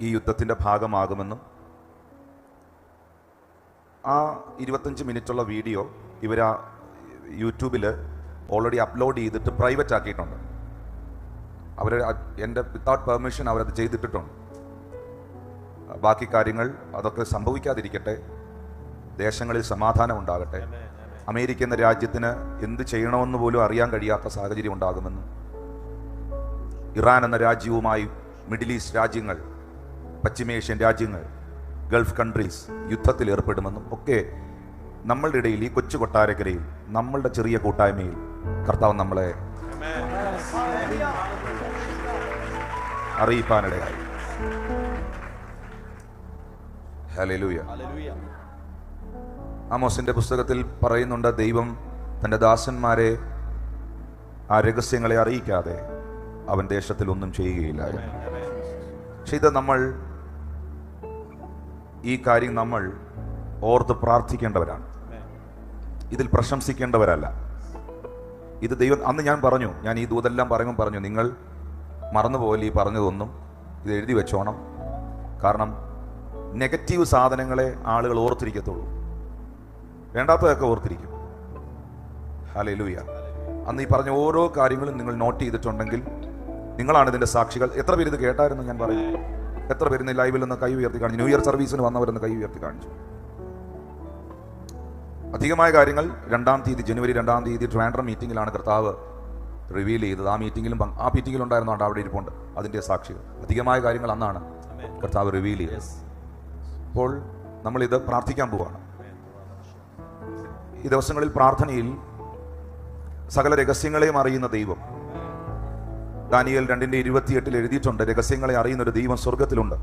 ഈ യുദ്ധത്തിൻ്റെ ഭാഗമാകുമെന്നും ആ 25 മിനിറ്റുള്ള വീഡിയോ ഇവർ യൂട്യൂബിൽ ഓൾറെഡി അപ്ലോഡ് ചെയ്തിട്ട് പ്രൈവറ്റ് ആക്കിയിട്ടുണ്ട്. അവർ എൻ്റെ വിത്തൗട്ട് പെർമിഷൻ അവരത് ചെയ്തിട്ടിട്ടുണ്ട്. ബാക്കി കാര്യങ്ങൾ അതൊക്കെ സംഭവിക്കാതിരിക്കട്ടെ, ദേശങ്ങളിൽ സമാധാനം ഉണ്ടാകട്ടെ. അമേരിക്ക എന്ന രാജ്യത്തിന് എന്ത് ചെയ്യണമെന്ന് പോലും അറിയാൻ കഴിയാത്ത സാഹചര്യം ഉണ്ടാകുമെന്നും ഇറാൻ എന്ന രാജ്യവുമായി മിഡിൽ ഈസ്റ്റ് രാജ്യങ്ങൾ, പശ്ചിമേഷ്യൻ രാജ്യങ്ങൾ, ഗൾഫ് കൺട്രീസ് യുദ്ധത്തിൽ ഏർപ്പെടുമെന്നും ഒക്കെ നമ്മളുടെ ഇടയിൽ, ഈ കൊച്ചു കൊട്ടാരക്കരയിൽ, നമ്മളുടെ ചെറിയ കൂട്ടായ്മയിൽ കർത്താവ് നമ്മളെ അറിയിപ്പാനിടയായി. ഹല്ലേലൂയ. ആമോസിന്റെ പുസ്തകത്തിൽ പറയുന്നുണ്ട്, ദൈവം തൻ്റെ ദാസന്മാരെ ആ രഹസ്യങ്ങളെ അറിയിക്കാതെ അവൻ ദേശത്തിൽ ഒന്നും ചെയ്യുകയില്ല. പക്ഷെ ഇത് ഈ കാര്യം നമ്മൾ ഓർത്ത് പ്രാർത്ഥിക്കേണ്ടവരാണ്. ഇതിൽ പ്രശംസിക്കേണ്ടവരല്ല. ഇത് ദൈവം, അന്ന് ഞാൻ പറഞ്ഞു, ഞാൻ ഈ ദൂതെല്ലാം പറഞ്ഞു, നിങ്ങൾ മറന്നുപോലെ ഈ പറഞ്ഞതൊന്നും ഇത് എഴുതി വെച്ചോണം. കാരണം നെഗറ്റീവ് സാധനങ്ങളെ ആളുകൾ ഓർത്തിരിക്കത്തുള്ളൂ, വേണ്ടാത്തതൊക്കെ ഓർത്തിരിക്കും. ഹല്ലേലൂയ. അന്ന് ഈ പറഞ്ഞ ഓരോ കാര്യങ്ങളും നിങ്ങൾ നോട്ട് ചെയ്തിട്ടുണ്ടെങ്കിൽ നിങ്ങളാണ് ഇതിൻ്റെ സാക്ഷികൾ. എത്ര പേര് ഇത് കേട്ടായിരുന്നു? ഞാൻ പറയും, എത്ര പേര് ലൈവിൽ നിന്ന് കൈ ഉയർത്തി കാണിച്ചു? ന്യൂ ഇയർ സർവീസിന് വന്നവരെന്ന് കൈ ഉയർത്തി കാണിച്ചു. അധികമായ കാര്യങ്ങൾ ജനുവരി 2-ാം തീയതി ട്രാൻഡ്രം മീറ്റിംഗിലാണ് കർത്താവ് റിവീൽ ചെയ്തത്. ആ മീറ്റിംഗിൽ ഉണ്ടായിരുന്നോണ്ട് അവിടെ ഇരിപ്പുണ്ട് അതിൻ്റെ സാക്ഷികൾ. അധികമായ കാര്യങ്ങൾ അന്നാണ് കർത്താവ് റിവീൽ ചെയ്തത്. അപ്പോൾ നമ്മളിത് പ്രാർത്ഥിക്കാൻ പോവാണ്. ഈ ദിവസങ്ങളിൽ പ്രാർത്ഥനയിൽ സകല രഹസ്യങ്ങളെയും അറിയുന്ന ദൈവം, ദാനിയേൽ 2:28 എഴുതിയിട്ടുണ്ട്, രഹസ്യങ്ങളെ അറിയുന്ന ഒരു ദൈവം സ്വർഗത്തിലുണ്ട്.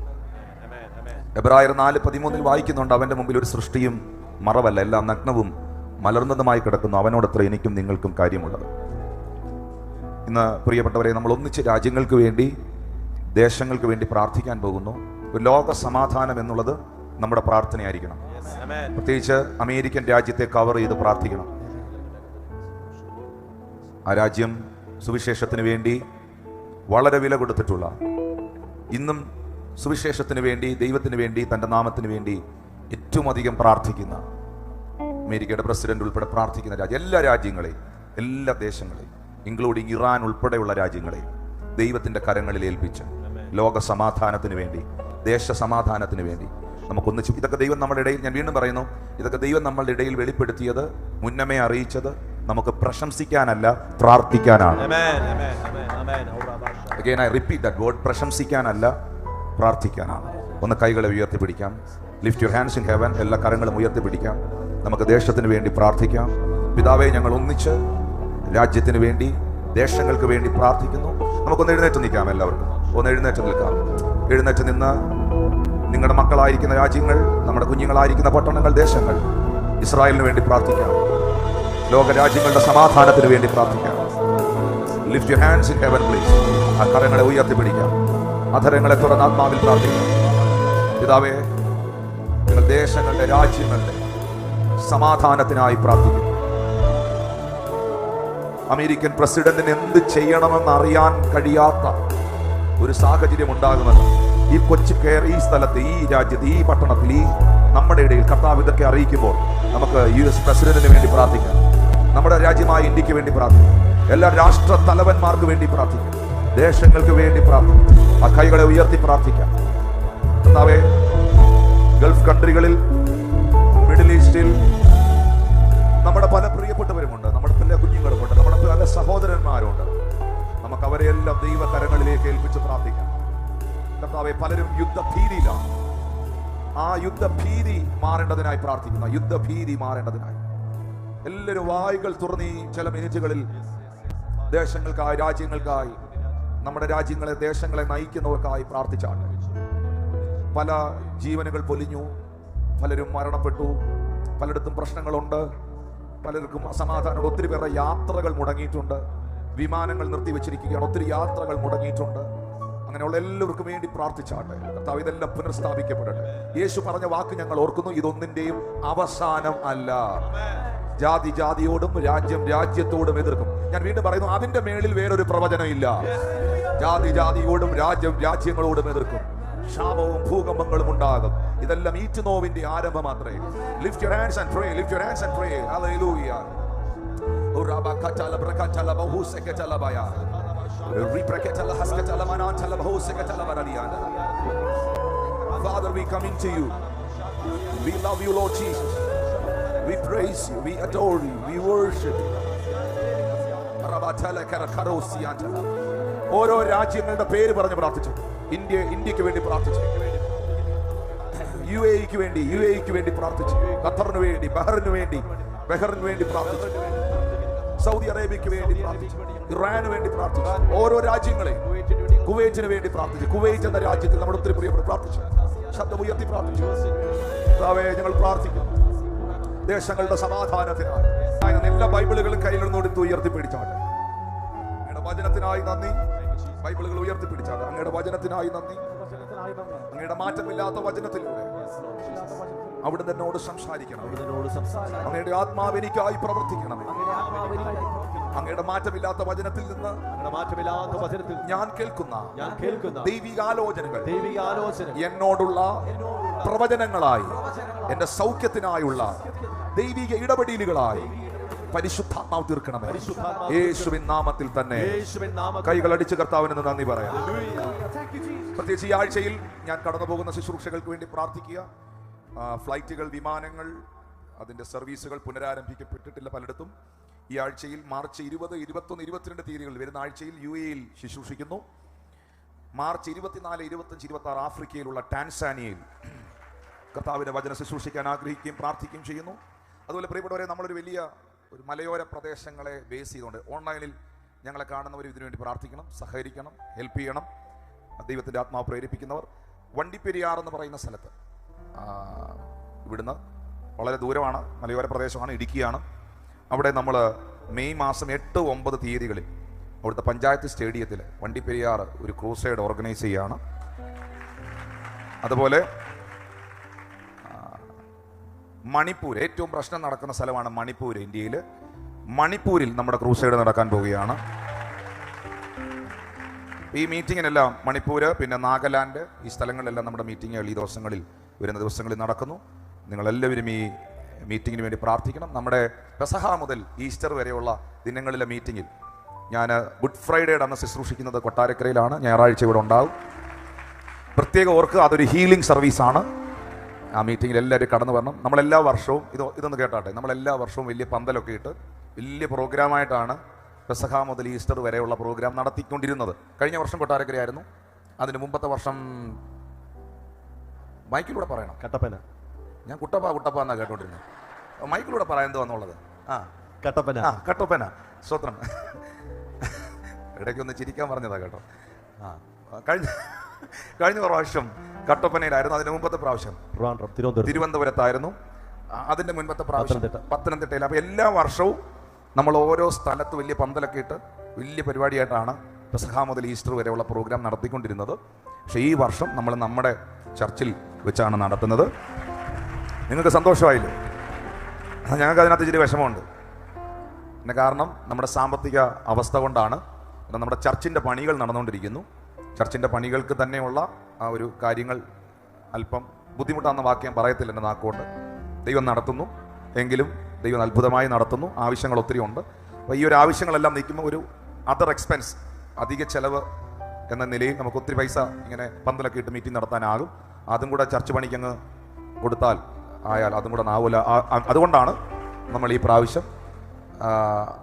എബ്രായർ 4:13 വായിക്കുന്നുണ്ട്, അവന്റെ മുമ്പിൽ ഒരു സൃഷ്ടിയും മറവല്ല, എല്ലാം നഗ്നവും മലർന്നതുമായി കിടക്കുന്നു, അവനോടത്ര എനിക്കും നിങ്ങൾക്കും കാര്യമുള്ളത്. ഇന്ന് പ്രിയപ്പെട്ടവരെ, നമ്മൾ ഒന്നിച്ച് രാജ്യങ്ങൾക്ക് വേണ്ടി, ദേശങ്ങൾക്ക് വേണ്ടി പ്രാർത്ഥിക്കാൻ പോകുന്നു. ഒരു ലോക സമാധാനം എന്നുള്ളത് നമ്മുടെ പ്രാർത്ഥനയായിരിക്കണം. പ്രത്യേകിച്ച് അമേരിക്കൻ രാജ്യത്തെ കവർ ചെയ്ത് പ്രാർത്ഥിക്കണം. ആ രാജ്യം സുവിശേഷത്തിന് വേണ്ടി വളരെ വില കൊടുത്തിട്ടുള്ള, ഇന്നും സുവിശേഷത്തിന് വേണ്ടി, ദൈവത്തിന് വേണ്ടി, തൻ്റെ നാമത്തിന് വേണ്ടി ഏറ്റവും അധികം പ്രാർത്ഥിക്കുന്ന, അമേരിക്കയുടെ പ്രസിഡന്റ് ഉൾപ്പെടെ പ്രാർത്ഥിക്കുന്ന രാജ്യം, എല്ലാ രാജ്യങ്ങളെയും, എല്ലാ ദേശങ്ങളെയും, ഇൻക്ലൂഡിങ് ഇറാൻ ഉൾപ്പെടെയുള്ള രാജ്യങ്ങളെയും ദൈവത്തിൻ്റെ കരങ്ങളിൽ ഏൽപ്പിച്ച് ലോക സമാധാനത്തിന് വേണ്ടി, ദേശ സമാധാനത്തിന് വേണ്ടി നമുക്കൊന്നിച്ച്, ഇതൊക്കെ ദൈവം നമ്മുടെ ഇടയിൽ, ഞാൻ വീണ്ടും പറയുന്നു, ഇതൊക്കെ ദൈവം നമ്മളുടെ ഇടയിൽ വെളിപ്പെടുത്തിയത്, മുന്നമേ അറിയിച്ചത് നമുക്ക് പ്രശംസിക്കാനല്ല, പ്രാർത്ഥിക്കാനാണ്. Again, I repeat that word, പ്രശംസിക്കാനല്ല, പ്രാർത്ഥിക്കാനാണ്. ഒന്ന് കൈകളെ ഉയർത്തിപ്പിടിക്കാം. Lift your hands in heaven. എല്ലാ കരങ്ങളും ഉയർത്തിപ്പിടിക്കാം. നമുക്ക് ദേശത്തിന് വേണ്ടി പ്രാർത്ഥിക്കാം. പിതാവേ, ഞങ്ങൾ ഒന്നിച്ച് രാജ്യത്തിന് വേണ്ടി, ദേശങ്ങൾക്ക് വേണ്ടി പ്രാർത്ഥിക്കുന്നു. നമുക്കൊന്ന് എഴുന്നേറ്റ് നിൽക്കാം. എല്ലാവർക്കും ഒന്ന് എഴുന്നേറ്റ് നിൽക്കാം. എഴുന്നേറ്റ് നിന്ന് നിങ്ങളുടെ മക്കളായിരിക്കുന്ന രാജ്യങ്ങൾ, നമ്മുടെ കുഞ്ഞുങ്ങളായിരിക്കുന്ന പട്ടണങ്ങൾ, ദേശങ്ങൾ, ഇസ്രായേലിന് വേണ്ടി പ്രാർത്ഥിക്കാം. ലോക രാജ്യങ്ങളുടെ സമാധാനത്തിന് വേണ്ടി പ്രാർത്ഥിക്കാം. Lift your hands in heaven please. ആ കരങ്ങളെ ഉയർത്തിപ്പിടിക്കാം. അധരങ്ങളെ തുറന്ന് ആത്മാവിൽ പ്രാർത്ഥിക്കാം. പിതാവേ, നിങ്ങൾ ദേശങ്ങളുടെ, രാജ്യങ്ങളുടെ സമാധാനത്തിനായി പ്രാർത്ഥിക്കും. അമേരിക്കൻ പ്രസിഡന്റിന് എന്ത് ചെയ്യണമെന്ന് അറിയാൻ കഴിയാത്ത ഒരു സാഹചര്യം ഉണ്ടാകുമെന്ന് ഈ കൊച്ചു ഈ സ്ഥലത്ത്, ഈ രാജ്യത്ത്, ഈ പട്ടണത്തിൽ, ഈ നമ്മുടെ ഇടയിൽ കർത്താവ് ഇതൊക്കെ അറിയിക്കുമ്പോൾ നമുക്ക് US പ്രസിഡന്റിന് വേണ്ടി പ്രാർത്ഥിക്കാം. നമ്മുടെ രാജ്യമായ ഇന്ത്യക്ക് വേണ്ടി പ്രാർത്ഥിക്കാം. എല്ലാ രാഷ്ട്ര തലവന്മാർക്ക് വേണ്ടി പ്രാർത്ഥിക്കാം. ദേശങ്ങൾക്ക് വേണ്ടി പ്രാർത്ഥിക്കാം. ആ കൈകളെ ഉയർത്തി പ്രാർത്ഥിക്കാം. കർത്താവേ, ഗൾഫ് കൺട്രികളിൽ, മിഡിൽ ഈസ്റ്റിൽ നമ്മുടെ പല പ്രിയപ്പെട്ടവരുമുണ്ട്, നമ്മുടെ പല കുഞ്ഞുങ്ങളുമുണ്ട്, നമ്മുടെ പല സഹോദരന്മാരുണ്ട്. നമുക്ക് അവരെയെല്ലാം ദൈവകരങ്ങളിലേക്ക് ഏൽപ്പിച്ച് പ്രാർത്ഥിക്കാം. കർത്താവേ, പലരും യുദ്ധഭീതിയിലാണ്. ആ യുദ്ധഭീതി മാറേണ്ടതിനായി പ്രാർത്ഥിക്കുന്ന, യുദ്ധഭീതി മാറേണ്ടതിനായി എല്ലാവരും വായുകൾ തുറന്നീ ചില മിനിറ്റുകളിൽ ദേശങ്ങൾക്കായി, രാജ്യങ്ങൾക്കായി, നമ്മുടെ രാജ്യങ്ങളെ, ദേശങ്ങളെ നയിക്കുന്നവർക്കായി പ്രാർത്ഥിച്ചാണ്. പല ജീവനുകൾ പൊലിഞ്ഞു, പലരും മരണപ്പെട്ടു, പലയിടത്തും പ്രശ്നങ്ങളുണ്ട്, പലർക്കും അസമാധാനം. ഒത്തിരി പേരുടെ യാത്രകൾ മുടങ്ങിയിട്ടുണ്ട്, വിമാനങ്ങൾ നിർത്തിവെച്ചിരിക്കുകയാണ്, ഒത്തിരി യാത്രകൾ മുടങ്ങിയിട്ടുണ്ട്. അങ്ങനെയുള്ള എല്ലാവർക്കും വേണ്ടി പ്രാർത്ഥിച്ചാട്ടെ. കർത്താവ്, ഇതെല്ലാം പുനഃസ്ഥാപിക്കപ്പെടട്ടെ. യേശു പറഞ്ഞ വാക്ക് ഞങ്ങൾ ഓർക്കുന്നു, ഇതൊന്നിന്റെയും അവസാനം അല്ല. ജാതി ജാതിയോടും, രാജ്യം രാജ്യത്തോടും എതിർക്കും. ഞാൻ വീണ്ടും പറയുന്നു, അതിന്റെ മേളിൽ വേറൊരു പ്രവചനം ഇല്ല. ജാതി ജാതിയോടും, രാജ്യം രാജ്യങ്ങളോടും എതിർക്കും. ക്ഷാമവും ഭൂകമ്പങ്ങളും ഉണ്ടാകും. ഇതെല്ലാം ഈറ്റുനോവിന്റെ ആരംഭം മാത്രമേ. Lift your hands and pray. Lift your hands and pray. Hallelujah. Father, we come into you. We love you, Lord Jesus. We praise you. We adore you. We worship you. ഓരോ രാജ്യങ്ങളുടെ പേര് പറഞ്ഞ് പ്രാർത്ഥിച്ചു. ഇന്ത്യക്ക് വേണ്ടി പ്രാർത്ഥിച്ചു. UAEക്ക് വേണ്ടി പ്രാർത്ഥിച്ചു. ഖത്തറിന് വേണ്ടി, ബഹറിന് വേണ്ടി പ്രാർത്ഥിച്ചു. സൗദി അറേബ്യക്ക് വേണ്ടി പ്രാർത്ഥിച്ചു. ഇറാന് വേണ്ടി പ്രാർത്ഥിച്ചു. ഓരോ രാജ്യങ്ങളെ, കുവൈറ്റിന് വേണ്ടി പ്രാർത്ഥിച്ചു. കുവൈറ്റ് എന്ന രാജ്യത്തിൽ നമ്മൾ ഒത്തിരി പ്രിയപ്പെട്ട പ്രാർത്ഥിച്ചു. ശബ്ദമുയർത്തി പ്രാർത്ഥിച്ചു. ഞങ്ങൾ പ്രാർത്ഥിക്കുന്നു ദേശങ്ങളുടെ സമാധാനത്തിനായി. എല്ലാ ബൈബിളുകളും കയ്യിലെടുത്ത് ഉയർത്തിപ്പിടിച്ചാട്ടെ. അങ്ങയുടെ വചനത്തിനായി നന്ദി. ബൈബിളുകൾ ഉയർത്തിപ്പിടിച്ചാട്ടെ. അങ്ങയുടെ വചനത്തിനായി നന്ദി. അങ്ങയുടെ മാറ്റമില്ലാത്ത വചനത്തിലൂടെ അവിടുന്ന് എന്നോട് സംസാരിക്കണം. അങ്ങയുടെ ആത്മാവ് എനിക്കായി പ്രവർത്തിക്കണം. അങ്ങയുടെ മാറ്റമില്ലാത്ത വചനത്തിൽ നിന്ന് ഞാൻ കേൾക്കുന്ന ദൈവികാലോചനകൾ എന്നോടുള്ള പ്രവചനങ്ങളായി, എന്റെ സൗഖ്യത്തിനായുള്ള ദൈവിക ഇടപെടലുകളായി പരിശുദ്ധാത്മാവ് തീർക്കണമേ. യേശുവിൻ നാമത്തിൽ തന്നെ കൈകൾ അടിച്ച് കർത്താവിന് നന്ദി പറയാം. പ്രത്യേകിച്ച് ഈ ആഴ്ചയിൽ ഞാൻ കടന്നു പോകുന്ന ശുശ്രൂഷകൾക്ക് വേണ്ടി പ്രാർത്ഥിക്കുക. ഫ്ലൈറ്റുകൾ, വിമാനങ്ങൾ, അതിന്റെ സർവീസുകൾ പുനരാരംഭിക്കപ്പെട്ടിട്ടില്ല പലയിടത്തും. ഈ ആഴ്ചയിൽ മാർച്ച് 20, 21, 22 തീയതികളിൽ വരുന്ന ആഴ്ചയിൽ UAEയിൽ ശുശ്രൂഷിക്കുന്നു. മാർച്ച് 24, 25, 26 ആഫ്രിക്കയിലുള്ള ടാൻസാനിയയിൽ കർത്താവിന്റെ വചനം ശുശ്രൂഷിക്കാൻ ആഗ്രഹിക്കുകയും പ്രാർത്ഥിക്കുകയും ചെയ്യുന്നു. അതുപോലെ പ്രിയപ്പെട്ടവരെ, നമ്മളൊരു വലിയ മലയോര പ്രദേശങ്ങളെ ബേസ് ചെയ്തുകൊണ്ട് ഓൺലൈനിൽ ഞങ്ങളെ കാണുന്നവർ ഇതിനുവേണ്ടി പ്രാർത്ഥിക്കണം, സഹകരിക്കണം, ഹെൽപ്പ് ചെയ്യണം. ദൈവത്തിൻ്റെ ആത്മാവ് പ്രേരിപ്പിക്കുന്നവർ വണ്ടിപ്പെരിയാർ എന്ന് പറയുന്ന സ്ഥലത്ത്, ഇവിടുന്ന് വളരെ ദൂരമാണ്, മലയോര പ്രദേശമാണ്, ഇടുക്കിയാണ്. അവിടെ നമ്മൾ മെയ് മാസം 8, 9 തീയതികളിൽ അവിടുത്തെ പഞ്ചായത്ത് സ്റ്റേഡിയത്തിൽ വണ്ടിപ്പെരിയാർ ഒരു ക്രൂസൈഡ് ഓർഗനൈസ് ചെയ്യുകയാണ്. അതുപോലെ മണിപ്പൂർ, ഏറ്റവും പ്രശ്നം നടക്കുന്ന സ്ഥലമാണ് മണിപ്പൂർ. ഇന്ത്യയിൽ മണിപ്പൂരിൽ നമ്മുടെ ക്രൂസൈഡ് നടക്കാൻ പോവുകയാണ്. ഈ മീറ്റിങ്ങിനെല്ലാം മണിപ്പൂര്, പിന്നെ നാഗാലാൻഡ്, ഈ സ്ഥലങ്ങളിലെല്ലാം നമ്മുടെ മീറ്റിങ്ങുകൾ ഈ വരുന്ന ദിവസങ്ങളിൽ നടക്കുന്നു. നിങ്ങളെല്ലാവരും ഈ മീറ്റിങ്ങിന് വേണ്ടി പ്രാർത്ഥിക്കണം. നമ്മുടെ പെസഹ മുതൽ ഈസ്റ്റർ വരെയുള്ള ദിനങ്ങളിലെ മീറ്റിങ്ങിൽ ഞാൻ ഗുഡ് ഫ്രൈഡേയുടെ അന്ന് ശുശ്രൂഷിക്കുന്നത് കൊട്ടാരക്കരയിലാണ്. ഞായറാഴ്ച ഇവിടെ ഉണ്ടാവും. പ്രത്യേകം ഓർക്ക്, അതൊരു ഹീലിംഗ് സർവീസാണ്. ആ മീറ്റിങ്ങിൽ എല്ലാവരും കടന്നു വരണം. നമ്മളെല്ലാ വർഷവും ഇതൊന്ന് കേട്ടാട്ടെ, നമ്മളെല്ലാ വർഷവും വലിയ പന്തലൊക്കെ ഇട്ട് വലിയ പ്രോഗ്രാമായിട്ടാണ് പെസഹ മുതൽ ഈസ്റ്റർ വരെയുള്ള പ്രോഗ്രാം നടത്തിക്കൊണ്ടിരുന്നത്. കഴിഞ്ഞ വർഷം കൊട്ടാരക്കരയായിരുന്നു. അതിന് മുമ്പത്തെ വർഷം മൈക്കിലൂടെ പറയണം, കട്ടപ്പന. ഞാൻ കുട്ടപ്പ എന്നാ കേട്ടോണ്ടിരുന്നത്. മൈക്കിലൂടെ പറയാൻ എന്തുവാന്നുള്ളത്. കട്ടപ്പന. സ്തോത്രം. ഇടയ്ക്കൊന്ന് ചിരിക്കാൻ പറഞ്ഞതാ കേട്ടോ. കഴിഞ്ഞ പ്രാവശ്യം കട്ടപ്പനയിലായിരുന്നു. അതിന് മുമ്പത്തെ പ്രാവശ്യം തിരുവനന്തപുരത്തായിരുന്നു. അതിന്റെ മുൻപത്തെ പ്രാവശ്യം പത്തനംതിട്ടയിൽ. അപ്പൊ എല്ലാ വർഷവും നമ്മൾ ഓരോ സ്ഥലത്ത് വലിയ പന്തലൊക്കെ ഇട്ട് വലിയ പരിപാടിയായിട്ടാണ് പെസഹ മുതൽ ഈസ്റ്റർ വരെയുള്ള പ്രോഗ്രാം നടത്തിക്കൊണ്ടിരുന്നത്. പക്ഷെ ഈ വർഷം നമ്മൾ നമ്മുടെ ചർച്ചിൽ വെച്ചാണ് നടത്തുന്നത്. നിങ്ങൾക്ക് സന്തോഷമായില്ലേ? ഞങ്ങൾക്ക് അതിനകത്ത് ഇച്ചിരി വിഷമമുണ്ട്. പിന്നെ കാരണം നമ്മുടെ സാമ്പത്തിക അവസ്ഥ കൊണ്ടാണ്. നമ്മുടെ ചർച്ചിൻ്റെ പണികൾ നടന്നുകൊണ്ടിരിക്കുന്നു. ചർച്ചിൻ്റെ പണികൾക്ക് തന്നെയുള്ള ആ ഒരു കാര്യങ്ങൾ അല്പം ബുദ്ധിമുട്ടാണെന്ന വാക്യം പറയത്തില്ല എൻ്റെ നാക്കുകൊണ്ട്. ദൈവം നടത്തുന്നു, എങ്കിലും ദൈവം അത്ഭുതമായി നടത്തുന്നു. ആവശ്യങ്ങൾ ഒത്തിരി ഉണ്ട്. അപ്പോൾ ഈ ഒരു ആവശ്യങ്ങളെല്ലാം നിൽക്കുമ്പോൾ ഒരു അതർ എക്സ്പെൻസ്, അധിക ചെലവ് എന്ന നിലയിൽ നമുക്ക് ഒത്തിരി പൈസ ഇങ്ങനെ പന്തലൊക്കെ ഇട്ട് മീറ്റിംഗ് നടത്താനാകും. അതും കൂടെ ചർച്ച് പണിക്കങ്ങ് കൊടുത്താൽ ആയാൽ അതും കൂടെ നാവില്ല. അതുകൊണ്ടാണ് നമ്മൾ ഈ പ്രാവശ്യം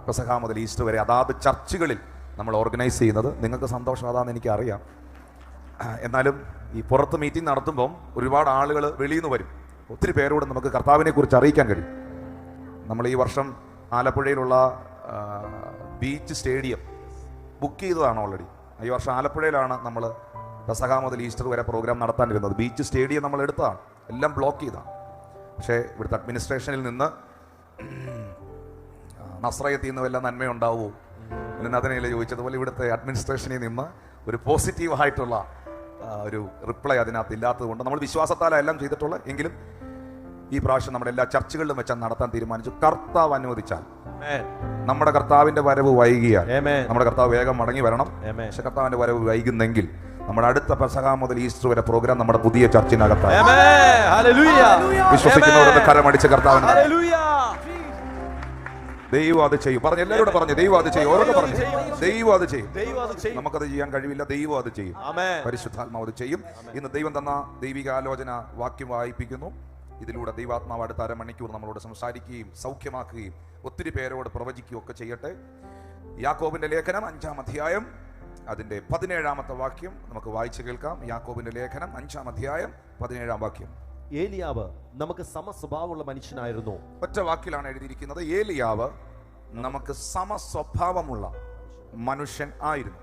പെസഹ മുതൽ ഈസ്റ്റർ വരെ അതാത് ചർച്ചുകളിൽ നമ്മൾ ഓർഗനൈസ് ചെയ്യുന്നത്. നിങ്ങൾക്ക് സന്തോഷം അതാണെന്ന് എനിക്കറിയാം. എന്നാലും ഈ പുറത്ത് മീറ്റിംഗ് നടത്തുമ്പം ഒരുപാട് ആളുകൾ വെളിയിൽ നിന്ന് വരും. ഒത്തിരി പേരോട് നമുക്ക് കർത്താവിനെ കുറിച്ച് അറിയിക്കാൻ കഴിയും. നമ്മൾ ഈ വർഷം ആലപ്പുഴയിലുള്ള ബീച്ച് സ്റ്റേഡിയം ബുക്ക് ചെയ്തതാണ് ഓൾറെഡി. ഈ വർഷം ആലപ്പുഴയിലാണ് നമ്മൾ പെസഹ മുതൽ ഈസ്റ്റർ വരെ പ്രോഗ്രാം നടത്താനിരുന്നത്. ബീച്ച് സ്റ്റേഡിയം നമ്മൾ എടുത്തതാണ്, എല്ലാം ബ്ലോക്ക് ചെയ്തതാണ്. പക്ഷേ ഇവിടുത്തെ അഡ്മിനിസ്ട്രേഷനിൽ നിന്ന് നസ്രയത്തിൽ നിന്ന് വല്ല നന്മയുണ്ടാവുമോ എന്ന് അതിനെല്ലാം ചോദിച്ചതുപോലെ ഇവിടുത്തെ അഡ്മിനിസ്ട്രേഷനിൽ നിന്ന് ഒരു പോസിറ്റീവായിട്ടുള്ള ഒരു റിപ്ലൈ അതിനകത്ത് ഇല്ലാത്തത് കൊണ്ട് നമ്മൾ വിശ്വാസത്താലാണ് എല്ലാം ചെയ്തിട്ടുള്ളത്. എങ്കിലും ഈ പ്രാവശ്യം നമ്മുടെ എല്ലാ ചർച്ചുകളിലും വെച്ചാൽ നടത്താൻ തീരുമാനിച്ചു. കർത്താവ് അനുവദിച്ചാൽ, നമ്മുടെ കർത്താവിന്റെ വരവ് വൈകിയാൽ, നമ്മുടെ കർത്താവ് വേഗം മടങ്ങി വരണം. പക്ഷെ കർത്താവിന്റെ വരവ് വൈകുന്നെങ്കിൽ നമ്മുടെ അടുത്ത പെസഹ മുതൽ ഈസ്റ്റർ വരെ പ്രോഗ്രാം നമ്മുടെ പുതിയ ചർച്ചിനകത്താണ്. വിശ്വസിക്കുന്നവരുടെ കരമടിച്ച് കർത്താവിന് ദൈവം അത് ചെയ്യും. പറഞ്ഞു, എല്ലാവരോടും പറഞ്ഞു, ദൈവം അത് ചെയ്യും. ഓരോന്ന് പറഞ്ഞു, ദൈവം അത് ചെയ്യും. നമുക്കത് ചെയ്യാൻ കഴിവില്ല, ദൈവം അത് ചെയ്യും. പരിശുദ്ധാത്മാവ് അത് ചെയ്യും. ഇന്ന് ദൈവം തന്ന ദൈവിക ആലോചന വാക്യം വായിപ്പിക്കുന്നു. ഇതിലൂടെ ദൈവാത്മാവ് അടുത്ത അരമണിക്കൂർ നമ്മളോട് സംസാരിക്കുകയും സൗഖ്യമാക്കുകയും ഒത്തിരി പേരോട് പ്രവചിക്കുകയും ഒക്കെ ചെയ്യട്ടെ. യാക്കോബിന്റെ ലേഖനം 5-ാം അധ്യായം അതിന്റെ 17-ാമത്തെ വാക്യം നമുക്ക് വായിച്ചു കേൾക്കാം. യാക്കോബിന്റെ ലേഖനം 5-ാം അധ്യായം 17-ാം വാക്യം. ഏലിയാവ് നമുക്ക് സമസ്വഭാവമുള്ള മനുഷ്യനായിരുന്നു. ഒറ്റ വാക്കിലാണ് എഴുതിയിരിക്കുന്നത്. ഏലിയാവ് നമുക്ക് സമസ്വഭാവമുള്ള മനുഷ്യൻ ആയിരുന്നു.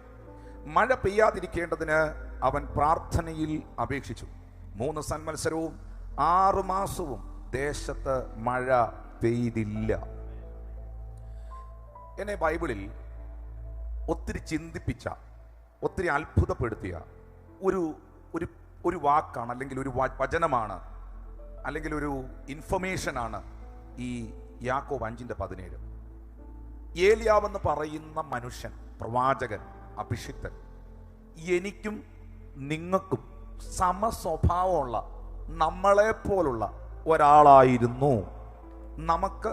മഴ പെയ്യാതിരിക്കേണ്ടതിന് അവൻ പ്രാർത്ഥനയിൽ അപേക്ഷിച്ചു. 3 സംവത്സരവും 6 മാസവും ദേശത്ത് മഴ പെയ്തില്ല. എന്നെ ബൈബിളിൽ ഒത്തിരി ചിന്തിപ്പിച്ച, ഒത്തിരി അത്ഭുതപ്പെടുത്തിയ ഒരു വാക്കാണ്, അല്ലെങ്കിൽ ഒരു വചനമാണ്, അല്ലെങ്കിൽ ഒരു ഇൻഫർമേഷനാണ് ഈ യാക്കോബ് 5:17. ഏലിയാവെന്ന് പറയുന്ന മനുഷ്യൻ, പ്രവാചകൻ, അഭിഷിക്തൻ, എനിക്കും നിങ്ങൾക്കും സമസ്വഭാവമുള്ള നമ്മളെപ്പോലുള്ള ഒരാളായിരുന്നു. നമുക്ക്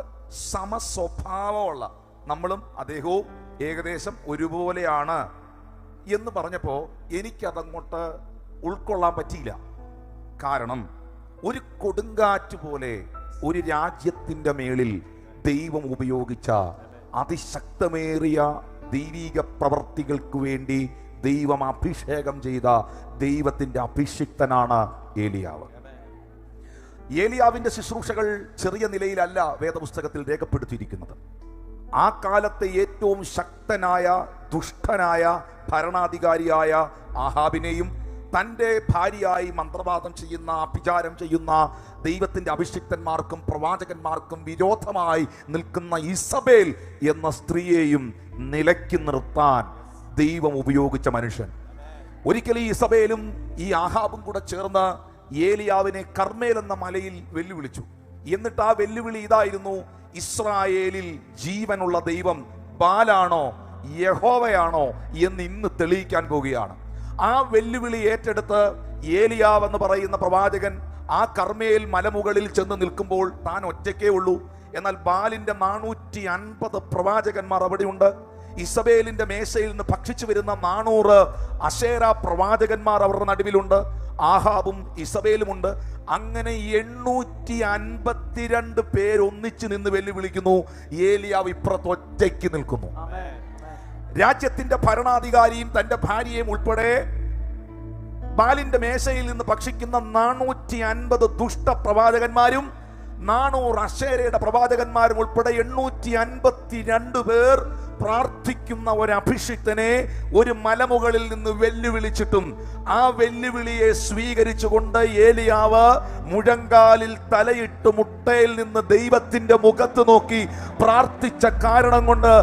സമസ്വഭാവമുള്ള, നമ്മളും അദ്ദേഹവും ഏകദേശം ഒരുപോലെയാണ് എന്ന് പറഞ്ഞപ്പോൾ എനിക്കതങ്ങോട്ട് ഉൾക്കൊള്ളാൻ പറ്റിയില്ല. കാരണം ഒരു കൊടുങ്കാറ്റ് പോലെ ഒരു രാജ്യത്തിൻ്റെ മേളിൽ ദൈവം ഉപയോഗിച്ച അതിശക്തമേറിയ ദൈവിക പ്രവർത്തികൾക്ക് വേണ്ടി ദൈവം അഭിഷേകം ചെയ്ത ദൈവത്തിൻ്റെ അഭിഷിക്തനാണ് ഏലിയാവ്. ഏലിയാവിൻ്റെ ശുശ്രൂഷകൾ ചെറിയ നിലയിലല്ല വേദപുസ്തകത്തിൽ രേഖപ്പെടുത്തിയിരിക്കുന്നത്. ആ കാലത്തെ ഏറ്റവും ശക്തനായ ദുഷ്ടനായ ഭരണാധികാരിയായ ആഹാബിനെയും തൻ്റെ ഭാര്യയായി മന്ത്രവാദം ചെയ്യുന്ന, അഭിചാരം ചെയ്യുന്ന ദൈവത്തിൻ്റെ അഭിഷിക്തന്മാർക്കും പ്രവാചകന്മാർക്കും വിരോധമായി നിൽക്കുന്ന ഇസബേൽ എന്ന സ്ത്രീയെയും നിലയ്ക്ക് നിർത്താൻ ദൈവം ഉപയോഗിച്ച മനുഷ്യൻ. ഒരിക്കൽ ഈ ഇസബേലും ഈ ആഹാബും കൂടെ ചേർന്ന് ഏലിയാവിനെ കർമ്മേൽ എന്ന മലയിൽ വെല്ലുവിളിച്ചു. എന്നിട്ട് ആ വെല്ലുവിളി ഇതായിരുന്നു: ഇസ്രായേലിൽ ജീവനുള്ള ദൈവം ബാലാണോ യഹോവയാണോ എന്ന് ഇന്ന് തെളിയിക്കാൻ പോവുകയാണ്. ആ വെല്ലുവിളി ഏറ്റെടുത്ത് ഏലിയാവ് എന്ന് പറയുന്ന പ്രവാചകൻ ആ കർമ്മേൽ മലമുകളിൽ ചെന്ന് നിൽക്കുമ്പോൾ താൻ ഒറ്റയ്ക്കേ ഉള്ളൂ. എന്നാൽ ബാലിന്റെ 450 പ്രവാചകന്മാർ അവിടെയുണ്ട്. ഇസബേലിന്റെ മേശയിൽ നിന്ന് ഭക്ഷിച്ചു വരുന്ന 400 അശേര പ്രവാചകന്മാർ അവരുടെ നടുവിലുണ്ട്. ആഹാബും ഇസബേലുമുണ്ട്. അങ്ങനെ 852 പേര് ഒന്നിച്ചു നിന്ന് വെല്ലുവിളിക്കുന്നു. ഏലിയാവ് ഇപ്പുറത്ത് ഒറ്റയ്ക്ക് നിൽക്കുന്നു. രാജ്യത്തിന്റെ ഭരണാധികാരിയും തന്റെ ഭാര്യയും ഉൾപ്പെടെ ബാലിന്റെ മേശയിൽ നിന്ന് ഭക്ഷിക്കുന്ന 450 ദുഷ്ട പ്രവാചകന്മാരും 400 അശേരയുടെ പ്രവാചകന്മാരും ഉൾപ്പെടെ 852 പേർ പ്രാർത്ഥിക്കുന്ന ഒരു അഭിഷിക്തനെ ഒരു മലമുകളിൽ നിന്ന് വെല്ലുവിളിച്ചിട്ടും ആ വെല്ലുവിളിയെ സ്വീകരിച്ചുകൊണ്ട് ഏലിയാവ് മുഴങ്കാലിൽ തലയിട്ട് മുട്ടയിൽ നിന്ന് ദൈവത്തിന്റെ മുഖത്ത് നോക്കി പ്രാർത്ഥിച്ച കാരണം കൊണ്ട്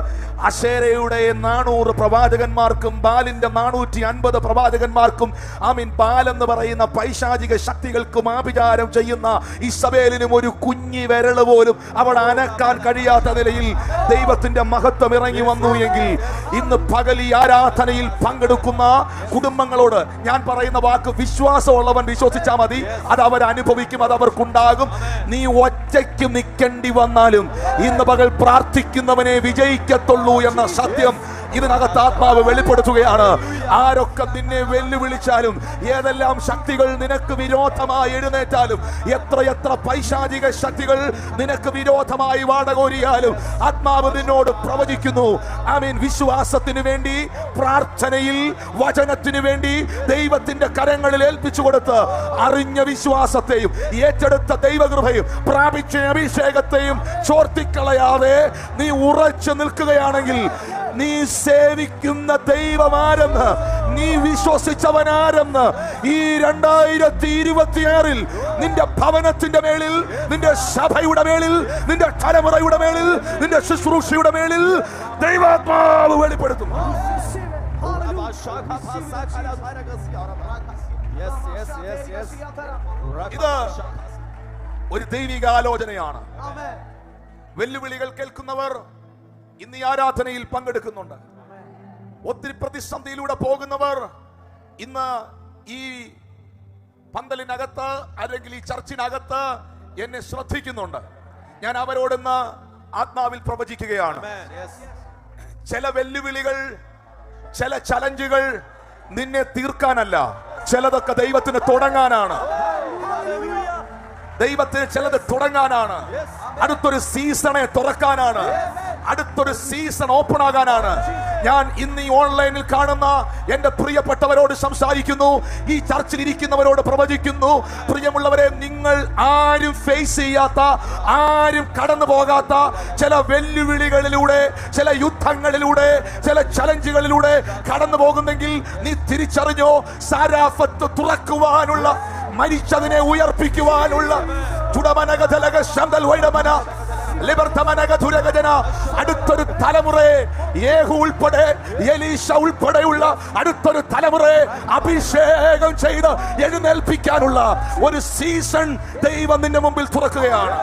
അശേരയുടെ 400 പ്രവാചകന്മാർക്കും ബാലിന്റെ 450 പ്രവാചകന്മാർക്കും ബാൽ എന്ന് പറയുന്ന പൈശാചിക ശക്തികൾക്കും ആഭിചാരം ചെയ്യുന്ന ഇസബേലിനും ഒരു കുഞ്ഞി വിരൽ പോലും അവിടെ അനക്കാൻ കഴിയാത്ത നിലയിൽ ദൈവത്തിന്റെ മഹത്വം ഇറങ്ങി വന്നു എങ്കിൽ ഇന്ന് പകൽ ഈ ആരാധനയിൽ പങ്കെടുക്കുന്ന കുടുംബങ്ങളോട് ഞാൻ പറയുന്ന വാക്ക് വിശ്വാസമുള്ളവൻ വിശ്വസിച്ചാൽ മതി. അത് അവർ അനുഭവിക്കും, അത് അവർക്കുണ്ടാകും. നീ ഒറ്റയ്ക്ക് നിൽക്കേണ്ടി വന്നാലും ഇന്ന് പകൽ പ്രാർത്ഥിക്കുന്നവനെ വിജയിക്കത്തുള്ളൂ എന്ന സത്യം ഇതിനകത്ത് ആത്മാവ് വെളിപ്പെടുത്തുകയാണ്. ആരൊക്കെ നിന്നെ വെല്ലുവിളിച്ചാലും, ഏതെല്ലാം ശക്തികൾ നിനക്ക് വിരോധമായി എഴുന്നേറ്റാലും, എത്ര പൈശാചിക ശക്തികൾ നിനക്ക് വിരോധമായി വാടകോരിയാലും ആത്മാവ് നിന്നോട് പ്രവചിക്കുന്നു. വിശ്വാസത്തിന് വേണ്ടി, പ്രാർത്ഥനയിൽ, വചനത്തിന് വേണ്ടി ദൈവത്തിന്റെ കരങ്ങളിൽ ഏൽപ്പിച്ചു കൊടുത്ത് അറിഞ്ഞ വിശ്വാസത്തെയും ഏറ്റെടുത്ത ദൈവകൃപയും പ്രാപിച്ച അഭിഷേകത്തെയും ചോർത്തിക്കളയാതെ നീ ഉറച്ചു നിൽക്കുകയാണെങ്കിൽ, നീ സേവിക്കുന്ന ദൈവമാരെന്ന്, നീ വിശ്വസിച്ചവനാരെന്ന് ഈ 2026 നിന്റെ ഭവനത്തിന്റെ മേളിൽ, നിന്റെ സഭയുടെ മേളിൽ, നിന്റെ തലമുറയുടെ മേളിൽ, നിന്റെ ശുശ്രൂഷയുടെ മേളിൽ ദൈവാത്മാവ് വെളിപ്പെടുത്തും. ഇത് ഒരു ദൈവിക ആലോചനയാണ്. വെല്ലുവിളികൾ കേൾക്കുന്നവർ ഇന്ന് ഈ ആരാധനയിൽ പങ്കെടുക്കുന്നുണ്ട്. ഒത്തിരി പ്രതിസന്ധിയിലൂടെ പോകുന്നവർ ഇന്ന് ഈ പന്തലിനകത്ത് അല്ലെങ്കിൽ ഈ ചർച്ചിനകത്ത് എന്നെ ശ്രദ്ധിക്കുന്നുണ്ട്. ഞാൻ അവരോടൊന്ന് ആത്മാവിൽ പ്രവചിക്കുകയാണ്. ചില വെല്ലുവിളികൾ, ചില ചലഞ്ചുകൾ നിന്നെ തീർക്കാനല്ല, ചിലതൊക്കെ ദൈവത്തിന് തുടങ്ങാനാണ്. ദൈവത്തിന് ചിലത് തുടങ്ങാനാണ്. അടുത്തൊരു സീസണെ തുറക്കാനാണ്. അടുത്തൊരു സീസൺ ഓപ്പൺ ആകാനാണ്. ഞാൻ ഇന്ന് ഈ ഓൺലൈനിൽ കാണുന്ന എന്റെ പ്രിയപ്പെട്ടവരോട് സംസാരിക്കുന്നു. ഈ ചർച്ചിൽ ഇരിക്കുന്നവരോട് പ്രവചിക്കുന്നു. പ്രിയമുള്ളവരെ, നിങ്ങൾ ആരും ഫേസ് ചെയ്യാത്ത, ആരും കടന്നു പോകാത്ത ചില വെല്ലുവിളികളിലൂടെ, ചില യുദ്ധങ്ങളിലൂടെ, ചില ചലഞ്ചുകളിലൂടെ കടന്നു പോകുന്നെങ്കിൽ നീ തിരിച്ചറിഞ്ഞോ, സാരാഫത്ത് തുറക്കുവാനുള്ള, മരിച്ചതിനെ ഉയർപ്പിക്കുവാനുള്ള അടുത്തൊരു തലമുറയെ, യേഹു ഉൾപ്പെടെ, എലീശ ഉൾപ്പെടെയുള്ള അടുത്തൊരു തലമുറയെ അഭിഷേകം ചെയ്ത് എഴുന്നേൽപ്പിക്കാനുള്ള ഒരു സീസൺ ദൈവം നിന്റെ മുമ്പിൽ തുറക്കുകയാണ്.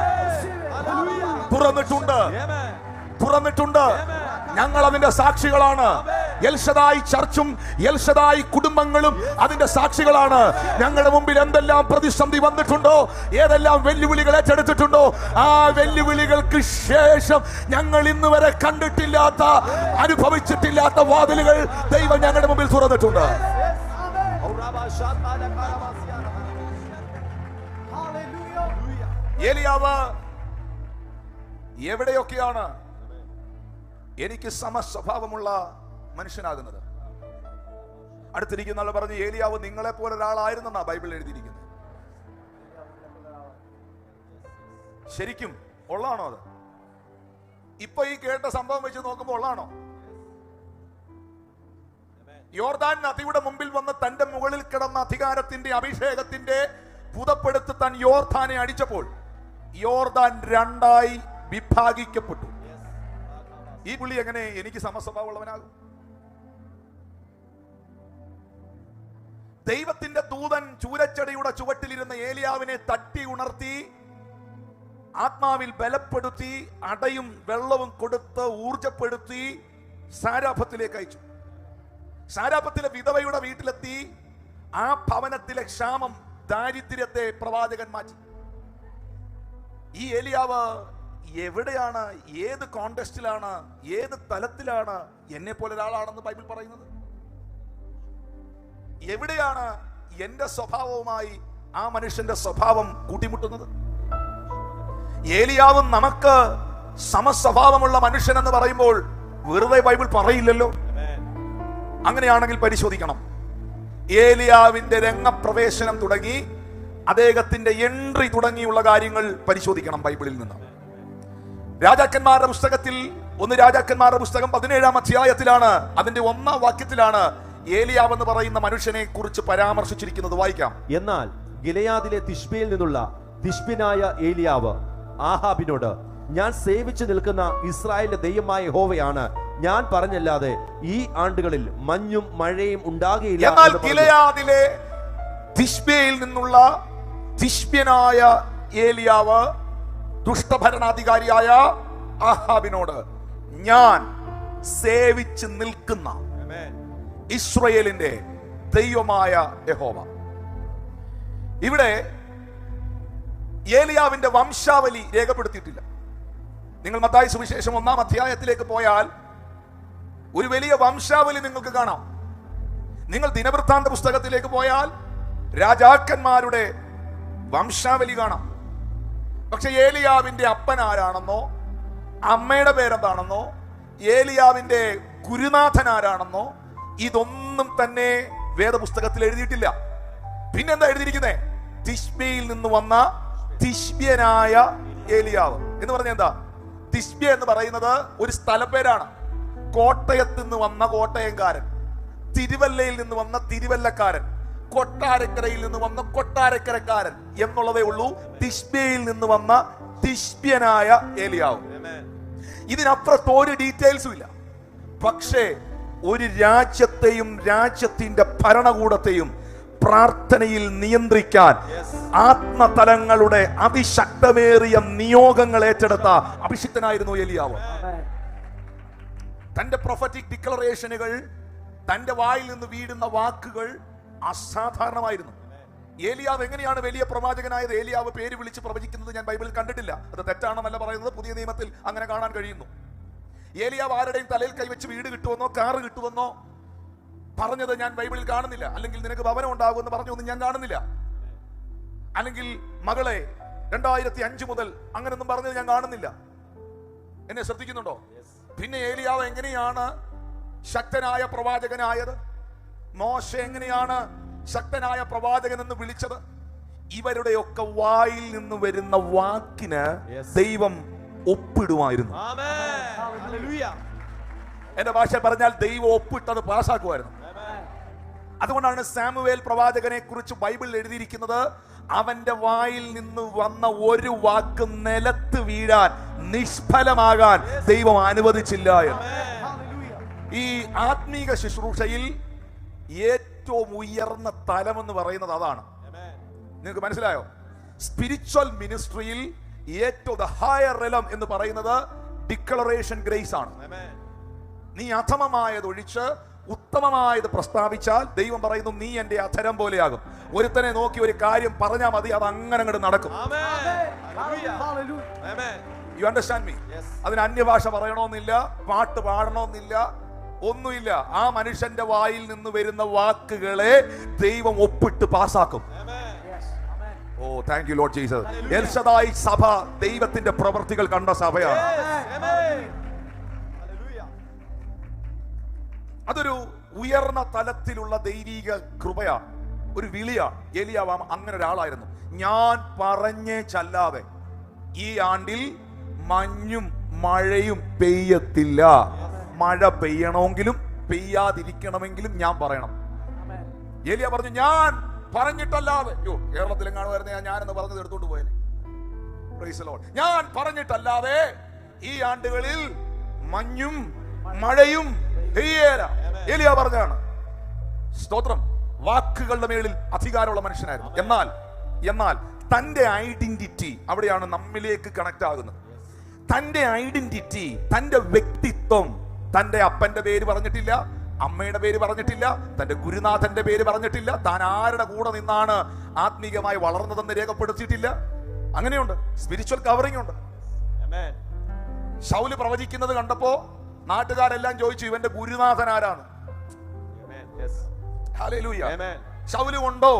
തുറന്നിട്ടുണ്ട്. ഞങ്ങൾ അതിന്റെ സാക്ഷികളാണ്. എൽഷദായി ചർച്ചും എൽഷദായി കുടുംബങ്ങളും അതിന്റെ സാക്ഷികളാണ്. ഞങ്ങളുടെ മുമ്പിൽ എന്തെല്ലാം പ്രതിസന്ധി വന്നിട്ടുണ്ടോ, ഏതെല്ലാം വെല്ലുവിളികൾ ഏറ്റെടുത്തിട്ടുണ്ടോ, ആ വെല്ലുവിളികൾക്ക് ശേഷം ഞങ്ങൾ ഇന്ന് വരെ കണ്ടിട്ടില്ലാത്ത, അനുഭവിച്ചിട്ടില്ലാത്ത വാതിലുകൾ ദൈവം ഞങ്ങളുടെ മുമ്പിൽ തുറന്നിട്ടുണ്ട്. ഏലിയാവ് എവിടെയൊക്കെയാണ് എനിക്ക് സമസ്വഭാവമുള്ള മനുഷ്യനാകുന്നത്? അടുത്തിരിക്കുന്ന ആൾ പറഞ്ഞു, ഏലിയാവ് നിങ്ങളെ പോലെ ഒരാളായിരുന്നെന്നാ ബൈബിളിൽ എഴുതിയിരിക്കുന്നത്. ശരിക്കും ഉള്ളതാണോ അത്? ഇപ്പൊ ഈ കേട്ട സംഭവം വെച്ച് നോക്കുമ്പോൾ ഉള്ളതാണോ? യോർദാൻ നദിയുടെ മുമ്പിൽ വന്ന് തന്റെ മുകളിൽ കിടന്ന അധികാരത്തിന്റെ, അഭിഷേകത്തിന്റെ പുതപ്പെടുത്ത് താൻ യോർദാനെ അടിച്ചപ്പോൾ യോർദാൻ രണ്ടായി വിഭാഗിക്കപ്പെട്ടു. ഈ പുള്ളി എങ്ങനെ എനിക്ക് സമസ്വഭാവമുള്ളവനാകും? ദൈവത്തിന്റെ ദൂതൻ ചൂരച്ചെടിയുടെ ചുവട്ടിലിരുന്ന ഏലിയാവിനെ തട്ടി ഉണർത്തി, ആത്മാവിൽ ബലപ്പെടുത്തി, അടയും വെള്ളവും കൊടുത്ത് ഊർജപ്പെടുത്തി സാരാഫത്തിലേക്ക് അയച്ചു. സാരാഫത്തിലെ വിധവയുടെ വീട്ടിലെത്തി. ആ ഭവനത്തിലെ ക്ഷാമം, ദാരിദ്ര്യത്തെ പ്രവാചകൻ മാറ്റി. ഈ ഏലിയാവ് എവിടെയാണ്, ഏത് കോണ്ടെക്സ്റ്റിലാണ്, ഏത് തലത്തിലാണ് എന്നെ പോലെ ഒരാളാണെന്ന് ബൈബിൾ പറയുന്നത്? എവിടെയാണ് എന്റെ സ്വഭാവവുമായി ആ മനുഷ്യന്റെ സ്വഭാവം കൂട്ടിമുട്ടുന്നത്? ഏലിയാവും നമുക്ക് സമസ്വഭാവമുള്ള മനുഷ്യൻ എന്ന് പറയുമ്പോൾ വെറുതെ ബൈബിൾ പറയില്ലല്ലോ. അങ്ങനെയാണെങ്കിൽ പരിശോധിക്കണം. ഏലിയാവിന്റെ രംഗപ്രവേശനം തുടങ്ങി അദ്ദേഹത്തിന്റെ എൻട്രി തുടങ്ങിയുള്ള കാര്യങ്ങൾ പരിശോധിക്കണം ബൈബിളിൽ നിന്ന്. രാജാക്കന്മാരുടെ പുസ്തകത്തിൽ, 1 രാജാക്കന്മാരുടെ പുസ്തകം 17-ാം അധ്യായത്തിലാണ്, അതിന്റെ 1-ാം വാക്യത്തിലാണ് ഏലിയാവ് എന്ന് പറയുന്ന മനുഷ്യനെ കുറിച്ച് പരാമർശിച്ചിരിക്കുന്നത്. വായിക്കാം. എന്നാൽ ഗിലെയാദിലെ തിശ്ബിയിൽ നിന്നുള്ള തിശ്ബിനായ ഏലിയാവ് ആഹാബിനോട്, ഞാൻ സേവിച്ചു നിൽക്കുന്ന ഇസ്രായേലിന്റെ ദൈവമായ യഹോവയാണ് ഞാൻ പറഞ്ഞല്ലാതെ ഈ ആണ്ടുകളിൽ മഞ്ഞും മഴയും ഉണ്ടാകുകയില്ല. എന്നാൽ ഗിലെയാദിലെ തിശ്ബിയിൽ നിന്നുള്ള തിശ്ബ്യനായ ഏലിയാവ് ദുഷ്ടഭരണാധികാരിയായ ആഹാബിനോട്, ഞാൻ സേവിച്ച് നിൽക്കുന്ന ഇസ്രായേലിന്റെ ദൈവമായ യഹോവ. ഇവിടെ ഏലിയാവിന്റെ വംശാവലി രേഖപ്പെടുത്തിയിട്ടില്ല. നിങ്ങൾ മത്തായി സുവിശേഷം 1-ാം അധ്യായത്തിലേക്ക് പോയാൽ ഒരു വലിയ വംശാവലി നിങ്ങൾക്ക് കാണാം. നിങ്ങൾ ദിനവൃത്താന്ത പുസ്തകത്തിലേക്ക് പോയാൽ രാജാക്കന്മാരുടെ വംശാവലി കാണാം. പക്ഷെ ഏലിയാവിന്റെ അപ്പൻ ആരാണെന്നോ, അമ്മയുടെ പേരെന്താണെന്നോ, ഏലിയാവിന്റെ ഗുരുനാഥൻ ആരാണെന്നോ ഇതൊന്നും തന്നെ വേദപുസ്തകത്തിൽ എഴുതിയിട്ടില്ല. പിന്നെന്താ എഴുതിയിരിക്കുന്നത്? തിശ്ബിയിൽ നിന്ന് വന്ന തിശ്ബ്യനായ ഏലിയാവ് എന്ന് പറഞ്ഞ എന്താ? തിശ്ബ്യ എന്ന് പറയുന്നത് ഒരു സ്ഥലപ്പേരാണ്. കോട്ടയത്ത് നിന്ന് വന്ന കോട്ടയംകാരൻ, തിരുവല്ലയിൽ നിന്ന് വന്ന തിരുവല്ലക്കാരൻ, കൊട്ടാരക്കരയിൽ നിന്ന് വന്ന കൊട്ടാരക്കരക്കാരൻ എന്നുള്ളതേ ഉള്ളൂ തിശ്ബ്യയിൽ നിന്ന് വന്ന തിശ്ബ്യനായ ഏലിയാവ്. ഇതിനപ്പുറത്ത് ഒരു ഡീറ്റെയിൽസും ഇല്ല. പക്ഷേ ഒരു രാജ്യത്തെയും രാജ്യത്തിന്റെ ഭരണകൂടത്തെയും പ്രാർത്ഥനയിൽ നിയന്ത്രിക്കാൻ ആത്മതലങ്ങളുടെ അതിശക്തമേറിയ നിയോഗങ്ങൾ ഏറ്റെടുത്ത അഭിഷിക്തനായിരുന്നു ഏലിയാവ്. തന്റെ പ്രൊഫറ്റിക് ഡിക്ലറേഷനുകൾ, തന്റെ വായിൽ നിന്ന് വീഴുന്ന വാക്കുകൾ അസാധാരണമായിരുന്നു. ഏലിയാവ് എങ്ങനെയാണ് വലിയ പ്രവാചകനായത്? ഏലിയാവ് പേര് വിളിച്ച് പ്രവചിക്കുന്നത് ഞാൻ ബൈബിളിൽ കണ്ടിട്ടില്ല. അത് തെറ്റാണെന്നല്ല പറയുന്നത്, പുതിയ നിയമത്തിൽ അങ്ങനെ കാണാൻ കഴിയുന്നു. ഏലിയാവ് ആരുടെയും തലയിൽ കൈവച്ച് വീട് കിട്ടുമെന്നോ കാറ് കിട്ടുമെന്നോ പറഞ്ഞത് ഞാൻ ബൈബിളിൽ കാണുന്നില്ല. അല്ലെങ്കിൽ നിനക്ക് ഭവനം ഉണ്ടാകുമെന്ന് പറഞ്ഞൊന്നും ഞാൻ കാണുന്നില്ല. അല്ലെങ്കിൽ മകളെ 2005 മുതൽ അങ്ങനൊന്നും പറഞ്ഞത് ഞാൻ കാണുന്നില്ല. എന്നെ ശ്രദ്ധിക്കുന്നുണ്ടോ? പിന്നെ ഏലിയാവ് എങ്ങനെയാണ് ശക്തനായ പ്രവാചകനായത്? മോശ എങ്ങനെയാണ് ശക്തനായ പ്രവാചകൻ എന്ന് വിളിച്ചത്? ഇവരുടെയൊക്കെ വായിൽ നിന്ന് വരുന്ന വാക്കിന് ദൈവം ഒപ്പിടുമായിരുന്നു. എന്റെ ഭാഷ പറഞ്ഞാൽ ദൈവം ഒപ്പിട്ടത് പാസ്സാക്കുമായിരുന്നു. അതുകൊണ്ടാണ് സാമുവേൽ പ്രവാചകനെ കുറിച്ച് ബൈബിളിൽ എഴുതിയിരിക്കുന്നത്, അവന്റെ വായിൽ നിന്ന് വന്ന ഒരു വാക്ക് നിലത്ത് വീഴാൻ, നിഷ്ഫലമാകാൻ ദൈവം അനുവദിച്ചില്ല എന്ന്. ഈ ആത്മീക ശുശ്രൂഷയിൽ ഏറ്റവും ഉയർന്ന തലം എന്ന് പറയുന്നത് അതാണ്. നിങ്ങൾക്ക് മനസ്സിലായോ? സ്പിരിച്വൽ മിനിസ്ട്രിയിൽ ഏറ്റവും ഹയർ റെലം എന്ന് പറയുന്നത് ഡിക്ലറേഷൻ ഗ്രേസ് ആണ്. നീ അധമമായത് ഒഴിച്ച് ഉത്തമമായത് പ്രസ്താവിച്ചാൽ ദൈവം പറയുന്നു, നീ എന്റെ അധരം പോലെയാകും. ഒരുത്തനെ നോക്കി ഒരു കാര്യം പറഞ്ഞാൽ മതി, അത് അങ്ങനെ അങ്ങോട്ട് നടക്കും. You understand me? അതിന് അന്യഭാഷ പറയണമെന്നില്ല, പാട്ട് പാടണമെന്നില്ല, ഒന്നുമില്ല. ആ മനുഷ്യന്റെ വായിൽ നിന്ന് വരുന്ന വാക്കുകളെ ദൈവം ഒപ്പിട്ട് പാസ്സാക്കും. Oh thank you Lord Jesus. El Shaddai സഭ ദൈവത്തിന്റെ പ്രവൃത്തികൾ കണ്ട സഭയാണ്. അതൊരു ഉയർന്ന തലത്തിലുള്ള ദൈവിക കൃപയാണ്, ഒരു വിളിയാണ്. ഏലിയാവ് അങ്ങനെ ഒരാളായിരുന്നു. ഞാൻ പറഞ്ഞേ ചല്ലാതെ ഈ ആണ്ടിൽ മഞ്ഞും മഴയും പെയ്യത്തില്ല. മഴ പെയ്യണമെങ്കിലും പെയ്യാതിരിക്കണമെങ്കിലും ഞാൻ പറയണം. ഏലിയ പറഞ്ഞു, ഞാൻ പറഞ്ഞിട്ടല്ലാതെ. കേരളത്തിലെങ്ങാണ് വരുന്ന ഞാനെന്ന് പറഞ്ഞത് എടുത്തോണ്ട് പോയേ. ഞാൻ പറഞ്ഞിട്ടല്ലാതെ ഈ ആണ്ടുകളിൽ മഞ്ഞും മഴയും പെയ്യേല. ഏലിയ പറഞ്ഞാണ്. സ്തോത്രം. വാക്കുകളുടെ മേളിൽ അധികാരമുള്ള മനുഷ്യനായിരുന്നു. എന്നാൽ തന്റെ ഐഡന്റിറ്റി അവിടെയാണ് നമ്മിലേക്ക് കണക്ട് ആകുന്നത്. തന്റെ ഐഡന്റിറ്റി, തന്റെ വ്യക്തിത്വം, തന്റെ അപ്പന്റെ പേര് പറഞ്ഞിട്ടില്ല, അമ്മയുടെ പേര് പറഞ്ഞിട്ടില്ല, തന്റെ ഗുരുനാഥന്റെ പേര് പറഞ്ഞിട്ടില്ല, താൻ ആരുടെ കൂടെ നിന്നാണ് ആത്മീകമായി വളർന്നതെന്ന് രേഖപ്പെടുത്തിയിട്ടില്ല. അങ്ങനെയുണ്ട്, സ്പിരിച്വൽ കവറിംഗ് ഉണ്ട്. ശൗല് പ്രവചിക്കുന്നത് കണ്ടപ്പോ നാട്ടുകാരെല്ലാം ചോദിച്ചു, ഇവന്റെ ഗുരുനാഥൻ ആരാണ്? ഹല്ലേലൂയ. ശൗല് ഉണ്ടോ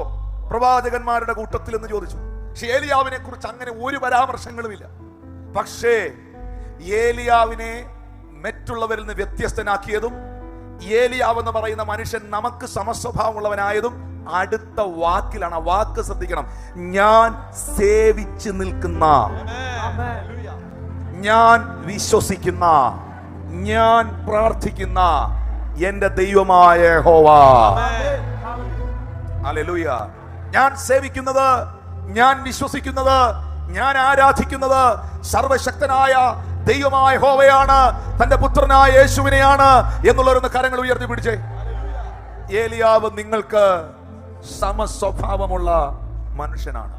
പ്രവാചകന്മാരുടെ കൂട്ടത്തിൽ എന്ന് ചോദിച്ചു. പക്ഷെ ഏലിയാവിനെ കുറിച്ച് അങ്ങനെ ഒരു പരാമർശങ്ങളുമില്ല. പക്ഷേ ഏലിയാവിനെ മറ്റുള്ളവരിൽ നിന്ന് വ്യത്യസ്തനാക്കിയതും ഏലിയാവ് എന്ന് പറയുന്ന മനുഷ്യൻ നമുക്ക് സമസ്വഭാവമുള്ളവനായതും അടുത്ത വാക്കിലാണ്. ആ വാക്ക് ശ്രദ്ധിക്കണം. ഞാൻ സേവിച്ച് നിൽക്കുന്ന, ഞാൻ വിശ്വസിക്കുന്ന, ഞാൻ പ്രാർത്ഥിക്കുന്ന എന്റെ ദൈവമായ യഹോവ. ഹല്ലേലൂയ. ഞാൻ സേവിക്കുന്നത്, ഞാൻ വിശ്വസിക്കുന്നത്, ഞാൻ ആരാധിക്കുന്നത് സർവശക്തനായ ദൈവമായ യഹോവയാണ്, തന്റെ പുത്രനായ യേശുവിനെയാണ് എന്നുള്ളവരൊന്ന് കരങ്ങൾ ഉയർത്തി പിടിച്ചേ. ഏലിയാവ് നിങ്ങൾക്ക് സമസ്വഭാവമുള്ള മനുഷ്യനാണ്.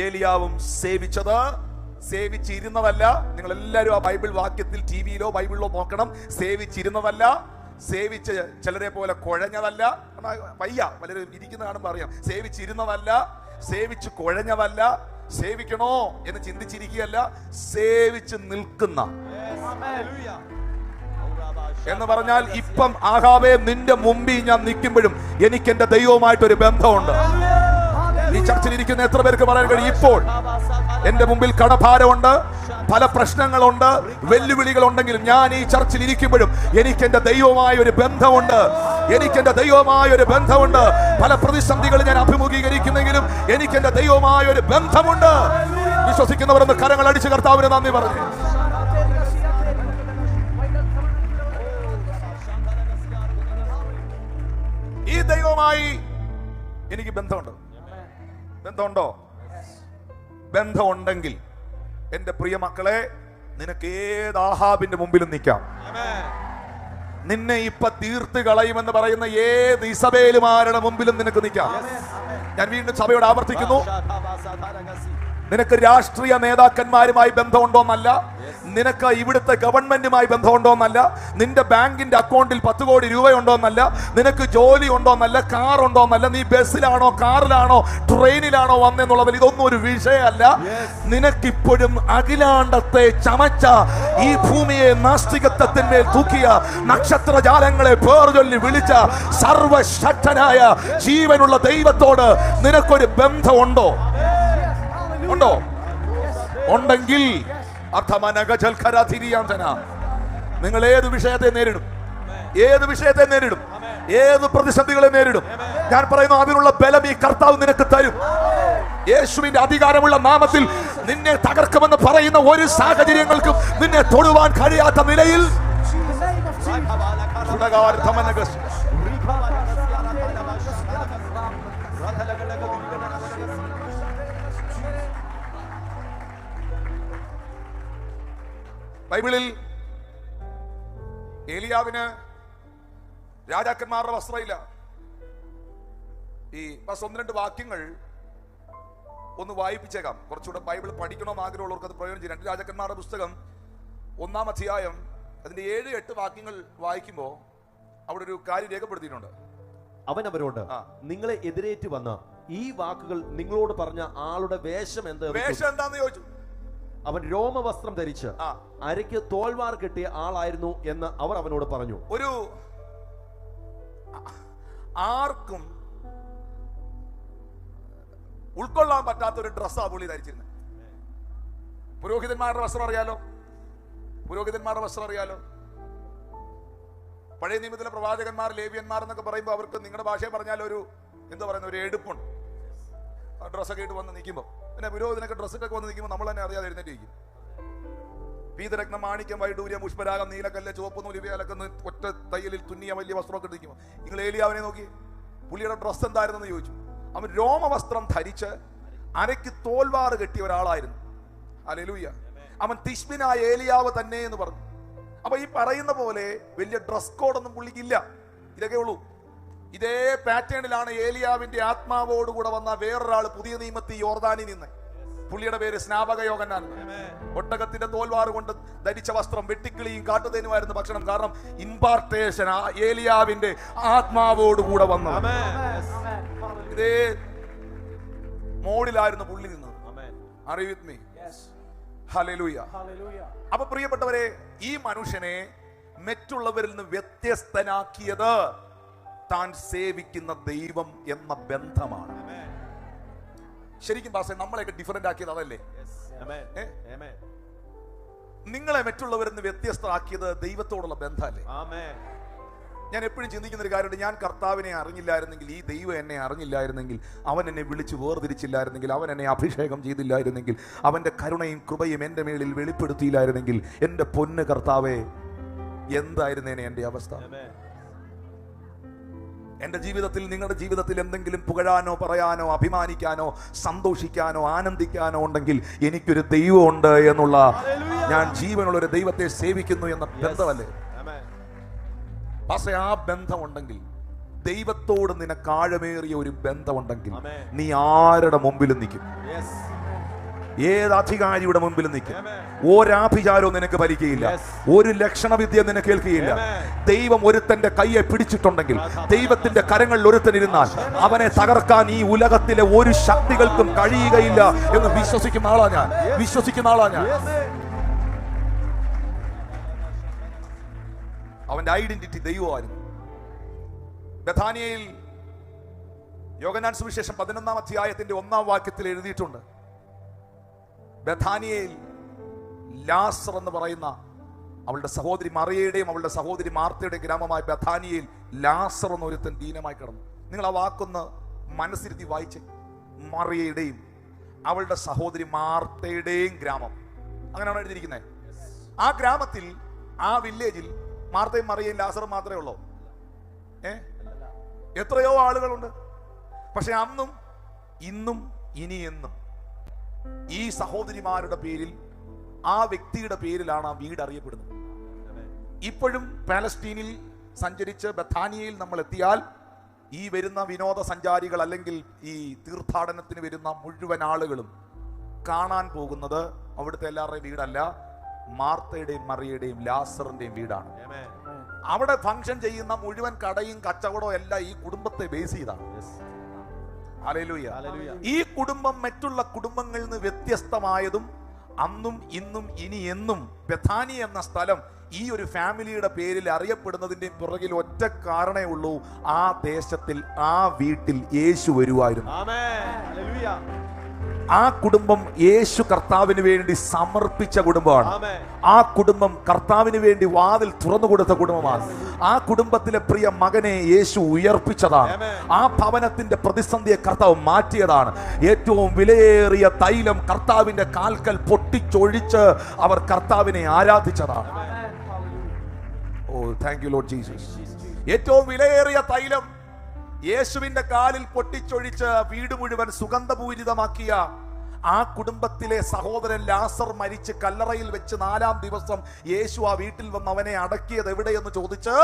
ഏലിയാവും സേവിച്ചിരുന്നതല്ല. നിങ്ങൾ എല്ലാവരും ആ ബൈബിൾ വാക്യത്തിൽ ടിവിയിലോ ബൈബിളിലോ നോക്കണം. സേവിച്ചിരുന്നതല്ല, സേവിച്ച് ചിലരെ പോലെ കുഴഞ്ഞതല്ല. വയ്യ, പലരും ഇരിക്കുന്ന കാണുമ്പോൾ അറിയാം. സേവിച്ചിരുന്നതല്ല, സേവിച്ച് കുഴഞ്ഞതല്ല, സേവിക്കണോ എന്ന് ചിന്തിച്ചിരിക്കുകയല്ല, സേവിച്ച് നിൽക്കുന്ന എന്ന് പറഞ്ഞാൽ ഇപ്പം ആഹാബേ നിന്റെ മുമ്പിൽ ഞാൻ നിൽക്കുമ്പോഴും എനിക്ക് എന്റെ ദൈവവുമായിട്ടൊരു ബന്ധമുണ്ട്. ഈ ചർച്ചിൽ ഇരിക്കുന്ന എത്ര പേർക്ക് പറയാൻ കഴിയും, ഇപ്പോൾ എന്റെ മുമ്പിൽ കടഭാരമുണ്ട്, പല പ്രശ്നങ്ങളുണ്ട്, വെല്ലുവിളികളുണ്ടെങ്കിലും ഞാൻ ഈ ചർച്ചിൽ ഇരിക്കുമ്പോഴും എനിക്ക് എന്റെ ദൈവമായ ഒരു ബന്ധമുണ്ട്. പല പ്രതിസന്ധികൾ ഞാൻ അഭിമുഖീകരിക്കുന്നെങ്കിലും എനിക്ക് എന്റെ ദൈവമായ ഒരു ബന്ധമുണ്ട്. വിശ്വസിക്കുന്നവരൊന്ന് കരങ്ങൾ അടിച്ച് കർത്താവിന് നന്ദി പറഞ്ഞു. ഈ ദൈവമായി എനിക്ക് ബന്ധമുണ്ടോ? ബന്ധമുണ്ടെങ്കിൽ എന്റെ പ്രിയ മക്കളെ, നിനക്ക് ഏത് ആഹാബിന്റെ മുമ്പിലും നിൽക്കാം. നിന്നെ ഇപ്പൊ തീർത്ത് കളയുമെന്ന് പറയുന്ന ഏത് ഇസബേലുമാരുടെ മുമ്പിലും നിനക്ക് നിൽക്കാം. ഞാൻ വീണ്ടും സഭയോട് ആവർത്തിക്കുന്നു, നിനക്ക് രാഷ്ട്രീയ നേതാക്കന്മാരുമായി ബന്ധമുണ്ടോന്നല്ല, നിനക്ക് ഇവിടുത്തെ ഗവൺമെന്റുമായി ബന്ധമുണ്ടോന്നല്ല, നിന്റെ ബാങ്കിന്റെ അക്കൗണ്ടിൽ 10 കോടി രൂപയുണ്ടോന്നല്ല, നിനക്ക് ജോലി ഉണ്ടോന്നല്ല, കാർ ഉണ്ടോന്നല്ല, നീ ബസ്സിലാണോ കാറിലാണോ ട്രെയിനിലാണോ വന്നെന്നുള്ളതിൽ ഇതൊന്നും ഒരു വിഷയമല്ല. നിനക്കിപ്പോഴും അഖിലാണ്ടത്തെ ചമച്ച ഈ ഭൂമിയെ നാസ്തികത്വത്തിന്മേൽ തൂക്കിയ നക്ഷത്രജാലങ്ങളെ പേർ ചൊല്ലി വിളിച്ച സർവശക്തനായ ജീവനുള്ള ദൈവത്തോട് നിനക്കൊരു ബന്ധമുണ്ടോ? ഉണ്ടോ? ഉണ്ടെങ്കിൽ നിങ്ങൾ ഏത് വിഷയത്തെ നേരിടും? ഏത് വിഷയത്തെ നേരിടും? ഏത് പ്രതിസന്ധികളെ നേരിടും? ഞാൻ പറയുന്നു, അതിനുള്ള ബലം ഈ കർത്താവ് നിനക്ക് തരും. യേശുവിന്റെ അധികാരമുള്ള നാമത്തിൽ നിന്നെ തകർക്കുമെന്ന് പറയുന്ന ഒരു സാഹചര്യങ്ങൾക്കും നിന്നെ തൊടുവാൻ കഴിയാത്ത നിലയിൽ ബൈബിളിൽ ഏലിയാവിന് രാജാക്കന്മാരുടെ വസ്ത്രമില്ല. ഈ 1-2 വാക്യങ്ങൾ ഒന്ന് വായിപ്പിച്ചേക്കാം. കുറച്ചുകൂടെ ബൈബിൾ പഠിക്കണമെന്ന് ആഗ്രഹമുള്ളവർക്ക് അത് പ്രയോജനം ചെയ്യും. 2 രാജാക്കന്മാരുടെ പുസ്തകം 1-ാം അധ്യായം അതിന്റെ 7-8 വാക്യങ്ങൾ വായിക്കുമ്പോൾ അവിടെ ഒരു കാര്യം രേഖപ്പെടുത്തിയിട്ടുണ്ട്. അവൻ അവരോട്, നിങ്ങളെ എതിരേറ്റ് വന്ന ഈ വാക്കുകൾ നിങ്ങളോട് പറഞ്ഞ ആളുടെ വേഷം എന്താന്ന് ചോദിച്ചു. അവൻ രോമവസ്ത്രം ധരിച്ച് അരയ്ക്ക് തോൽവാർ കെട്ടിയ ആളായിരുന്നു എന്ന് അവർ അവനോട് പറഞ്ഞു. ഒരു ആർക്കും ഉൾക്കൊള്ളാൻ പറ്റാത്ത ഒരു ഡ്രസ്സാ പുള്ളി ധരിച്ചിരുന്നത്. പുരോഹിതന്മാരുടെ വസ്ത്രം അറിയാലോ, പുരോഹിതന്മാരുടെ വസ്ത്രം അറിയാലോ. പഴയ നിയമത്തിലെ പ്രവാചകന്മാർ, ലേവ്യന്മാർ എന്നൊക്കെ പറയുമ്പോൾ അവർക്ക് നിങ്ങളുടെ ഭാഷയെ പറഞ്ഞാൽ ഒരു എന്താ പറയുന്ന ഒരു എടുപ്പുണ്ട്. ഡ്രസ്സൊക്കെ ഇട്ട് വന്ന് നിൽക്കുമ്പോൾ, പിന്നെ പുരോഹിതനൊക്കെ ഡ്രസ്സൊക്കെ വന്ന് നിൽക്കുമ്പോൾ നമ്മൾ തന്നെ അറിയാതെ എഴുന്നേറ്റിരിക്കും. പീതരത്നം, മാണിക്യം, വൈഡൂര്യം, പുഷ്പരാഗം, നീലക്കല്ല്, ചുവപ്പ് നൂലിവയാലൊക്കെ ഒറ്റ തയ്യലിൽ തുന്നിയ വലിയ വസ്ത്രമൊക്കെ ഇട്ടിരിക്കുമ്പോൾ നിങ്ങൾ ഏലിയാവിനെ നോക്കി, പുള്ളിയുടെ ഡ്രസ്സ് എന്തായിരുന്നെന്ന് ചോദിച്ചു. അവൻ രോമവസ്ത്രം ധരിച്ച് അരയ്ക്ക് തോൽവാറ് കെട്ടിയ ഒരാളായിരുന്നു. ഹല്ലേലൂയ. അവൻ തിശ്ബിനായ ഏലിയാവ് തന്നെ എന്ന് പറഞ്ഞു. അപ്പൊ ഈ പറയുന്ന പോലെ വലിയ ഡ്രസ് കോഡൊന്നും പുള്ളിക്കില്ല. ഇതൊക്കെ ഉള്ളൂ. ഇതേ പാറ്റേണിലാണ് ഏലിയാവിന്റെ ആത്മാവോടുകൂടെ വന്ന വേറൊരാൾ പുതിയ നിയമത്തിൽ യോർദാനിൽ നിന്ന്. പുള്ളിയുടെ പേര് സ്നാപക യോഹന്നാൻ. ഒട്ടകത്തിന്റെ തോൽവാറ് കൊണ്ട് ധരിച്ച വസ്ത്രം, വെട്ടിക്കിളിയും കാട്ടുതേനുമായിരുന്നു ഭക്ഷണം. കാരണം ഇമ്പാർട്ടേഷൻ ഏലിയാവിന്റെ ആത്മാവോടുകൂടെ വന്നു. ഇതേ മോഡിലായിരുന്നു പുള്ളി നിന്നത്. Are you with me? Hallelujah. അപ്പൊ പ്രിയപ്പെട്ടവരെ, ഈ മനുഷ്യനെ മറ്റുള്ളവരിൽ നിന്ന് വ്യത്യസ്തനാക്കിയത് താൻ സേവിക്കുന്ന ദൈവം എന്ന ബന്ധമാണ്. ശരിക്കും പാസ്റ്റർ, നമ്മളെയൊക്കെ ഡിഫറന്റ് ആക്കിയത് അതല്ലേ? നിങ്ങളെ മറ്റുള്ളവരിൽ നിന്ന് വ്യത്യസ്തമാക്കിയത് ദൈവത്തോടുള്ള ബന്ധമല്ലേ? ഞാൻ എപ്പോഴും ചിന്തിക്കുന്ന ഒരു കാര്യമുണ്ട്. ഞാൻ കർത്താവിനെ അറിഞ്ഞില്ലായിരുന്നെങ്കിൽ, ഈ ദൈവം എന്നെ അറിഞ്ഞില്ലായിരുന്നെങ്കിൽ, അവൻ എന്നെ വിളിച്ചു വേർതിരിച്ചില്ലായിരുന്നെങ്കിൽ, അവൻ എന്നെ അഭിഷേകം ചെയ്തില്ലായിരുന്നെങ്കിൽ, അവന്റെ കരുണയും കൃപയും എൻ്റെ മേളിൽ വെളിപ്പെടുത്തിയില്ലായിരുന്നെങ്കിൽ, എൻ്റെ പൊന്ന് കർത്താവേ, എന്തായിരുന്നേനെ എൻ്റെ അവസ്ഥ? എൻ്റെ ജീവിതത്തിൽ, നിങ്ങളുടെ ജീവിതത്തിൽ എന്തെങ്കിലും പുകഴാനോ പറയാനോ അഭിമാനിക്കാനോ സന്തോഷിക്കാനോ ആനന്ദിക്കാനോ ഉണ്ടെങ്കിൽ എനിക്കൊരു ദൈവമുണ്ട് എന്നുള്ള, ഞാൻ ജീവനുള്ള ഒരു ദൈവത്തെ സേവിക്കുന്നു എന്ന ബന്ധമല്ലേ? പക്ഷെ ആ ബന്ധമുണ്ടെങ്കിൽ, ദൈവത്തോട് നിനക്ക് ആഴമേറിയ ഒരു ബന്ധമുണ്ടെങ്കിൽ, നീ ആരുടെ മുമ്പിലും നിൽക്കും. ഏത് അധികാരിയുടെ മുമ്പിലും നിൽക്കും. ഒരാഭിചാരവും നിനക്ക് ഭരിക്കുകയില്ല. ഒരു ലക്ഷണവിദ്യ നിനക്ക് കേൾക്കുകയില്ല. ദൈവം ഒരുത്തന്റെ കയ്യെ പിടിച്ചിട്ടുണ്ടെങ്കിൽ, ദൈവത്തിന്റെ കരങ്ങളിൽ ഒരുത്തനിരുന്നാൽ അവനെ തകർക്കാൻ ഈ ഉലകത്തിലെ ഒരു ശക്തികൾക്കും കഴിയുകയില്ല എന്ന് വിശ്വസിക്കുന്ന ആളാ ഞാൻ. അവന്റെ ഐഡന്റിറ്റി ദൈവമായിരുന്നു. ബഥാനിയയിൽ യോഹന്നാൻ സുവിശേഷം 11-ാം അധ്യായത്തിന്റെ 1-ാം വാക്യത്തിൽ എഴുതിയിട്ടുണ്ട്, ബഥാനിയയിൽ ലാസർ എന്ന് പറയുന്ന അവളുടെ സഹോദരി മറിയയുടെയും അവളുടെ സഹോദരി മാർത്തയുടെയും ഗ്രാമമായ ബഥാനിയയിൽ ലാസർ എന്ന ഒരുത്തൻ ദീനമായി കിടന്നു. നിങ്ങൾ ആ വാക്കൊന്ന് മനസ്സിരുത്തി വായിച്ചേ. മറിയയുടെയും അവളുടെ സഹോദരി മാർത്തയുടെയും ഗ്രാമം, അങ്ങനെയാണോ എഴുതിയിരിക്കുന്നത്? ആ ഗ്രാമത്തിൽ, ആ വില്ലേജിൽ മാർത്തയും മറിയയും ലാസറും മാത്രമേ ഉള്ളൂ? എത്രയോ ആളുകളുണ്ട്. പക്ഷെ അന്നും ഇന്നും ഇനി എന്നും ഈ സഹോദരിമാരുടെ പേരിൽ, ആ വ്യക്തിയുടെ പേരിലാണ് ആ വീട് അറിയപ്പെടുന്നത്. ഇപ്പോഴും പാലസ്തീനിൽ സഞ്ചരിച്ച് ബഥാനിയയിൽ നമ്മൾ എത്തിയാൽ, ഈ വരുന്ന വിനോദസഞ്ചാരികൾ അല്ലെങ്കിൽ ഈ തീർത്ഥാടനത്തിന് വരുന്ന മുഴുവൻ ആളുകളും കാണാൻ പോകുന്നത് അവിടുത്തെ എല്ലാവരുടെയും വീടല്ല, മാർത്തയുടെയും മറിയയുടെയും ലാസറിന്റെയും വീടാണ്. അവിടെ ഫംഗ്ഷൻ ചെയ്യുന്ന മുഴുവൻ കടയും കച്ചവടവും എല്ലാം ഈ കുടുംബത്തെ ബേസ് ചെയ്താണ്. ഹല്ലേലൂയ. ഈ കുടുംബം മറ്റുള്ള കുടുംബങ്ങളിൽ നിന്ന് വ്യത്യസ്തമായതും അന്നും ഇന്നും ഇനി എന്നും ബെഥാനി എന്ന സ്ഥലം ഈ ഒരു ഫാമിലിയുടെ പേരിൽ അറിയപ്പെടുന്നതിന്റെ പുറകിൽ ഒറ്റ കാരണമേ ഉള്ളൂ, ആ ദേശത്തിൽ ആ വീട്ടിൽ യേശു വരുവായിരുന്നു. ആ കുടുംബം യേശു കർത്താവിന് വേണ്ടി സമർപ്പിച്ച കുടുംബമാണ്. ആ കുടുംബം കർത്താവിന് വേണ്ടി വാതിൽ തുറന്നു കൊടുത്ത കുടുംബമാണ്. ആ കുടുംബത്തിലെ പ്രിയ മകനെ യേശു ഉയർപ്പിച്ചതാണ്. ആ ഭവനത്തിന്റെ പ്രതിസന്ധിയെ കർത്താവ് മാറ്റിയതാണ്. ഏറ്റവും വിലയേറിയ തൈലം കർത്താവിന്റെ കാൽക്കൽ പൊട്ടിച്ചൊഴിച്ച് അവർ കർത്താവിനെ ആരാധിച്ചതാണ്. ഓ താങ്ക് യു ലോർഡ് ജീസസ്. ഏറ്റവും വിലയേറിയ തൈലം യേശുവിന്റെ കാലിൽ പൊട്ടിച്ചൊഴിച്ച് വീട് മുഴുവൻ സുഗന്ധപൂരിതമാക്കിയ ആ കുടുംബത്തിലെ സഹോദരൻ ലാസർ മരിച്ച് കല്ലറയിൽ വെച്ച് 4-ാം ദിവസം യേശു ആ വീട്ടിൽ വന്ന് അവനെ അടക്കിയത് എവിടെയെന്ന് ചോദിച്ച്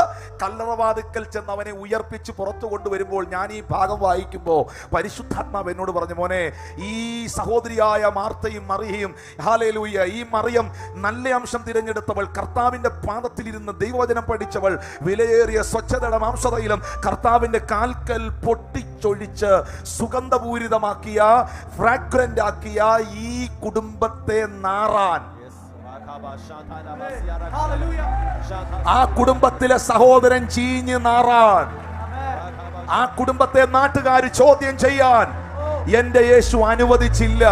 കല്ലറവാതിക്കൽ ചെന്ന് അവനെ ഉയർപ്പിച്ച് പുറത്തു കൊണ്ടുവരുമ്പോൾ ഞാൻ ഈ ഭാഗം വായിക്കുമ്പോൾ പരിശുദ്ധാത്മാവ് എന്നോട് പറഞ്ഞു, മോനെ, ഈ സഹോദരിയായ മാർത്തയും മറിയയും, ഹല്ലേലൂയ, ഈ മറിയം നല്ല അംശം തിരഞ്ഞെടുത്തവൾ, കർത്താവിന്റെ പാദത്തിലിരുന്ന് ദൈവവചനം പഠിച്ചവൾ, വിലയേറിയ സ്വച്ഛതയുടെ മാംസതയിലും കർത്താവിന്റെ കാൽക്കൽ പൊട്ടിച്ചൊഴിച്ച് സുഗന്ധപൂരിതമാക്കിയ ഫ്രാഗ്രന്റ് ആക്കിയ ഈ കുടുംബത്തെ നാറാൻ, ആ കുടുംബത്തിലെ സഹോദരൻ ചീഞ്ഞ് നാറാൻ, ആ കുടുംബത്തെ നാട്ടുകാർ ചോദ്യം ചെയ്യാൻ എന്റെ യേശു അനുവദിച്ചില്ല.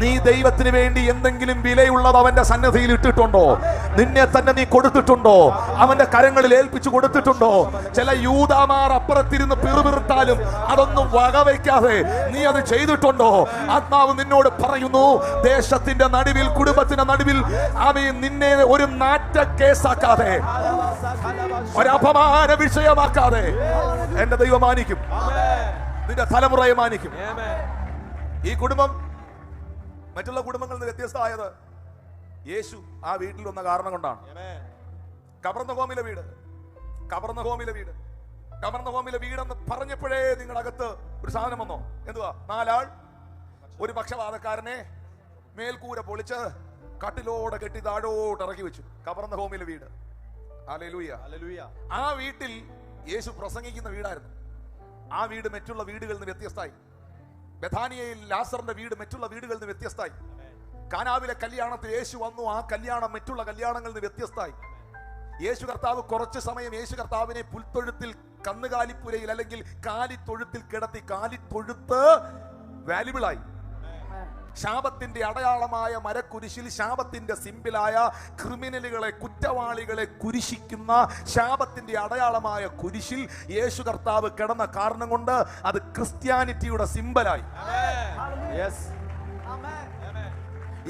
നീ ദൈവത്തിന് വേണ്ടി എന്തെങ്കിലും വിലയുള്ളത് അവന്റെ സന്നിധിയിൽ ഇട്ടിട്ടുണ്ടോ? നിന്നെ തന്നെ നീ കൊടുത്തിട്ടുണ്ടോ? അവന്റെ കരങ്ങളിൽ ഏൽപ്പിച്ചു കൊടുത്തിട്ടുണ്ടോ? ചില യൂദാമാർ അപ്പുറത്തിരുന്ന് പിറുപിറുത്താലും അതൊന്നും വകവയ്ക്കാതെ നീ അത് ചെയ്തിട്ടുണ്ടോ? ആത്മാവ് നിന്നോട് പറയുന്നു, ദേശത്തിന്റെ നടുവിൽ, കുടുംബത്തിന്റെ നടുവിൽ നിന്നെ ഒരു നാറ്റ കേസാക്കാതെ, ഒരു അപമാന വിഷയമാക്കാതെ എന്റെ ദൈവം മാനിക്കും, നിന്റെ തലമുറയെ മാനിക്കും. ഈ കുടുംബം മറ്റുള്ള കുടുംബങ്ങളിൽ നിന്ന് വ്യത്യസ്തമായത് യേശു ആ വീട്ടിൽ വന്ന കാരണം കൊണ്ടാണ്. കബർന്നഹോമിലെ വീട്, കബർന്നഹോമിലെ വീട്, കബർന്നഹോമിലെ വീടെന്ന് പറഞ്ഞപ്പോഴേ നിങ്ങളകത്ത് ഒരു സാധനം വന്നോ? എന്തുവാ? 4 ആൾ ഒരു പക്ഷപാതക്കാരനെ മേൽക്കൂര പൊളിച്ച് കട്ടിലോടെ കെട്ടി താഴോട്ട് ഇറക്കി വെച്ചു. കബർന്നഹോമിലെ വീട്. ഹല്ലേലൂയ. ആ വീട്ടിൽ യേശു പ്രസംഗിക്കുന്ന വീടായിരുന്നു. ആ വീട് മറ്റുള്ള വീടുകളിൽ നിന്ന് വ്യത്യസ്തമായി. ബെഥാനിയയിൽ ലാസറിന്റെ വീട് മറ്റുള്ള വീടുകളിൽ നിന്ന് വ്യത്യസ്തമായി. കാനാവിലെ കല്യാണത്തിൽ യേശു വന്നു, ആ കല്യാണം മറ്റുള്ള കല്യാണങ്ങളിൽ നിന്ന് വ്യത്യസ്തമായി. യേശു കർത്താവ് കുറച്ച് സമയം യേശു കർത്താവിനെ പുൽത്തൊഴുത്തിൽ, കന്നുകാലിപ്പുരയിൽ അല്ലെങ്കിൽ കാലിത്തൊഴുത്തിൽ കിടത്തി. കാലിത്തൊഴുത്ത് വാല്യുബിളായി. ശാപത്തിന്റെ അടയാളമായ മരക്കുരിശിൽ, ശാപത്തിന്റെ സിമ്പിളായ ക്രിമിനലുകളെ, കുറ്റവാളികളെ കുരിശിക്കുന്ന ശാപത്തിന്റെ അടയാളമായ കുരിശിൽ യേശു കർത്താവ് കിടന്ന കാരണം കൊണ്ട് അത് ക്രിസ്ത്യാനിറ്റിയുടെ സിമ്പലായി.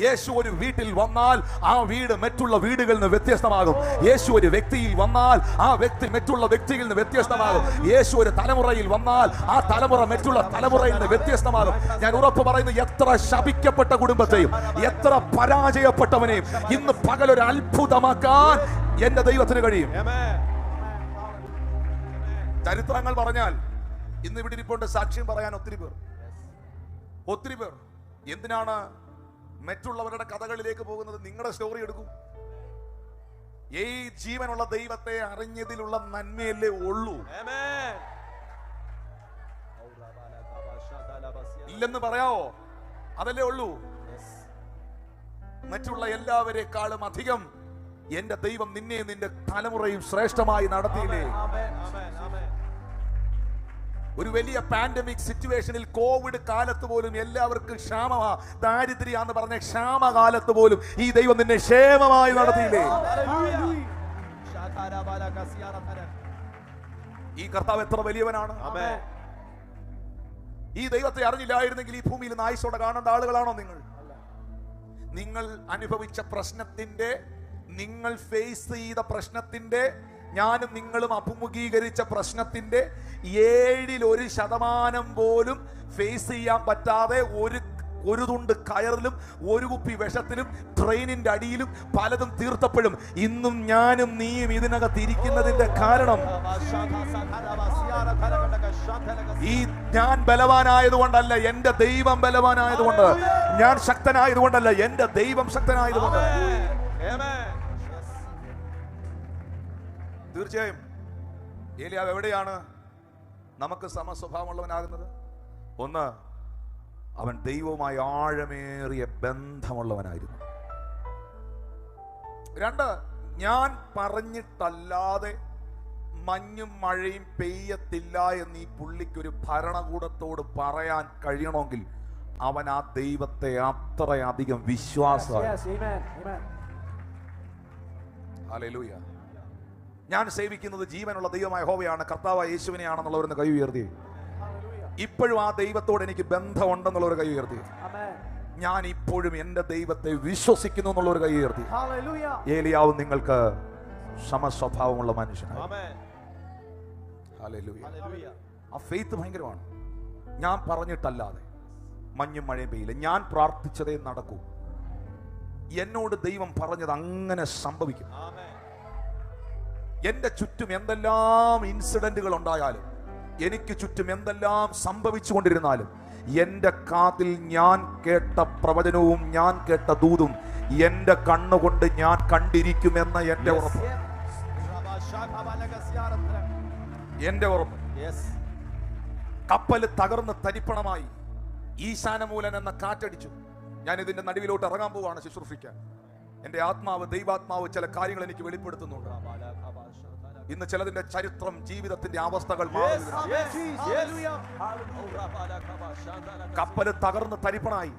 യേശു ഒരു വീട്ടിൽ വന്നാൽ ആ വീട് മറ്റുള്ള വീടുകളിൽ നിന്ന് വ്യത്യസ്തമാകും. യേശു ഒരു വ്യക്തിയിൽ വന്നാൽ ആ വ്യക്തി മറ്റുള്ള വ്യക്തിയിൽ നിന്ന് വ്യത്യസ്തമാകും. യേശു ഒരു തലമുറയിൽ വന്നാൽ ആ തലമുറ മറ്റുള്ള തലമുറയിൽ നിന്ന് വ്യത്യസ്തമാകും. ഞാൻ ഉറപ്പ് പറയുന്നു, എത്ര ശപിക്കപ്പെട്ട കുടുംബത്തെയും എത്ര പരാജയപ്പെട്ടവനെയും ഇന്ന് പകലൊരു അത്ഭുതമാക്കാൻ എന്റെ ദൈവത്തിന് കഴിയും. ചരിത്രങ്ങൾ പറഞ്ഞാൽ ഇന്ന് ഇവിടെ ഇരിപ്പുണ്ട് സാക്ഷ്യം പറയാൻ ഒത്തിരി പേർ. എന്തിനാണ് മറ്റുള്ളവരുടെ കഥകളിലേക്ക് പോകുന്നത്? നിങ്ങളുടെ സ്റ്റോറി എടുക്കൂ. ഈ ജീവനുള്ള ദൈവത്തെ അറിഞ്ഞതിലുള്ള നന്മയല്ലേ ഉള്ളൂ. ഇല്ലെന്ന് പറയാവോ? അതല്ലേ ഉള്ളൂ. മറ്റുള്ള എല്ലാവരെക്കാളും അധികം എന്റെ ദൈവം നിന്നെ, നിന്റെ തലമുറയും ശ്രേഷ്ഠമായി നടത്തിയില്ലേ? ഒരു വലിയ പാൻഡമിക് സിറ്റുവേഷനിൽ, കോവിഡ് കാലത്ത് പോലും എല്ലാവർക്കും ക്ഷാമമാ, ദാരിദ്ര്യാന്ന് പറഞ്ഞ ക്ഷാമകാലത്ത് പോലും ഈ ദൈവം നിന്നെ ക്ഷേമമായി നടത്തിയില്ലേ? ഈ കർത്താവ് എത്ര വലിയവനാണ്. ഈ ദൈവത്തെ അറിഞ്ഞില്ലായിരുന്നെങ്കിൽ ഈ ഭൂമിയിൽ ആയുസ്സോടെ കാണേണ്ട ആളുകളാണോ നിങ്ങൾ? നിങ്ങൾ അനുഭവിച്ച പ്രശ്നത്തിന്റെ, നിങ്ങൾ ഫേസ് ചെയ്ത പ്രശ്നത്തിന്റെ, ഞാനും നിങ്ങളും അഭിമുഖീകരിച്ച പ്രശ്നത്തിന്റെ 7% പോലും ഫേസ് ചെയ്യാൻ പറ്റാതെ ഒരു ഒരു തുണ്ട് കയറിലും ഒരു കുപ്പി വിഷത്തിലും ട്രെയിനിന്റെ അടിയിലും പലതും തീർത്തപ്പോഴും ഇന്നും ഞാനും നീയും ഇതിനകത്ത് ഇരിക്കുന്നതിന്റെ കാരണം ഈ ഞാൻ ബലവാനായതുകൊണ്ടല്ല, എന്റെ ദൈവം ബലവാനായതുകൊണ്ട്. ഞാൻ ശക്തനായതുകൊണ്ടല്ല, എന്റെ ദൈവം ശക്തനായതുകൊണ്ട്. തീർച്ചയായും ഏലിയാവ് എവിടെയാണ് നമുക്ക് സമസ്വഭാവമുള്ളവനാകുന്നത്? ഒന്ന്, അവൻ ദൈവവുമായി ആഴമേറിയ ബന്ധമുള്ളവനായിരുന്നു. രണ്ട്, ഞാൻ പറഞ്ഞിട്ടല്ലാതെ മഞ്ഞും മഴയും പെയ്യത്തില്ല എന്ന് ഈ പുള്ളിക്കൊരു ഭരണകൂടത്തോട് പറയാൻ കഴിയണമെങ്കിൽ അവൻ ആ ദൈവത്തെ അത്രയധികം വിശ്വാസമാണ്. ഹല്ലേലൂയ. ഞാൻ സേവിക്കുന്നത് ജീവനുള്ള ദൈവമായ യഹോവയാണ്, കർത്താവായ യേശുവിനെയാണെന്നുള്ളവരൊന്ന് കൈ ഉയർത്തി. ഇപ്പോഴും ആ ദൈവത്തോട് എനിക്ക് ബന്ധമുണ്ടെന്നുള്ളവർ കൈ ഉയർത്തി. ഞാൻ ഇപ്പോഴും എന്റെ ദൈവത്തെ വിശ്വസിക്കുന്നു എന്നുള്ളവർ കൈ ഉയർത്തി. ഏലിയാവ് നിങ്ങൾക്ക് സമസ്വഭാവമുള്ള മനുഷ്യനാണ്. ഹല്ലേലൂയ. ആ ഫെയ്ത്ത് ഭയങ്കരമാണ്. ഞാൻ പറഞ്ഞിട്ടല്ലാതെ മഞ്ഞും മഴയും പെയ്യില്ല, ഞാൻ പ്രാർത്ഥിച്ചതേ നടക്കൂ, എന്നോട് ദൈവം പറഞ്ഞത് അങ്ങനെ സംഭവിക്കും. എന്റെ ചുറ്റും എന്തെല്ലാം ഇൻസിഡന്റുകൾ ഉണ്ടായാലും, എനിക്ക് ചുറ്റും എന്തെല്ലാം സംഭവിച്ചു കൊണ്ടിരുന്നാലും, എന്റെ കാതിൽ ഞാൻ കേട്ട പ്രവചനവും ഞാൻ കേട്ട ദൂതും എന്റെ കണ്ണുകൊണ്ട് ഞാൻ കണ്ടിരിക്കുമെന്ന എന്റെ ഉറപ്പ്. എന്റെ ഉറപ്പ്. കപ്പൽ തകർന്ന് തരിപ്പണമായി. ഈശാനമൂലൻ എന്ന കാറ്റടിച്ചു. ഞാൻ ഇതിന്റെ നടുവിലോട്ട് ഇറങ്ങാൻ പോവാണ് ശുശ്രൂഷിക്കാൻ. എന്റെ ആത്മാവ്, ദൈവാത്മാവ് ചില കാര്യങ്ങൾ എനിക്ക് വെളിപ്പെടുത്തുന്നുണ്ട്. ഇന്ന് ചിലതിന്റെ ചരിത്രം, ജീവിതത്തിന്റെ അവസ്ഥകൾ കപ്പല് തകർന്ന് തരിപ്പണായി.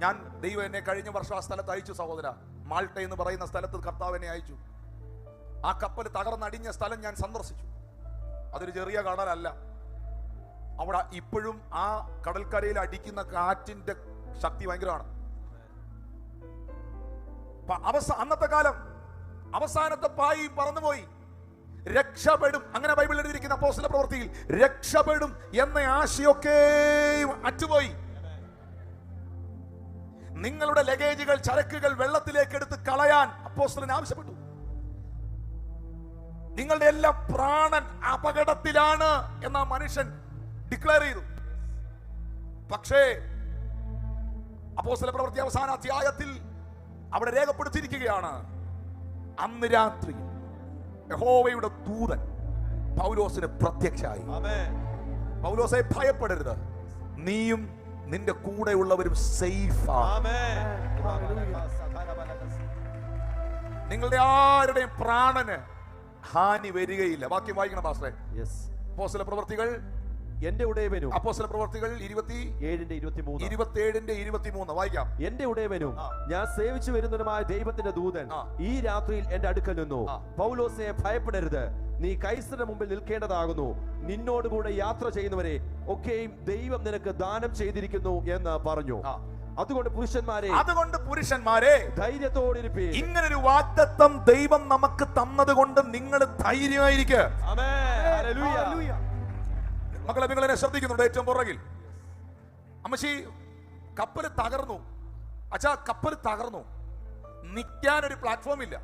ഞാൻ ദൈവം എന്നെ കഴിഞ്ഞ വർഷം ആ സ്ഥലത്ത് അയച്ചു സഹോദര. മാൾട്ട എന്ന് പറയുന്ന സ്ഥലത്ത് കർത്താവ് എന്നെ അയച്ചു. ആ കപ്പൽ തകർന്നടിഞ്ഞ സ്ഥലം ഞാൻ സന്ദർശിച്ചു. അതൊരു ചെറിയ കടലല്ല. അവിടെ ഇപ്പോഴും ആ കടൽക്കരയിൽ അടിക്കുന്ന കാറ്റിന്റെ ശക്തി ഭയങ്കരമാണ്. അന്നത്തെ കാലം അവസാനത്തെ പായി പറന്നുപോയി. രക്ഷപ്പെടും, അങ്ങനെ ബൈബിളിൽ എഴുതിയിരിക്കുന്ന അപ്പോസ്തല പ്രവൃത്തിയിൽ രക്ഷപ്പെടും എന്ന ആശയൊക്കെയും അറ്റുപോയി. നിങ്ങളുടെ ലഗേജുകൾ, ചരക്കുകൾ വെള്ളത്തിലേക്ക് എടുത്ത് കളയാൻ അപ്പോസ്തലൻ ആവശ്യപ്പെട്ടു. നിങ്ങളുടെ എല്ലാം പ്രാണൻ അപകടത്തിലാണ് എന്ന മനുഷ്യൻ ഡിക്ലെയർ ചെയ്തു. പക്ഷേ അപ്പോസ്തല പ്രവൃത്തി അവസാന അധ്യായത്തിൽ അവിടെ രേഖപ്പെടുത്തിയിരിക്കുകയാണ്, അന്ന് രാത്രി യഹോവയുടെ ദൂതൻ പൗലോസിന് പ്രത്യക്ഷമായി. പൗലോസെ, ഭയപ്പെടരുത്, നീയും നിന്റെ കൂടെയുള്ളവരും സേഫാണ്. നിങ്ങളുടെ ആരുടെയും പ്രാണന് ഹാനി വരികയില്ല. വാക്യം വായിക്കണം പാസ്റ്ററെ. അപ്പോസ്തല പ്രവൃത്തികൾ എന്റെ ഉടയവനും, അപ്പോസ്തല പ്രവൃത്തികൾ 27:23 വായിക്കാം. എന്റെ ഉടയവനും ഞാൻ സേവിച്ചു വരുന്നതുമായ ദൈവത്തിന്റെ ദൂതൻ ഈ രാത്രിയിൽ എന്റെ അടുക്കൽ നിന്നു. പൗലോസെ, ഭയപ്പെടരുത്, നീ കൈസരുടെ മുമ്പിൽ നിൽക്കേണ്ടതാകുന്നു. നിന്നോടുകൂടെ യാത്ര ചെയ്യുന്നവരെ ഒക്കെയും ദൈവം നിനക്ക് ദാനം ചെയ്തിരിക്കുന്നു എന്ന് പറഞ്ഞു. അതുകൊണ്ട് പുരുഷന്മാരെ ധൈര്യത്തോടിരിപ്പീൻ. ഇങ്ങനൊരു വാഗ്ദത്തം ദൈവം നമുക്ക് തന്നത് കൊണ്ട് നിങ്ങൾ ധൈര്യമായിരിക്കുക. മക്കളെ, നിങ്ങൾ എന്നെ ശ്രദ്ധിക്കുന്നുണ്ട്? ഏറ്റവും പുറകിൽ അമ്മച്ചി, കപ്പൽ തകർന്നു. അച്ഛാ, കപ്പൽ തകർന്നു. നിൽക്കാനൊരു പ്ലാറ്റ്ഫോം ഇല്ല.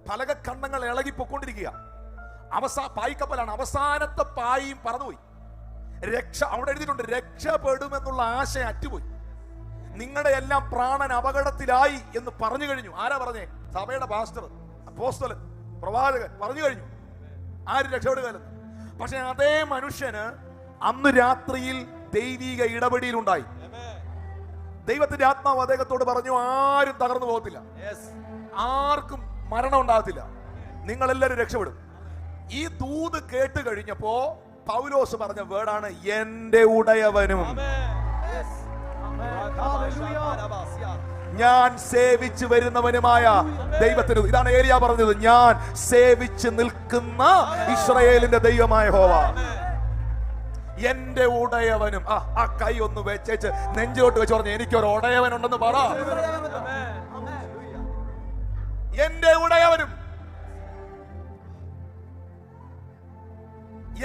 പലക ഖണ്ഡങ്ങൾ ഇളകി പൊക്കൊണ്ടിരിക്കുക. പായ്ക്കപ്പലാണ്. അവസാനത്തെ പായും പറന്നുപോയി. അവിടെ എഴുതിയിട്ടുണ്ട്, രക്ഷപ്പെടുമെന്നുള്ള ആശയം അറ്റുപോയി. നിങ്ങളുടെ എല്ലാം പ്രാണൻ അപകടത്തിലായി എന്ന് പറഞ്ഞു കഴിഞ്ഞു. ആരാ പറഞ്ഞേ? സഭയുടെ പാസ്റ്റർ, അപ്പോസ്തലൻ, പ്രവാചകൻ പറഞ്ഞു കഴിഞ്ഞു ആര് രക്ഷപ്പെടുകയെന്ന്. പക്ഷെ അതേ മനുഷ്യന് അന്ന് രാത്രിയിൽ ദൈവിക ഇടപെടലുണ്ടായി. ദൈവത്തിന്റെ ആത്മാവ് അദ്ദേഹത്തോട് പറഞ്ഞു, ആരും തകർന്നു പോകത്തില്ല, ആർക്കും മരണം ഉണ്ടാകത്തില്ല, നിങ്ങളെല്ലാവരും രക്ഷപ്പെടും. ഈ ദൂത് കേട്ട് കഴിഞ്ഞപ്പോ പൗലോസ് പറഞ്ഞ വേർഡാണ് എന്റെ ഉടയവനും. ഞാൻ സേവിച്ചു വരുന്നവനുമായ ദൈവത്തിന്. ഇതാണ് ഏലിയ പറഞ്ഞത്, ഞാൻ സേവിച്ച് നിൽക്കുന്ന ഇസ്രായേലിന്റെ ദൈവമായ യഹോവ എന്റെ ഉടയവനും. ആ കൈ ഒന്ന് വെച്ചേച്ച് നെഞ്ചോട്ട് വെച്ച് പറഞ്ഞു, എനിക്കൊരു ഉടയവനുണ്ടെന്ന് പറ. എന്റെ ഉടയവനും.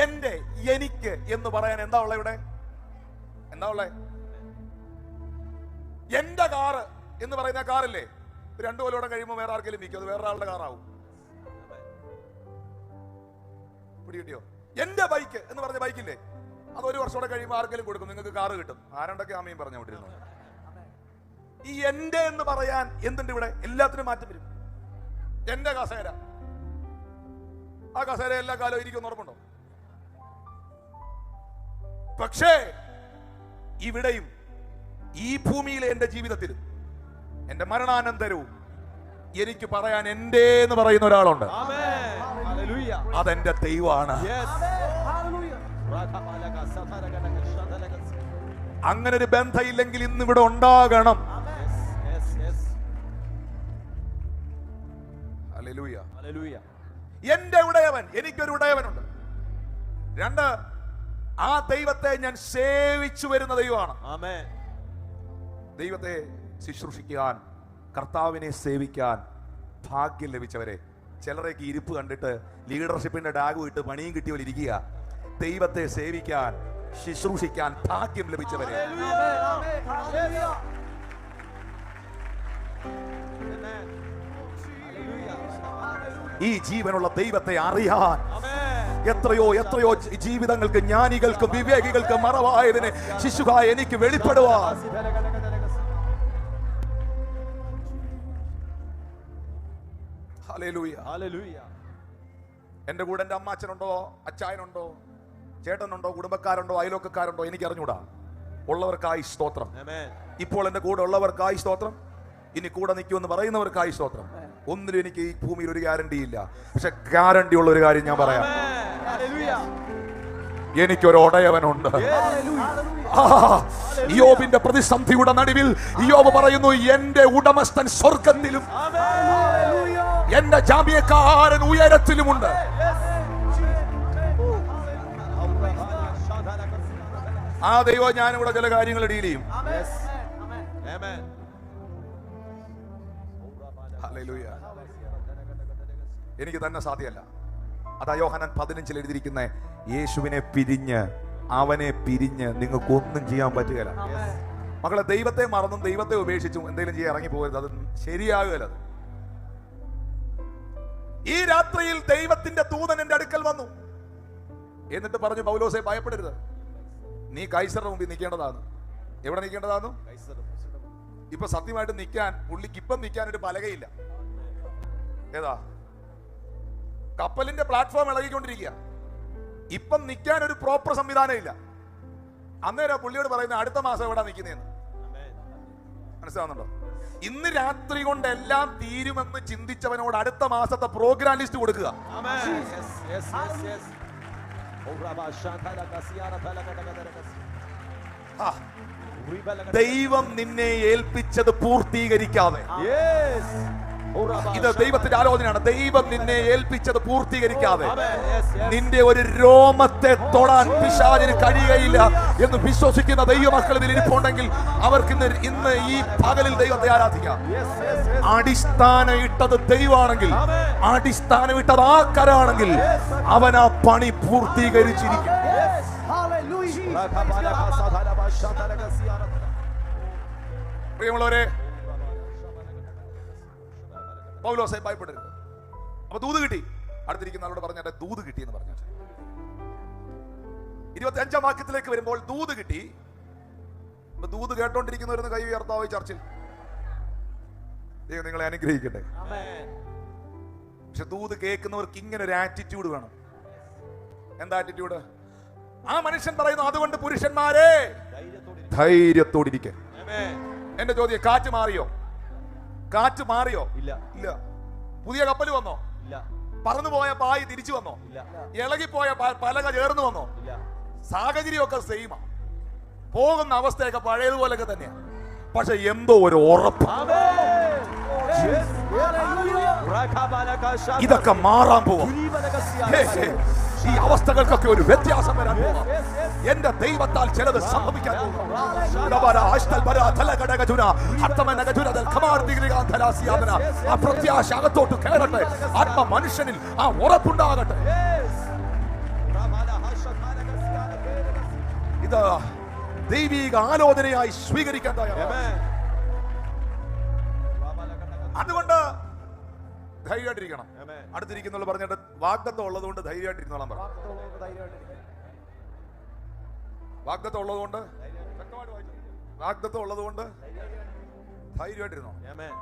എന്റെ, എനിക്ക് എന്ന് പറയാൻ എന്താ ഉള്ള? ഇവിടെ എന്താ ഉള്ളേ? എന്റെ കാറ് എന്ന് പറയുന്ന കാറില്ലേ, 2 കൊല്ലോടെ കഴിയുമ്പോൾ വേറെ ആർക്കെങ്കിലും വിൽക്കും, അത് വേറെ ആളുടെ കാറാവും. പിടികിട്ടിയോ? എന്റെ ബൈക്ക് എന്ന് പറഞ്ഞ ബൈക്കില്ലേ, അത് 1 വർഷത്തോടെ കഴിയുമ്പോൾ ആർക്കെങ്കിലും കൊടുക്കും, നിങ്ങൾക്ക് കാറ് കിട്ടും. ആരണ്ടൊക്കെ ആമയും പറഞ്ഞു വിട്ടിരുന്നു. ഈ എന്റെ എന്ന് പറയാൻ എന്തുണ്ട് ഇവിടെ? എല്ലാത്തിനും മാറ്റം വരും. എന്റെ കസേര, ആ കസേര എല്ലാ കാലവും ഇരിക്കും, ഉറപ്പുണ്ടോ? പക്ഷേ ഇവിടെയും ഈ ഭൂമിയിലെ എന്റെ ജീവിതത്തിലും എന്റെ മരണാനന്തരവും എനിക്ക് പറയാൻ എന്റെ എന്ന് പറയുന്ന ഒരാളുണ്ട്. അതെന്റെ ദൈവമാണ്. അങ്ങനെ ഒരു ബന്ധമില്ലെങ്കിൽ ഇന്ന് ഇവിടെ ഉണ്ടാകണം. ഹല്ലേലൂയ. എന്റെ ഉടയവൻ, എനിക്കൊരു ഉടയവനുണ്ട്. 2, ആ ദൈവത്തെ ഞാൻ സേവിച്ചു വരുന്ന ദൈവമാണ്. ദൈവത്തെ ശുശ്രൂഷിക്കാൻ, കർത്താവിനെ സേവിക്കാൻ ഭാഗ്യം ലഭിച്ചവരെ, ചിലരേക്ക് ഇരിപ്പ് കണ്ടിട്ട് ലീഡർഷിപ്പിന്റെ ഡാഗും ഇട്ട് പണിയും കിട്ടിയവർ ഇരിക്കുക. ദൈവത്തെ സേവിക്കാൻ, ശുശ്രൂഷിക്കാൻ ഭാഗ്യം ലഭിച്ചവരെ, ഈ ജീവനുള്ള ദൈവത്തെ അറിയാൻ എത്രയോ എത്രയോ ജീവിതങ്ങൾക്ക്, ജ്ഞാനികൾക്കും വിവേകികൾക്കും മറവായതിനെ ശിശുവായ എനിക്ക് വെളിപ്പെടുവാൻ ഹല്ലേലൂയ. എന്റെ കൂടെ എന്റെ അമ്മാച്ചനുണ്ടോ, അച്ചായനുണ്ടോ, ചേട്ടനുണ്ടോ, കുടുംബക്കാരുണ്ടോ, അയലോക്കക്കാരുണ്ടോ, എനിക്ക് അറിഞ്ഞൂടാ. ഉള്ളവർക്കായി സ്തോത്രം. ഇപ്പോൾ എന്റെ കൂടെ ഉള്ളവർക്കായി സ്തോത്രം. ഇനി കൂടെ നിൽക്കുമെന്ന് പറയുന്നവർക്കായി സ്തോത്രം. ഒന്നിലും എനിക്ക് ഈ ഭൂമിയിൽ ഒരു ഗ്യാരണ്ടി ഇല്ല. പക്ഷെ ഗ്യാരണ്ടി ഉള്ള ഒരു കാര്യം ഞാൻ പറയാം, എനിക്കൊരു ഉടയവനുണ്ട്. യോബിന്റെ പ്രതിസന്ധിയുടെ നടുവിൽ യോബ് പറയുന്നു, എന്റെ ഉടമസ്ഥൻ സ്വർഗത്തിലും എന്റെ ജാമ്യക്കാരൻ ഉയരത്തിലുമുണ്ട്. ആ ദൈവം ഞാനിവിടെ ചില കാര്യങ്ങൾ ഡീൽ ചെയ്യും. ഹല്ലേലൂയ. എനിക്ക് തന്നെ സാധ്യമല്ല. അതാ യോഹന്നാൻ 15 എഴുതിയിരിക്കുന്ന, യേശുവിനെ പിരിഞ്ഞ്, അവനെ പിരിഞ്ഞ് നിങ്ങൾക്കൊന്നും ചെയ്യാൻ പറ്റുകയില്ല. മക്കളെ, ദൈവത്തെ മറന്നും ദൈവത്തെ ഉപേക്ഷിച്ചും എന്തെങ്കിലും ചെയ്യാൻ ഇറങ്ങി പോകരുത്. അത് ശരിയാകുകയല്ല. ഈ രാത്രിയിൽ ദൈവത്തിന്റെ ദൂതൻ എന്റെ അടുക്കൽ വന്നു. എന്നിട്ട് പറഞ്ഞു, പൗലോസെ ഭയപ്പെടരുത്, നീ കൈസറുടെ മുമ്പിൽ നിൽക്കേണ്ടതാണ്. എവിടെ നിൽക്കേണ്ടതാണ്? ഇപ്പൊ സത്യമായിട്ട് നിൽക്കാൻ പുള്ളിക്ക് ഇപ്പം നിൽക്കാൻ ഒരു പലകയില്ല. ഏതാ? കപ്പലിന്റെ പ്ലാറ്റ്ഫോം ഇളകിക്കൊണ്ടിരിക്കുക. ഇപ്പം നിൽക്കാൻ ഒരു പ്രോപ്പർ സംവിധാനം ഇല്ല. അന്നേരം പുള്ളിയോട് പറയുന്നത്, അടുത്ത മാസം എവിടെ നിൽക്കുന്നതെന്ന്. മനസ്സിലാവുന്നുണ്ടോ? ഇന്ന് രാത്രി കൊണ്ട് എല്ലാം തീരുമെന്ന് ചിന്തിച്ചവനോട് അടുത്ത മാസത്തെ പ്രോഗ്രാം ലിസ്റ്റ് കൊടുക്കുക. ദൈവം നിന്നെ ഏൽപ്പിച്ചത് പൂർത്തീകരിക്കാതെ, ഇത് ദൈവത്തിന്റെ ആലോചനയാണ്. ദൈവം നിന്നെ ഏൽപ്പിച്ചത് പൂർത്തീകരിക്കാതെ നിന്റെ ഒരു രോമത്തെ തൊടാൻ പിശാചിന് കഴിയുകയില്ല എന്ന് വിശ്വസിക്കുന്ന ദൈവമക്കൾ ഇതിൽ ഇരിപ്പുണ്ടെങ്കിൽ അവർക്ക് ഇന്ന് ഈ പകലിൽ ദൈവത്തെ ആരാധിക്കാം. അടിസ്ഥാനം ഇട്ടത് ദൈവമാണെങ്കിൽ, അടിസ്ഥാനം ഇട്ടത് ആക്കരാണെങ്കിൽ അവൻ ആ പണി പൂർത്തീകരിച്ചിരിക്കും. പ്രിയമുള്ളവരെ, പൗലോസേ ഭയപ്പെടരുത്. അപ്പൊ ദൂത് കിട്ടി. അടുത്തിരിക്കുന്ന ആളോട് പറഞ്ഞ ദൂത് കിട്ടി എന്ന് പറഞ്ഞ 25-ാം വാക്യത്തിലേക്ക് വരുമ്പോൾ ദൂത് കിട്ടി. ദൂത് കേട്ടോണ്ടിരിക്കുന്നവരെന്ന് കൈ ഉയർത്താവോ ചർച്ചിൽ? ദൈവം നിങ്ങളെ അനുഗ്രഹിക്കട്ടെ. പക്ഷെ ദൂത് കേൾക്കുന്നവർക്ക് ഇങ്ങനെ ഒരു ആറ്റിറ്റ്യൂഡ് വേണം. എന്താ ആറ്റിറ്റ്യൂഡ്? ആ മനുഷ്യൻ പറയുന്നു, അതുകൊണ്ട് പുരുഷന്മാരെ ധൈര്യത്തോടിരിക്കെ. എന്റെ ചോദ്യം, കാറ്റ് മാറിയോ? കാറ്റ് മാറിയോ? ഇല്ല. പുതിയ കപ്പൽ വന്നോ? ഇല്ല. പറന്നുപോയ പായ് തിരിച്ചു വന്നോ? ഇല്ല. ഇളകിപ്പോയ പലക ചേർന്ന് വന്നോ? ഇല്ല. സാഹചര്യമൊക്കെ സെയിമാ, പോകുന്ന അവസ്ഥയൊക്കെ പഴയതുപോലൊക്കെ തന്നെയാണ്. പക്ഷെ എന്തോ ഒരു ഉറപ്പ്, ഇതൊക്കെ മാറാൻ പോവാ. ഈ അവസ്ഥകൾക്കൊക്കെ ഒരു വ്യത്യാസം വരാൻ പോവാ. എന്റെ ദൈവത്താൽ ചിലത് സംഭവിക്കാൻ പോകും. ആ പ്രത്യാശ അകത്തോട്ട് കയറട്ടെ. ആത്മ മനുഷ്യനിൽ ആ ഉറപ്പുണ്ടാകട്ടെ. ഇത് ദൈവിക ആലോചനയായി സ്വീകരിക്കാൻ തയ്യാറാണ്. അതുകൊണ്ട് ധൈര്യമായിട്ടിരിക്കണം. Amen. അടുത്തിരിക്കുന്നുള്ള പറഞ്ഞിട്ട് വാഗ്ദത്തം ഉള്ളതുകൊണ്ട് ധൈര്യമായിട്ടിരുന്നോളാം പറ. വാഗ്ദത്തം ഉള്ളതുകൊണ്ട് ധൈര്യമായിട്ടിരുന്നോ. Amen.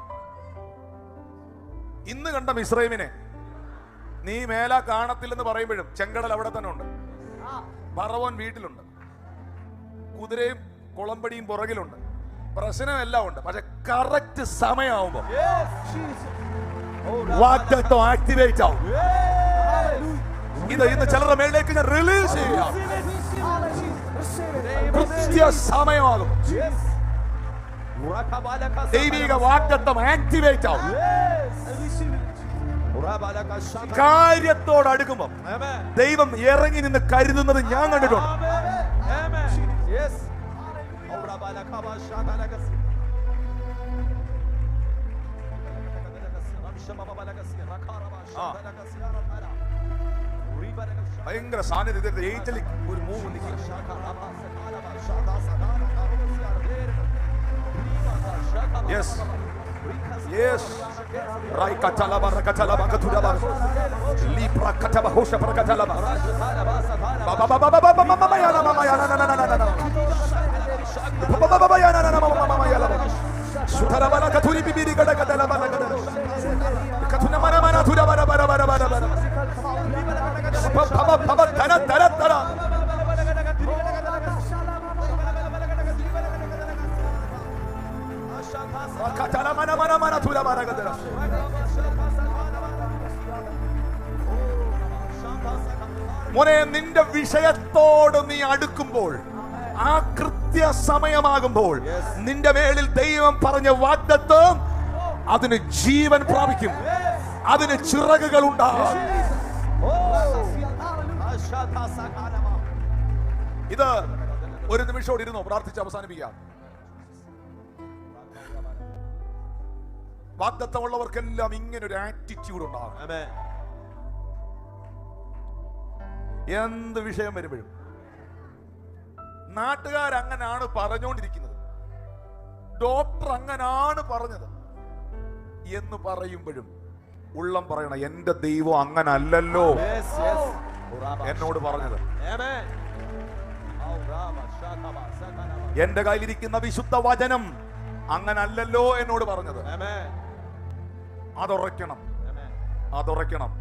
ഇന്ന് കണ്ട മിസ്രൈമിനെ നീ മേല കാണത്തില്ലെന്ന് പറയുമ്പോഴും ചെങ്കടൽ അവിടെ തന്നെ ഉണ്ട്, ഫറവോൻ വീട്ടിലുണ്ട്, കുതിരയും കുളമ്പടിയും പുറകിലുണ്ട്, പ്രശ്നമെല്ലാം ഉണ്ട്. പക്ഷെ കറക്റ്റ് സമയമാവുമ്പോ വാഗ്ദത്തം ആക്ടിവേറ്റ് ആവും. ഇത് ഇന്ന് ചിലരുടെ മേളിലേക്ക് ഞാൻ റിലീസ് ചെയ്യാം. സമയമാകും ദൈവിക വാഗ്ദത്തം ആക്ടിവേറ്റ് ആവും. കാര്യത്തോട് അടുക്കുമ്പോ ദൈവം ഇറങ്ങി നിന്ന് കരുതുന്നത് ഞാൻ കണ്ടിട്ടുണ്ട്. ഭയങ്കര സാന്നിധ്യത്തിൽ ഏഞ്ചലിക് ഒരു മൂവ് നിൽക്കുക. യെസ് യെസ് റൈ കച്ചലബ റകച്ചലബ കതുലബ ലിപ്ര കച്ചബ ഹോഷ പ്രകച്ചലബ ബാബാ ബാബാ ബാബാ മമ യാ മമ യാ ന ന ന ന ന ബാബാ ബാബാ യാ ന ന ന മമ യാ ല സുധരബല കതുരി ബിബിരി ഗഡ ഗദലബ ഗദ കതുന മന മന തുര ബര ബര ബര ബര ബര ബാബാ ബാബാ തര തര തര മോനെ, നിന്റെ വിഷയത്തോട് നീ അടുക്കുമ്പോൾ, ആ കൃത്യ സമയമാകുമ്പോൾ നിന്റെ മേളിൽ ദൈവം പറഞ്ഞ വാഗ്ദത്തം അതിന് ജീവൻ പ്രാപിക്കും, അതിന് ചിറകുകൾ ഉണ്ടാകും. ഇത് ഒരു നിമിഷോട് ഇരുന്നോ, പ്രാർത്ഥിച്ച് അവസാനിപ്പിക്കാം. വാഗ്ദത്തമുള്ളവർക്കെല്ലാം ഇങ്ങനെ ഒരു ആറ്റിറ്റ്യൂഡ് ഉണ്ടാകും. എന്ത് വിഷയം വരുമ്പോഴും നാട്ടുകാരങ്ങനാണ് പറഞ്ഞുകൊണ്ടിരിക്കുന്നത്, ഡോക്ടർ അങ്ങനാണ് പറഞ്ഞത് എന്ന് പറയുമ്പോഴും ഉള്ളം പറയണം, എന്റെ ദൈവം അങ്ങനല്ലല്ലോ എന്നോട് പറഞ്ഞത്. എന്റെ കയ്യിലിരിക്കുന്ന വിശുദ്ധ വചനം അങ്ങനല്ലല്ലോ എന്നോട് പറഞ്ഞത്. അതുറയ്ക്കണം, അതുറയ്ക്കണം.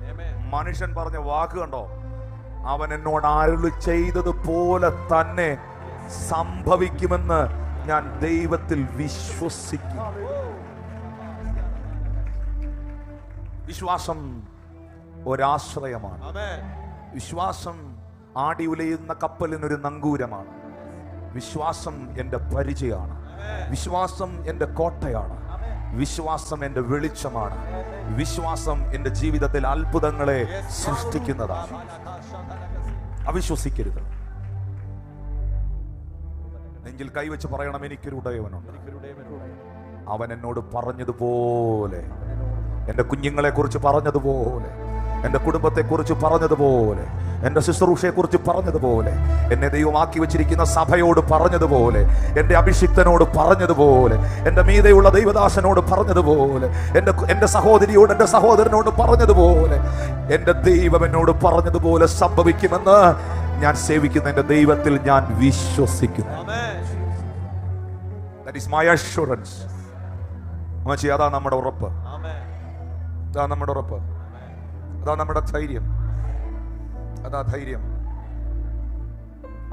മനുഷ്യൻ പറഞ്ഞ വാക്ക് കണ്ടോ, അവൻ എന്നോട് അരുളി ചെയ്തതുപോലെ തന്നെ സംഭവിക്കുമെന്ന് ഞാൻ ദൈവത്തിൽ വിശ്വസിക്കും. വിശ്വാസം ഒരാശ്രയമാണ്. വിശ്വാസം ആടി ഉലയുന്ന കപ്പലിനൊരു നങ്കൂരമാണ്. വിശ്വാസം എൻ്റെ പരിചയമാണ്. വിശ്വാസം എൻ്റെ കോട്ടയാണ്. വിശ്വാസം എൻ്റെ വെളിച്ചമാണ്. വിശ്വാസം എൻ്റെ ജീവിതത്തിൽ അത്ഭുതങ്ങളെ സൃഷ്ടിക്കുന്നതാണ്. അവിശ്വസിക്കരുത്. നെഞ്ചിൽ കൈവച്ച് പറയണം, എനിക്കൊരു ഉടയവനുണ്ട്. അവൻ എന്നോട് പറഞ്ഞതുപോലെ, എൻ്റെ കുഞ്ഞുങ്ങളെ കുറിച്ച് പറഞ്ഞതുപോലെ, എൻ്റെ കുടുംബത്തെ കുറിച്ച് പറഞ്ഞതുപോലെ, എൻ്റെ ശുശ്രൂഷയെ കുറിച്ച് പറഞ്ഞതുപോലെ, എന്നെ ദൈവമാക്കി വെച്ചിരിക്കുന്ന സഭയോട് പറഞ്ഞതുപോലെ, എൻ്റെ അഭിഷിക്തനോട് പറഞ്ഞതുപോലെ, എൻ്റെ മീതെയുള്ള ദൈവദാസനോട് പറഞ്ഞതുപോലെ, എൻ്റെ സഹോദരിയോട് എൻ്റെ സഹോദരനോട് പറഞ്ഞതുപോലെ, എൻ്റെ ദൈവം എന്നോട് പറഞ്ഞതുപോലെ സംഭവിക്കുമെന്ന് ഞാൻ സേവിക്കുന്ന എൻ്റെ ദൈവത്തിൽ ഞാൻ വിശ്വസിക്കുന്നു. That is my assurance. അതാ നമ്മുടെ ഉറപ്പ്, അതാ നമ്മുടെ ഉറപ്പ്, അതാ നമ്മുടെ ധൈര്യം, അതാ ധൈര്യം.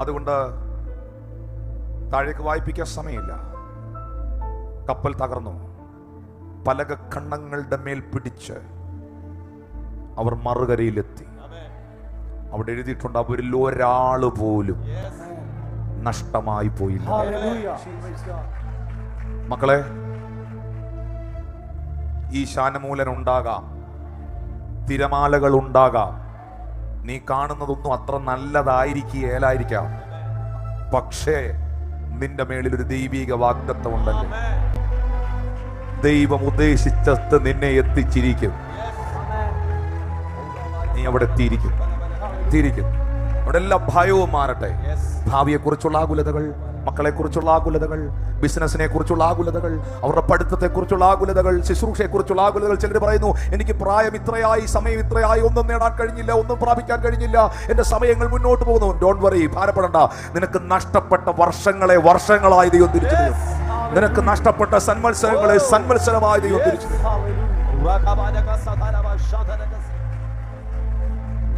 അതുകൊണ്ട് താഴേക്ക് വായിപ്പിക്കാൻ സമയമില്ല. കപ്പൽ തകർന്നു. പലക കണ്ണങ്ങളുടെ മേൽ പിടിച്ച് അവർ മറുകരയിലെത്തി. അവിടെ എഴുതിയിട്ടുണ്ട്, അവരിൽ ഒരാള് പോലും നഷ്ടമായി പോയില്ല. മക്കളെ, ഈ ശാനമൂലൻ ഉണ്ടാകാം, തിരമാലകൾ ഉണ്ടാകാം, നീ കാണുന്നതൊന്നും അത്ര നല്ലതായിരിക്കുകയില്ലായിരിക്കാം. പക്ഷേ നിന്റെ മേളിൽ ഒരു ദൈവിക വാഗ്ദത്തം ഉണ്ടല്ലോ. ദൈവം ഉദ്ദേശിച്ചത് നിന്നെ എത്തിച്ചിരിക്കും. നീ അവിടെ എത്തിയിരിക്കും. അവിടെ എല്ലാ ഭയവും മാറട്ടെ. ഭാവിയെ കുറിച്ചുള്ള ആകുലതകൾ, മക്കളെ കുറിച്ചുള്ള ആകുലതകൾ, ബിസിനസിനെ കുറിച്ചുള്ള ആകുലതകൾ, അവരുടെ പഠിത്തത്തെ കുറിച്ചുള്ള ആകുലതകൾ, ശുശ്രൂഷയെ കുറിച്ചുള്ള ആകുലതകൾ. ചിലർ പറയുന്നു, എനിക്ക് പ്രായം ഇത്രയായി, സമയം ഇത്രയായി, ഒന്നും നേടാൻ കഴിഞ്ഞില്ല, ഒന്നും പ്രാപിക്കാൻ കഴിഞ്ഞില്ല, എന്റെ സമയങ്ങൾ മുന്നോട്ട് പോകുന്നു. ഡോണ്ട് വറി, ഭാരപ്പെടണ്ട. നിനക്ക് നഷ്ടപ്പെട്ട വർഷങ്ങളെ വർഷങ്ങളായി ദൈവം തിരിച്ചു തരും. നിനക്ക് നഷ്ടപ്പെട്ട സന്മത്സരങ്ങളെ സന്മത്സരമായി ദൈവം തിരിച്ചു തരും.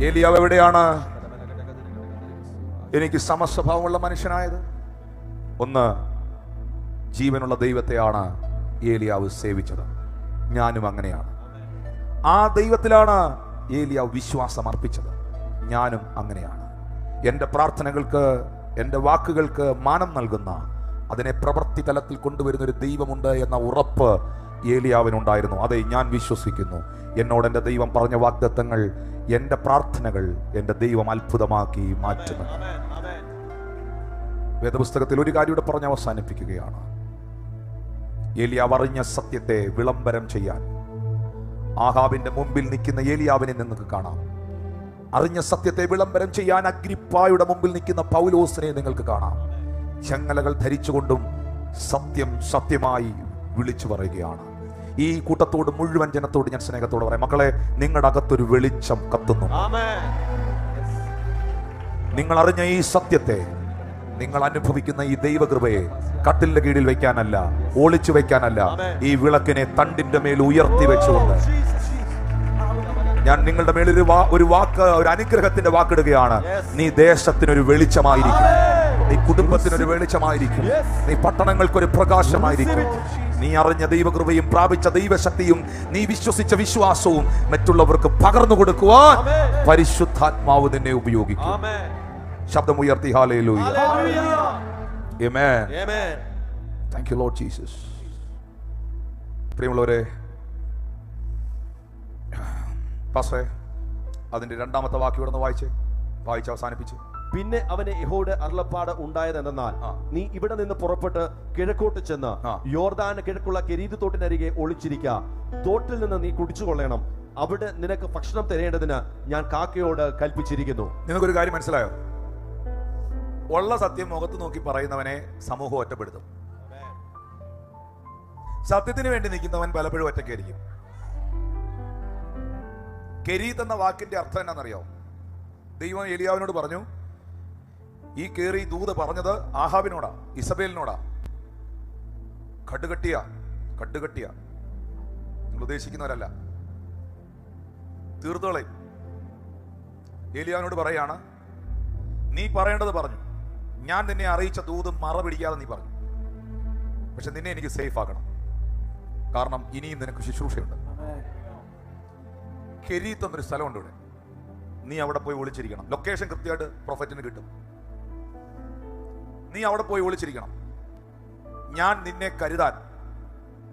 ഏലിയാവ് എവിടെയാണ് എനിക്ക് സമസ്വഭാവമുള്ള മനുഷ്യനായത്? ഒന്ന്, ജീവനുള്ള ദൈവത്തെയാണ് ഏലിയാവ് സേവിച്ചത്. ഞാനും അങ്ങനെയാണ്. ആ ദൈവത്തിലാണ് ഏലിയാവ് വിശ്വാസം അർപ്പിച്ചത്. ഞാനും അങ്ങനെയാണ്. എൻ്റെ പ്രാർത്ഥനകൾക്ക്, എൻ്റെ വാക്കുകൾക്ക് മാനം നൽകുന്ന, അതിനെ പ്രവൃത്തി തലത്തിൽ കൊണ്ടുവരുന്ന ഒരു ദൈവമുണ്ട് എന്ന ഉറപ്പ് ഏലിയാവിനുണ്ടായിരുന്നു. അതെ, ഞാൻ വിശ്വസിക്കുന്നു. എന്നോട് എൻ്റെ ദൈവം പറഞ്ഞ വാഗ്ദത്തങ്ങൾ, എൻ്റെ പ്രാർത്ഥനകൾ എൻ്റെ ദൈവം അത്ഭുതമാക്കി മാറ്റുമെന്ന്. വേദപുസ്തകത്തിൽ ഒരു കാര്യം കൂടെ പറഞ്ഞ് അവസാനിപ്പിക്കുകയാണ്. ഏലിയാവ് അറിഞ്ഞ സത്യത്തെ വിളംബരം ചെയ്യാൻ ആഹാബിന്റെ മുമ്പിൽ നിൽക്കുന്ന ഏലിയാവിനെ നിങ്ങൾക്ക് കാണാം. അറിഞ്ഞ സത്യത്തെ വിളംബരം ചെയ്യാൻ അഗ്രിപ്പായുടെ മുമ്പിൽ നിൽക്കുന്ന പൗലോസിനെ നിങ്ങൾക്ക് കാണാം. ചങ്ങലകൾ ധരിച്ചുകൊണ്ടും സത്യം സത്യമായി വിളിച്ചു പറയുകയാണ്. ഈ കൂട്ടത്തോട്, മുഴുവൻ ജനത്തോട് ഞാൻ സ്നേഹത്തോടെ പറയാം, മക്കളെ, നിങ്ങളുടെ അകത്തൊരു വെളിച്ചം കത്തുന്നു. നിങ്ങൾ അറിഞ്ഞ ഈ സത്യത്തെ, നിങ്ങൾ അനുഭവിക്കുന്ന ഈ ദൈവകൃപയെ കട്ടിലിന്റെ കീഴിൽ വെക്കാനല്ല, ഒളിച്ചു വെക്കാനല്ല, ഈ വിളക്കിനെ തണ്ടിന്റെ മേൽ ഉയർത്തി വെച്ചുകൊണ്ട് ഞാൻ നിങ്ങളുടെ മേൽ ഒരു വാക്ക്, ഒരു അനുഗ്രഹത്തിന്റെ വാക്കിടുകയാണ്. നീ ദേശത്തിനൊരു വെളിച്ചമായിരിക്കും, നീ കുടുംബത്തിനൊരു വെളിച്ചമായിരിക്കും, നീ പട്ടണങ്ങൾക്കൊരു പ്രകാശമായിരിക്കും. നീ അറിഞ്ഞ ദൈവകൃപയും പ്രാപിച്ച ദൈവശക്തിയും നീ വിശ്വസിച്ച വിശ്വാസവും മറ്റുള്ളവർക്ക് പകർന്നു കൊടുക്കുവാൻ പരിശുദ്ധാത്മാവ് നിന്നെ ഉപയോഗിക്കും. ശബ്ദമുയർത്തി hallelujah. Amen. Thank you Lord Jesus. പ്രിയമുള്ളവരെ, പാസ്റ്ററെ, അതിന്റെ രണ്ടാമത്തെ വാക്യം ഇവിടെ വായിച്ച് അവസാനിപ്പിച്ചു. പിന്നെ അവന് യഹോവയുടെ അരുളപ്പാട് ഉണ്ടായതെന്നാൽ, നീ ഇവിടെ നിന്ന് പുറപ്പെട്ട് കിഴക്കോട്ട് ചെന്ന് യോർദാന് കിഴക്കുള്ള കെരീത് തോട്ടിനരികെ ഒളിച്ചിരിക്കുക. തോട്ടിൽ നിന്ന് നീ കുടിച്ചു കൊള്ളണം. അവിടെ നിനക്ക് ഭക്ഷണം തരേണ്ടതിന് ഞാൻ കാക്കയോട് കൽപ്പിച്ചിരിക്കുന്നു. നിനക്കൊരു കാര്യം മനസ്സിലായോ? ഉള്ള സത്യം മുഖത്ത് നോക്കി പറയുന്നവനെ സമൂഹം ഒറ്റപ്പെടുത്തും. സത്യത്തിന് വേണ്ടി നിൽക്കുന്നവൻ പലപ്പോഴും ഒറ്റയ്ക്കായിരിക്കും. കെരീത്ത് എന്ന വാക്കിന്റെ അർത്ഥം എന്നാണെന്നറിയോ? ദൈവം ഏലിയാവിനോട് പറഞ്ഞു, ഈ കേറി ദൂത് പറഞ്ഞത് ആഹാബിനോടാ, ഇസബേലിനോടാ. കട്ടുകട്ടിയ നിങ്ങൾ ഉദ്ദേശിക്കുന്നവരല്ല, തീർത്തുകളെ. ഏലിയാവിനോട് പറയാണ്, നീ പറയേണ്ടത് പറഞ്ഞു, ഞാൻ നിന്നെ അറിയിച്ച ദൂത് മറ പിടിക്കാതെ നീ പറഞ്ഞു. പക്ഷെ നിന്നെ എനിക്ക് സേഫ് ആക്കണം, കാരണം ഇനിയും നിനക്ക് ശുശ്രൂഷയുണ്ട്. കെരീത്ത് എന്നൊരു സ്ഥലമുണ്ട് ഇവിടെ. നീ അവിടെ പോയി ഒളിച്ചിരിക്കണം. ലൊക്കേഷൻ കൃത്യമായിട്ട് പ്രൊഫറ്റിന് കിട്ടും. നീ അവിടെ പോയി ഒളിച്ചിരിക്കണം. ഞാൻ നിന്നെ കരുതാൻ,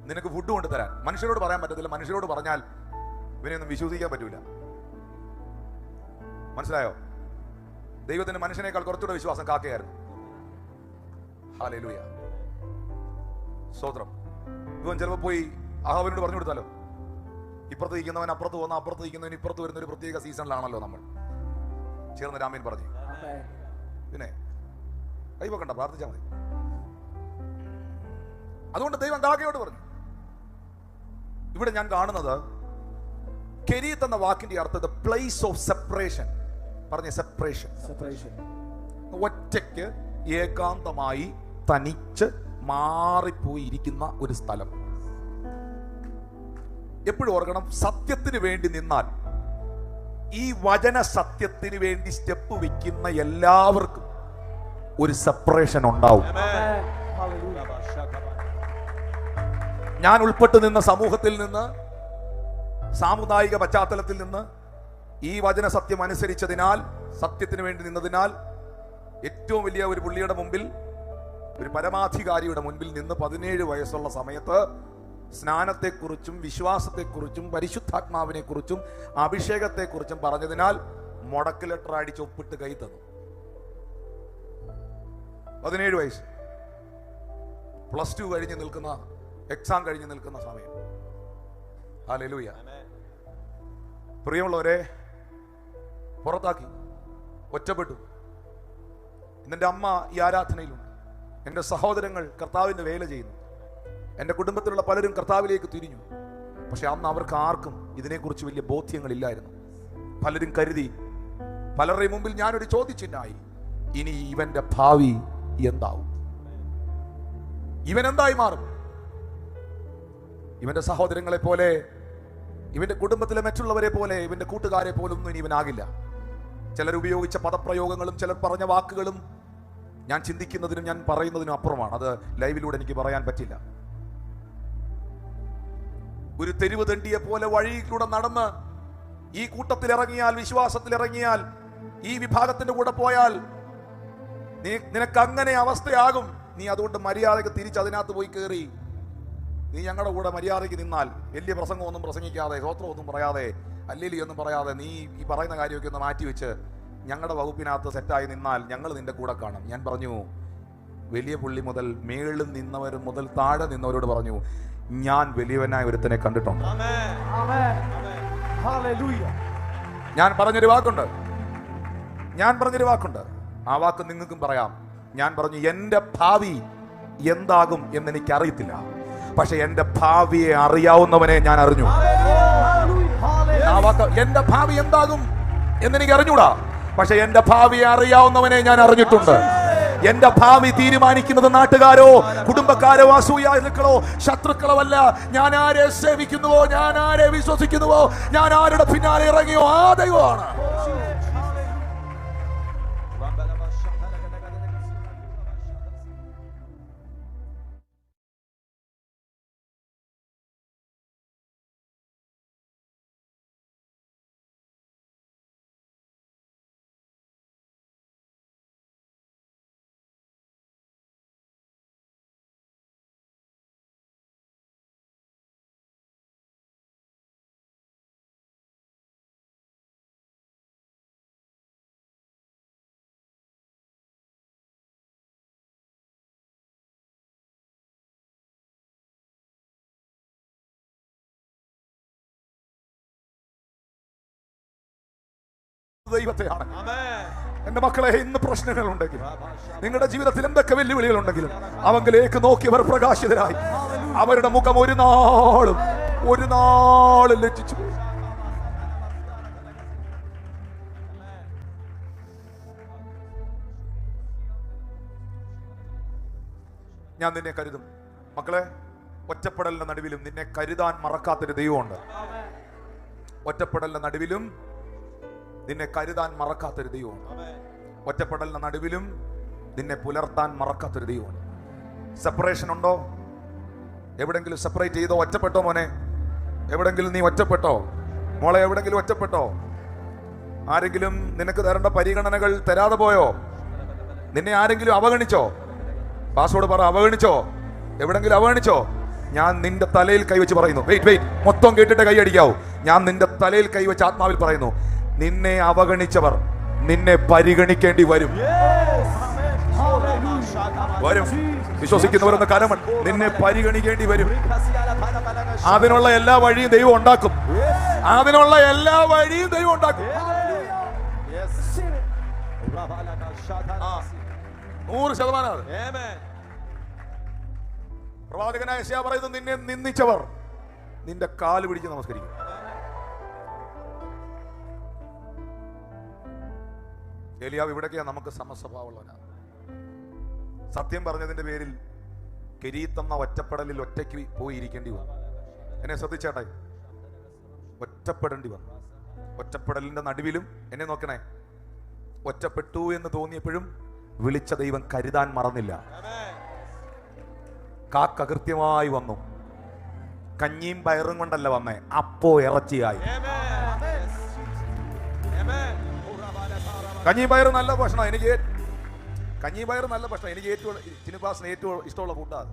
നിനക്ക് ഫുഡ് കൊണ്ടുതരാൻ. മനുഷ്യരോട് പറയാൻ പറ്റത്തില്ല. മനുഷ്യരോട് പറഞ്ഞാൽ ഇവനെയൊന്നും വിശ്വസിക്കാൻ പറ്റൂല. മനസ്സിലായോ? ദൈവത്തിന് മനുഷ്യനേക്കാൾ കുറച്ചുകൂടെ വിശ്വാസം കാക്കയായിരുന്നു. ഹല്ലേലൂയ, സ്തോത്രം. ഇവൻ ചിലപ്പോൾ പോയി ആഹാബിനോട് പറഞ്ഞു കൊടുത്താലോ, ഇപ്പുറത്ത് ഇരിക്കുന്നവൻ അപ്പുറത്ത് പോകുന്ന, അപ്പുറത്ത് ഇരിക്കുന്നവൻ ഇപ്പുറത്ത് വരുന്ന ഒരു പ്രത്യേക സീസണിലാണല്ലോ നമ്മൾ ചേർന്ന് രാമൻ പറഞ്ഞു. പിന്നെ കൈവക്കണ്ട, പ്രാർത്ഥിച്ചാൽ മതി. അതുകൊണ്ട് ദൈവം കാക്കയോട് പറഞ്ഞു. ഇവിടെ ഞാൻ കാണുന്നത് കെരീത്ത് എന്ന വാക്കിന്റെ അർത്ഥം പ്ലേസ് ഓഫ് സെപ്പറേഷൻ. പറഞ്ഞ സെപ്പറേഷൻ. ഒറ്റയ്ക്ക് ഏകാന്തമായി തനിച്ച് മാറിപ്പോയി ഇരിക്കുന്ന ഒരു സ്ഥലം. എപ്പോഴും ഓർക്കണം, സത്യത്തിന് വേണ്ടി നിന്നാൽ, ഈ വചന സത്യത്തിന് വേണ്ടി സ്റ്റെപ്പ് വെക്കുന്ന എല്ലാവർക്കും ഒരു സെപ്പറേഷൻ ഉണ്ടാവും. ഞാൻ ഉൾപ്പെട്ടു നിന്ന സമൂഹത്തിൽ നിന്ന്, സാമുദായിക പശ്ചാത്തലത്തിൽ നിന്ന് ഈ വചന സത്യം അനുസരിച്ചതിനാൽ, സത്യത്തിന് വേണ്ടി നിന്നതിനാൽ, ഏറ്റവും വലിയ ഒരു പുള്ളിയുടെ മുമ്പിൽ, ഒരു പരമാധികാരിയുടെ മുൻപിൽ നിന്ന് 17 വയസ്സുള്ള സമയത്ത് സ്നാനത്തെക്കുറിച്ചും വിശ്വാസത്തെക്കുറിച്ചും പരിശുദ്ധാത്മാവിനെ കുറിച്ചും അഭിഷേകത്തെക്കുറിച്ചും പറഞ്ഞതിനാൽ മുടക്ക് ലെറ്റർ അടിച്ച് ഒപ്പിട്ട് കൈ തന്നു. 17 വയസ്സ്, +2 കഴിഞ്ഞ് നിൽക്കുന്ന, എക്സാം കഴിഞ്ഞ് നിൽക്കുന്ന സമയം. ഹല്ലേലൂയ. പ്രിയമുള്ളവരെ, പുറത്താക്കി, ഒറ്റപ്പെട്ടു. എന്റെ അമ്മ ഈ ആരാധനയിലുണ്ട്, എൻ്റെ സഹോദരങ്ങൾ കർത്താവിൻ്റെ വേല ചെയ്യുന്നു. എൻ്റെ കുടുംബത്തിലുള്ള പലരും കർത്താവിലേക്ക് തിരിഞ്ഞു. പക്ഷെ അന്ന് അവർക്ക് ആർക്കും ഇതിനെക്കുറിച്ച് വലിയ ബോധ്യങ്ങളില്ലായിരുന്നു. പലരും കരുതി, പലരുടെയും മുമ്പിൽ ഞാനൊരു ചോദ്യചിഹ്നമായി, ഇനി ഇവന്റെ ഭാവി എന്താവും? ഇവൻ എന്തായി മാറും? ഇവന്റെ സഹോദരങ്ങളെ പോലെ, ഇവന്റെ കുടുംബത്തിലെ മറ്റുള്ളവരെ പോലെ, ഇവന്റെ കൂട്ടുകാരെ പോലൊന്നും ഇനി ഇവനാകില്ല. ചിലർ ഉപയോഗിച്ച പദപ്രയോഗങ്ങളും ചിലർ പറഞ്ഞ വാക്കുകളും ഞാൻ ചിന്തിക്കുന്നതിനും ഞാൻ പറയുന്നതിനും അപ്പുറമാണ്. അത് ലൈവിലൂടെ എനിക്ക് പറയാൻ പറ്റില്ല. ഒരു തെരുവ് തണ്ടിയെ പോലെ വഴിയിലൂടെ നടന്ന് ഈ കൂട്ടത്തിൽ ഇറങ്ങിയാൽ, വിശ്വാസത്തിൽ ഇറങ്ങിയാൽ, ഈ വിഭാഗത്തിന്റെ കൂടെ പോയാൽ നിനക്ക് അങ്ങനെ അവസ്ഥയാകും. നീ അതുകൊണ്ട് മര്യാദയ്ക്ക് തിരിച്ച് അതിനകത്ത് പോയി കയറി നീ ഞങ്ങളുടെ കൂടെ മര്യാദയ്ക്ക് നിന്നാൽ, വലിയ പ്രസംഗമൊന്നും പ്രസംഗിക്കാതെ, സ്വോത്രമൊന്നും പറയാതെ, അല്ലേലി ഒന്നും പറയാതെ, നീ ഈ പറയുന്ന കാര്യമൊക്കെ ഒന്ന് മാറ്റിവെച്ച് ഞങ്ങളുടെ വകുപ്പിനകത്ത് സെറ്റായി നിന്നാൽ ഞങ്ങൾ നിന്റെ കൂടെ കാണും. ഞാൻ പറഞ്ഞു, വലിയ പുള്ളി മുതൽ മേളിൽ നിന്നവർ മുതൽ താഴെ നിന്നവരോട് പറഞ്ഞു, ഞാൻ വലിയവനായ ഒരുത്തനെ കണ്ടിട്ടുണ്ട്. ഞാൻ പറഞ്ഞൊരു വാക്കുണ്ട്, ആ വാക്ക് നിങ്ങൾക്കും പറയാം. ഞാൻ പറഞ്ഞു, എന്റെ ഭാവി എന്താകും എന്ന് എനിക്ക് അറിയത്തില്ല, പക്ഷെ എന്റെ ഭാവിയെ അറിയാവുന്നവനെ ഞാൻ അറിഞ്ഞു. ആ വാക്ക്, എന്റെ ഭാവി എന്താകും എന്നെനിക്ക് അറിഞ്ഞൂടാ, പക്ഷെ എന്റെ ഭാവിയെ അറിയാവുന്നവനെ ഞാൻ അറിഞ്ഞിട്ടുണ്ട്. എന്റെ ഭാവി തീരുമാനിക്കുന്നത് നാട്ടുകാരോ കുടുംബക്കാരോ അസൂയാലുക്കളോ ശത്രുക്കളോ അല്ല. ഞാൻ ആരെ സേവിക്കുന്നുവോ, ഞാൻ ആരെ വിശ്വസിക്കുന്നുവോ, ഞാൻ ആരുടെ പിന്നാലെ ഇറങ്ങിയോ ആ ദൈവമാണ്. ദൈവത്തെയാണ്. എന്റെ മക്കളെ, ഇന്ന് പ്രശ്നങ്ങൾ ഉണ്ടെങ്കിലും, നിങ്ങളുടെ ജീവിതത്തിൽ എന്തൊക്കെ വെല്ലുവിളികൾ ഉണ്ടെങ്കിലും, അവങ്കിലേക്ക് നോക്കിയവർ പ്രകാശിതരായി. അവരുടെ മുഖം ഒരു നാളും ലജ്ജിച്ചു. ഞാൻ നിന്നെ കരുതും. മക്കളെ, ഒറ്റപ്പെടലിന്റെ നടുവിലും നിന്നെ കരുതാൻ മറക്കാത്തൊരു ദൈവമുണ്ട്. ഒറ്റപ്പെടലിന്റെ നടുവിലും നിന്നെ കരുതാൻ മറക്കാത്തൊരു ദൈവമുണ്ട്. ഒറ്റപ്പെടലിന്റെ നടുവിലും നിന്നെ പുലർത്താൻ മറക്കാത്തൊരു ദൈവമുണ്ട്. സെപ്പറേഷൻ ഉണ്ടോ? എവിടെങ്കിലും സെപ്പറേറ്റ് ചെയ്തോ? ഒറ്റപ്പെട്ടോ മോനെ? എവിടെങ്കിലും നീ ഒറ്റപ്പെട്ടോ? മോളെ, എവിടെങ്കിലും ഒറ്റപ്പെട്ടോ? ആരെങ്കിലും നിനക്ക് തരേണ്ട പരിഗണനകൾ തരാതെ പോയോ? നിന്നെ ആരെങ്കിലും അവഗണിച്ചോ? പാസ്വേഡ് പറ, അവഗണിച്ചോ? എവിടെങ്കിലും അവഗണിച്ചോ? ഞാൻ നിന്റെ തലയിൽ കൈവച്ച് പറയുന്നു, വെയിറ്റ്, മൊത്തം കേട്ടിട്ട് കൈ അടിക്കാവൂ. ഞാൻ നിന്റെ തലയിൽ കൈവച്ച് ആത്മാവിൽ പറയുന്നു, നിന്നെ അവഗണിച്ചവർ നിന്നെ പരിഗണിക്കേണ്ടി വരും. വിശ്വസിക്കുന്നവരെന്ന് കരമൻ, നിന്നെ പരിഗണിക്കേണ്ടി വരും. അതിനുള്ള എല്ലാ വഴിയും ദൈവം ഉണ്ടാക്കും. 100%. പ്രവാചകനായ യെശയ്യാ പറയുന്നു, നിന്നെ നിന്ദിച്ചവർ നിന്റെ കാല് പിടിച്ച് നമസ്കരിക്കും. ഏലിയാവ് ഇവിടേക്കാ നമുക്ക് സമസ്വഭാവമുള്ളവനാണ്. സത്യം പറഞ്ഞതിന്റെ പേരിൽ കെരീത്ത് എന്ന ഒറ്റപ്പെടലിൽ ഒറ്റയ്ക്ക് പോയിരിക്കേണ്ടി വന്നു. എന്നെ ശ്രദ്ധിച്ചേട്ടെ, ഒറ്റപ്പെടേണ്ടി വന്നു. ഒറ്റപ്പെടലിന്റെ നടുവിലും എന്നെ നോക്കണേ, ഒറ്റപ്പെട്ടു എന്ന് തോന്നിയപ്പോഴും വിളിച്ച ദൈവം കരുതാൻ മറന്നില്ല. കാക്ക കൃത്യമായി വന്നു. കഞ്ഞിയും പയറും കൊണ്ടല്ല വന്നേ, അപ്പോ ഇറച്ചിയായി. കഞ്ഞിയും പയറും നല്ല ഭക്ഷണം. എനിക്ക് ഏറ്റവും ചിനുപാസിന് ഏറ്റവും ഇഷ്ടമുള്ള ഫുഡാണ്.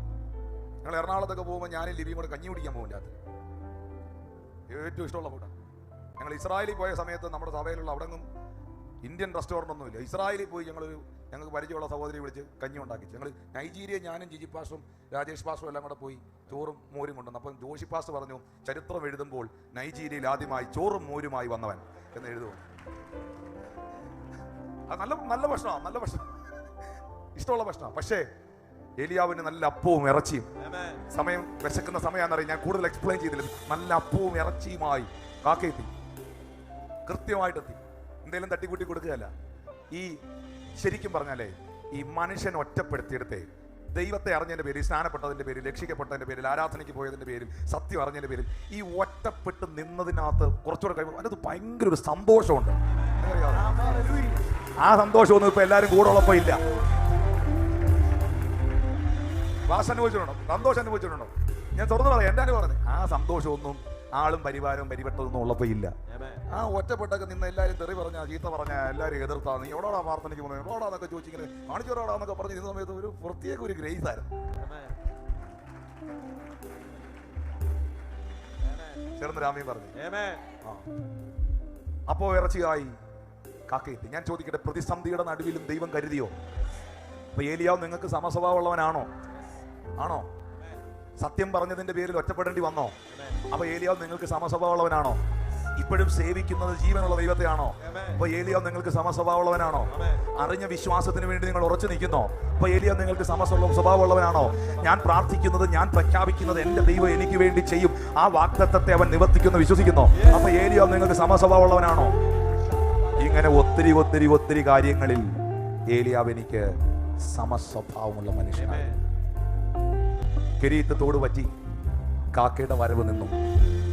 ഞങ്ങൾ എറണാകുളത്തൊക്കെ പോകുമ്പോൾ ഞാനും ലിബിയും കൂടെ കഞ്ഞി കുടിക്കാൻ പോകും. അത് ഏറ്റവും ഇഷ്ടമുള്ള ഫുഡാണ്. ഞങ്ങൾ ഇസ്രായേലിൽ പോയ സമയത്ത് നമ്മുടെ സഭയിലുള്ള അവിടെങ്ങും ഇന്ത്യൻ റെസ്റ്റോറൻ്റ് ഒന്നുമില്ല. ഇസ്രായേലിൽ പോയി ഞങ്ങൾക്ക് പരിചയമുള്ള സഹോദരി വിളിച്ച് കഞ്ഞി ഉണ്ടാക്കി. ഞങ്ങൾ നൈജീരിയ, ഞാനും ജിജി പാസ്റ്ററും രാജേഷ് പാസ്റ്ററും എല്ലാം കൂടെ പോയി ചോറും മോരും കൊണ്ടുവന്നു. അപ്പം ജോഷി പാസ്റ്റർ പറഞ്ഞു, ചരിത്രം എഴുതുമ്പോൾ നൈജീരിയയിൽ ആദ്യമായി ചോറും മോരുമായി വന്നവൻ എന്ന് എഴുതുമോ. അത് നല്ല ഭക്ഷണമാണ്, നല്ല ഭക്ഷണം, ഇഷ്ടമുള്ള ഭക്ഷണമാണ്. പക്ഷേ ഏലിയാവിന് നല്ല അപ്പവും ഇറച്ചിയും. സമയം വിശക്കുന്ന സമയമാണെന്നറിയാം, ഞാൻ കൂടുതൽ എക്സ്പ്ലെയിൻ ചെയ്തില്ല. നല്ല അപ്പവും ഇറച്ചിയുമായി കാക്കയെത്തി, കൃത്യമായിട്ടെത്തി. എന്തെങ്കിലും തട്ടിക്കൂട്ടി കൊടുക്കുകയല്ല. ഈ ശരിക്കും പറഞ്ഞാലേ ഈ മനുഷ്യൻ ഒറ്റപ്പെടുത്തിയെടുത്തേ ദൈവത്തെ അറിഞ്ഞതിന്റെ പേരിൽ, സ്നാനപ്പെട്ടതിന്റെ പേരിൽ, രക്ഷിക്കപ്പെട്ടതിന്റെ പേരിൽ, ആരാധനയ്ക്ക് പോയതിന്റെ പേരിൽ, സത്യം അറിഞ്ഞതിന്റെ പേരിൽ ഈ ഒറ്റപ്പെട്ട് നിന്നതിനകത്ത് കുറച്ചുകൂടെ കഴിയുമ്പോൾ അതിനകത്ത് ഭയങ്കര ഒരു സന്തോഷമുണ്ട്. ആ സന്തോഷമൊന്നും ഇപ്പൊ എല്ലാവരും കൂടെ ഉള്ളപ്പോ ഇല്ല. വാസ അനുഭവിച്ചിട്ടുണ്ടോ? സന്തോഷം അനുഭവിച്ചിട്ടുണ്ടോ? ഞാൻ തുറന്നു പറയാം, എന്റെ അനുഭവം. ആ സന്തോഷമൊന്നും ആളും പരിവാരവും പരിവട്ടതൊന്നും ഉള്ളപ്പോ ഇല്ല. ആ ഒറ്റപ്പെട്ടൊക്കെ നിന്ന് എല്ലാവരും തെറി പറഞ്ഞ, ചീത്ത പറഞ്ഞ, എല്ലാവരും എതിർത്താ, നീ എവിടോടാ പ്രാർത്ഥനയ്ക്ക് പോകുന്നത്, എവിടോടാന്നൊക്കെ ചോദിച്ചിങ്ങനെ കാണിച്ചോടാന്നൊക്കെ പറഞ്ഞ് ഇന്ന സമയത്ത് ഒരു പ്രത്യേക ഒരു ഗ്രേസ് ആയിരുന്നു. ചേർന്ന് രാമയും പറഞ്ഞു. അപ്പോ ഇറച്ചിയായി കാക്കയെത്തി. ഞാൻ ചോദിക്കട്ടെ, പ്രതിസന്ധിയുടെ നടുവിലും ദൈവം കരുതിയോ? അപ്പൊ ഏലിയാവ് നിങ്ങൾക്ക് സമസ്വഭാവമുള്ളവനാണോ? ആണോ? സത്യം പറഞ്ഞതിന്റെ പേരിൽ ഒറ്റപ്പെടേണ്ടി വന്നോ? അപ്പൊ ഏലിയാവ് നിങ്ങൾക്ക് സമസ്വഭാവമുള്ളവനാണോ? ഇപ്പോഴും സേവിക്കുന്നത് ജീവനുള്ള ദൈവത്തെയാണോ? അപ്പൊ ഏലിയാവ് നിങ്ങൾക്ക് സമസ്വഭാവമുള്ളവനാണോ? അറിഞ്ഞ വിശ്വാസത്തിന് വേണ്ടി നിങ്ങൾ ഉറച്ചു നിൽക്കുന്നോ? അപ്പൊ ഏലിയാവ് നിങ്ങൾക്ക് സ്വഭാവമുള്ളവനാണോ? ഞാൻ പ്രാർത്ഥിക്കുന്നത്, ഞാൻ പ്രഖ്യാപിക്കുന്നത് എന്റെ ദൈവം എനിക്ക് വേണ്ടി ചെയ്യും, ആ വാഗ്ദത്തത്തെ അവൻ നിവർത്തിക്കുന്നു വിശ്വസിക്കുന്നോ? അപ്പൊ ഏലിയാവ് നിങ്ങൾക്ക് സമസ്വഭാവമുള്ളവനാണോ? ഇങ്ങനെ ഒത്തിരി ഒത്തിരി ഒത്തിരി കാര്യങ്ങളിൽ ഏലിയാവ് എനിക്ക് സമസ്വഭാവമുള്ള മനുഷ്യനാണ്. കിരീടത്തോട് പറ്റി കാക്കയുടെ വരവ് നിന്നു.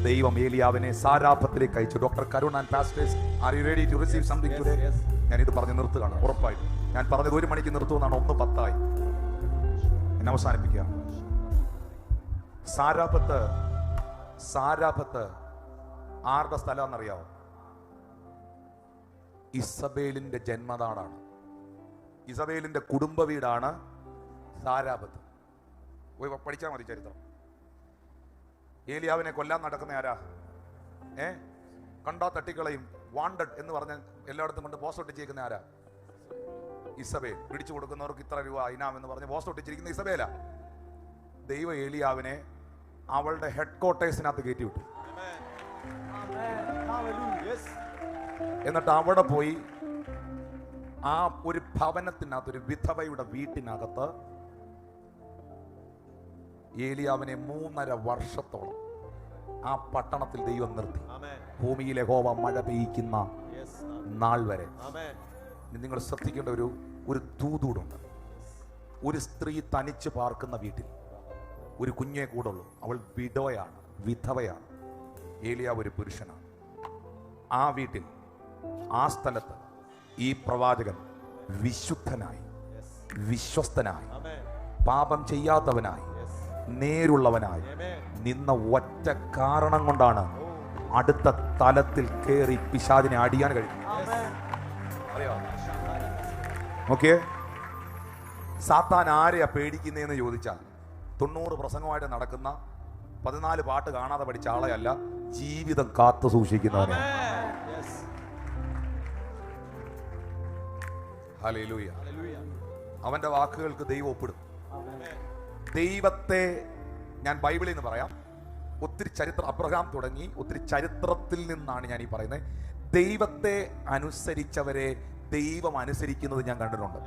ദൈവം ഏലിയാവിനെ സാരാഫത്തിലേക്ക് അയച്ചു. Doctor Karun and pastors, are you ready to receive something today? ഞാൻ ഇത് പറഞ്ഞ് നിർത്തുകയാണ്. ഉറപ്പായിട്ടും ഞാൻ പറഞ്ഞത് 1 മണിക്ക് നിർത്തുമെന്നാണ്. 1:10 എന്നെ അവസാനിപ്പിക്കുക. സാരാഫത്ത് ആരുടെ സ്ഥലം എന്നറിയാവോ? ഇസബേലിന്റെ ജന്മനാടാണ്. ഇസബേലിന്റെ കുടുംബ വീടാണ് സാരാഫത്ത്. പഠിച്ചാൽ മതി ചരിത്രം. ഏലിയാവിനെ കൊല്ലാൻ നടക്കുന്ന ആരാ? കണ്ടാ തട്ടിക്കളയും, വാണ്ടഡ് എന്ന് പറഞ്ഞ എല്ലായിടത്തും കൊണ്ട് പോസ്റ്റ് ഒട്ടിച്ചിരിക്കുന്ന ആരാ? ഇസബേൽ. പിടിച്ചു കൊടുക്കുന്നവർക്ക് ഇത്ര രൂപ ഇനാം എന്ന് പറഞ്ഞ് പോസ്റ്റ് ഒട്ടിച്ചിരിക്കുന്ന ഇസബേല. ദൈവം ഏലിയാവിനെ അവളുടെ ഹെഡ് ക്വാർട്ടേഴ്സിനകത്ത് കയറ്റി വിട്ടു. എന്നിട്ട് അവിടെ പോയി ആ ഒരു ഭവനത്തിനകത്ത്, ഒരു വിധവയുടെ വീട്ടിനകത്ത് ഏലിയാവിനെ 3.5 വർഷത്തോളം ആ പട്ടണത്തിൽ ദൈവം നിർത്തി. ഭൂമിയിലെ യഹോവ മഴ പെയ്യിക്കുന്ന നാൾ വരെ. നിങ്ങൾ ശ്രദ്ധിക്കേണ്ട ഒരു തൂതൂടുണ്ട്. ഒരു സ്ത്രീ തനിച്ച് പാർക്കുന്ന വീട്ടിൽ ഒരു കുഞ്ഞേ കൂടുള്ളൂ. അവൾ വിധവയാണ്. ഏലിയാവ് ഒരു പുരുഷനാണ്. ആ വീട്ടിൽ, ആ സ്ഥലത്ത് ഈ പ്രവാചകൻ വിശുദ്ധനായി, വിശ്വസ്തനായി, പാപം ചെയ്യാത്തവനായി, നേരുള്ളവനായി നിന്ന ഒറ്റ കാരണം കൊണ്ടാണ് അടുത്ത തലത്തിൽ കയറി പിശാചിനെ അടിയാൻ കഴിയും. ഓക്കെ, സാത്താൻ ആരെയാ പേടിക്കുന്നതെന്ന് ചോദിച്ചാൽ 90 പ്രസംഗമായിട്ട് നടക്കുന്ന 14 പാട്ട് കാണാതെ പഠിച്ച ആളെയല്ല, ജീവിതം കാത്തു സൂക്ഷിക്കുന്നവനെ. ഹല്ലേലൂയ. അവന്റെ വാക്കുകൾക്ക് ദൈവം ഒപ്പിടും. ദൈവത്തെ ഞാൻ ബൈബിളിൽ നിന്ന് പറയാം. ഒത്തിരി ചരിത്രം, അബ്രഹാം തുടങ്ങി ഒത്തിരി ചരിത്രത്തിൽ നിന്നാണ് ഞാൻ ഈ പറയുന്നത്. ദൈവത്തെ അനുസരിച്ചവരെ ദൈവം അനുസരിക്കുന്നത് ഞാൻ കണ്ടിട്ടുണ്ട്.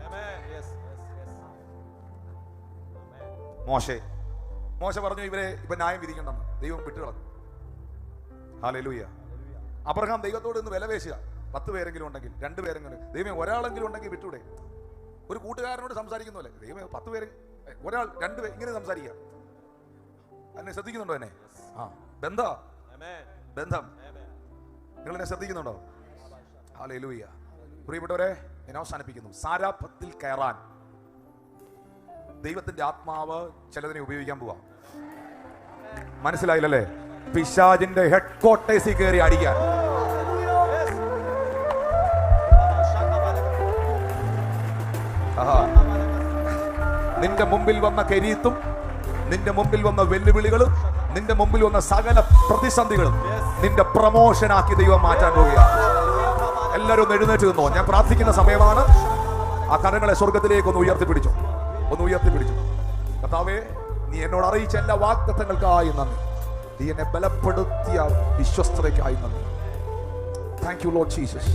മോശ പറഞ്ഞു ഇവരെ ഇപ്പൊ ന്യായം വിധിക്കണ്ടെന്ന്. ദൈവം വിട്ടുകളഞ്ഞു. ഹല്ലേലൂയ. അബ്രഹാം ദൈവത്തോട് ഇന്ന് വില പേശുക. 10 പേരെങ്കിലും ഉണ്ടെങ്കിൽ, 2 പേരെങ്കിലും, ദൈവം ഒരാളെങ്കിലും ഉണ്ടെങ്കിൽ വിട്ടൂടെ? ഒരു കൂട്ടുകാരനോട് സംസാരിക്കുന്നല്ലേ ദൈവം 10 പേര്, ഒരാൾ 2 പേര് ഇങ്ങനെ സംസാരിക്കുക. എന്നെ ശ്രദ്ധിക്കുന്നുണ്ടോ? എന്നെ ബന്ധം നിങ്ങൾ എന്നെ ശ്രദ്ധിക്കുന്നുണ്ടോ? ഹല്ലേലൂയ. പ്രിയപ്പെട്ടവരെ, ഞാൻ അവസാനിപ്പിക്കുന്നു. സാരാഫത്തിൽ കയറാൻ ദൈവത്തിന്റെ ആത്മാവ് ചിലതിനെ ഉപയോഗിക്കാൻ പോവാ. മനസ്സിലായില്ലല്ലേ? പിശാചിന്റെ ഹെഡ് ക്വാർട്ടേഴ്സിൽ കയറി അടിക്കാൻ. നിന്റെ മുമ്പിൽ വന്ന കരീത്തും, നിന്റെ മുമ്പിൽ വന്ന വെല്ലുവിളികളും, നിന്റെ മുമ്പിൽ വന്ന സകല പ്രതിസന്ധികളും നിന്റെ പ്രമോഷനാക്കി ദൈവം മാറ്റാൻ പോവുകയാണ്. എല്ലാവരും ഒന്ന് എഴുന്നേറ്റ് നിന്നോ. ഞാൻ പ്രാർത്ഥിക്കുന്ന സമയമാണ്. ആ കരങ്ങളെ സ്വർഗത്തിലേക്ക് ഒന്ന് ഉയർത്തിപ്പിടിച്ചു. കർത്താവേ, നീ എന്നോട് അറിയിച്ച എല്ലാ വാഗ്ദത്തങ്ങൾക്കായി നന്ദി. നീ എന്നെ ബലപ്പെടുത്തിയ വിശ്വസ്തതയ്ക്കായി നന്ദി. Thank you Lord Jesus.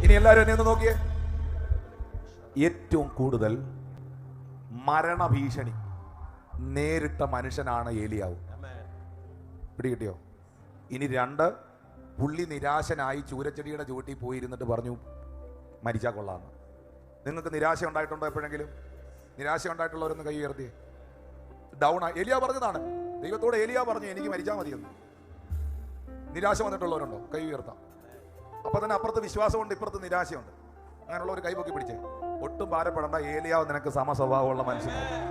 ഇനി എല്ലാവരും എന്നെ ഒന്ന് നോക്കിയേ. ഏറ്റവും കൂടുതൽ മരണഭീഷണി നേരിട്ട മനുഷ്യനാണ് ഏലിയാവ്. പിടികിട്ടിയോ? ഇനി 2, പുള്ളി നിരാശനായി ചൂരച്ചെടിയുടെ ചൂട്ടിൽ പോയിരുന്നിട്ട് പറഞ്ഞു മരിച്ചാൽ കൊള്ളാമെന്ന്. നിങ്ങൾക്ക് നിരാശ ഉണ്ടായിട്ടുണ്ടോ എപ്പോഴെങ്കിലും? നിരാശ ഉണ്ടായിട്ടുള്ളവരൊന്ന് കൈ ഉയർത്തി. ഡൗൺ ആയി ഏലിയാ പറഞ്ഞതാണ്, ദൈവത്തോട് ഏലിയാ പറഞ്ഞു എനിക്ക് മരിച്ചാൽ മതിയെന്ന്. നിരാശ വന്നിട്ടുള്ളവരുണ്ടോ? കൈ ഉയർത്താം. അപ്പൊ തന്നെ അപ്പുറത്ത് വിശ്വാസമുണ്ട്, ഇപ്പുറത്ത് നിരാശയുണ്ട്. അങ്ങനെയുള്ള ഒരു കൈ പൊക്കി പിടിച്ചേ. ഒട്ടും ഭാരപ്പെടണ്ട, ഏലിയാവ് നിനക്ക് സമസ്വഭാവമുള്ള മനുഷ്യനായിരുന്നു.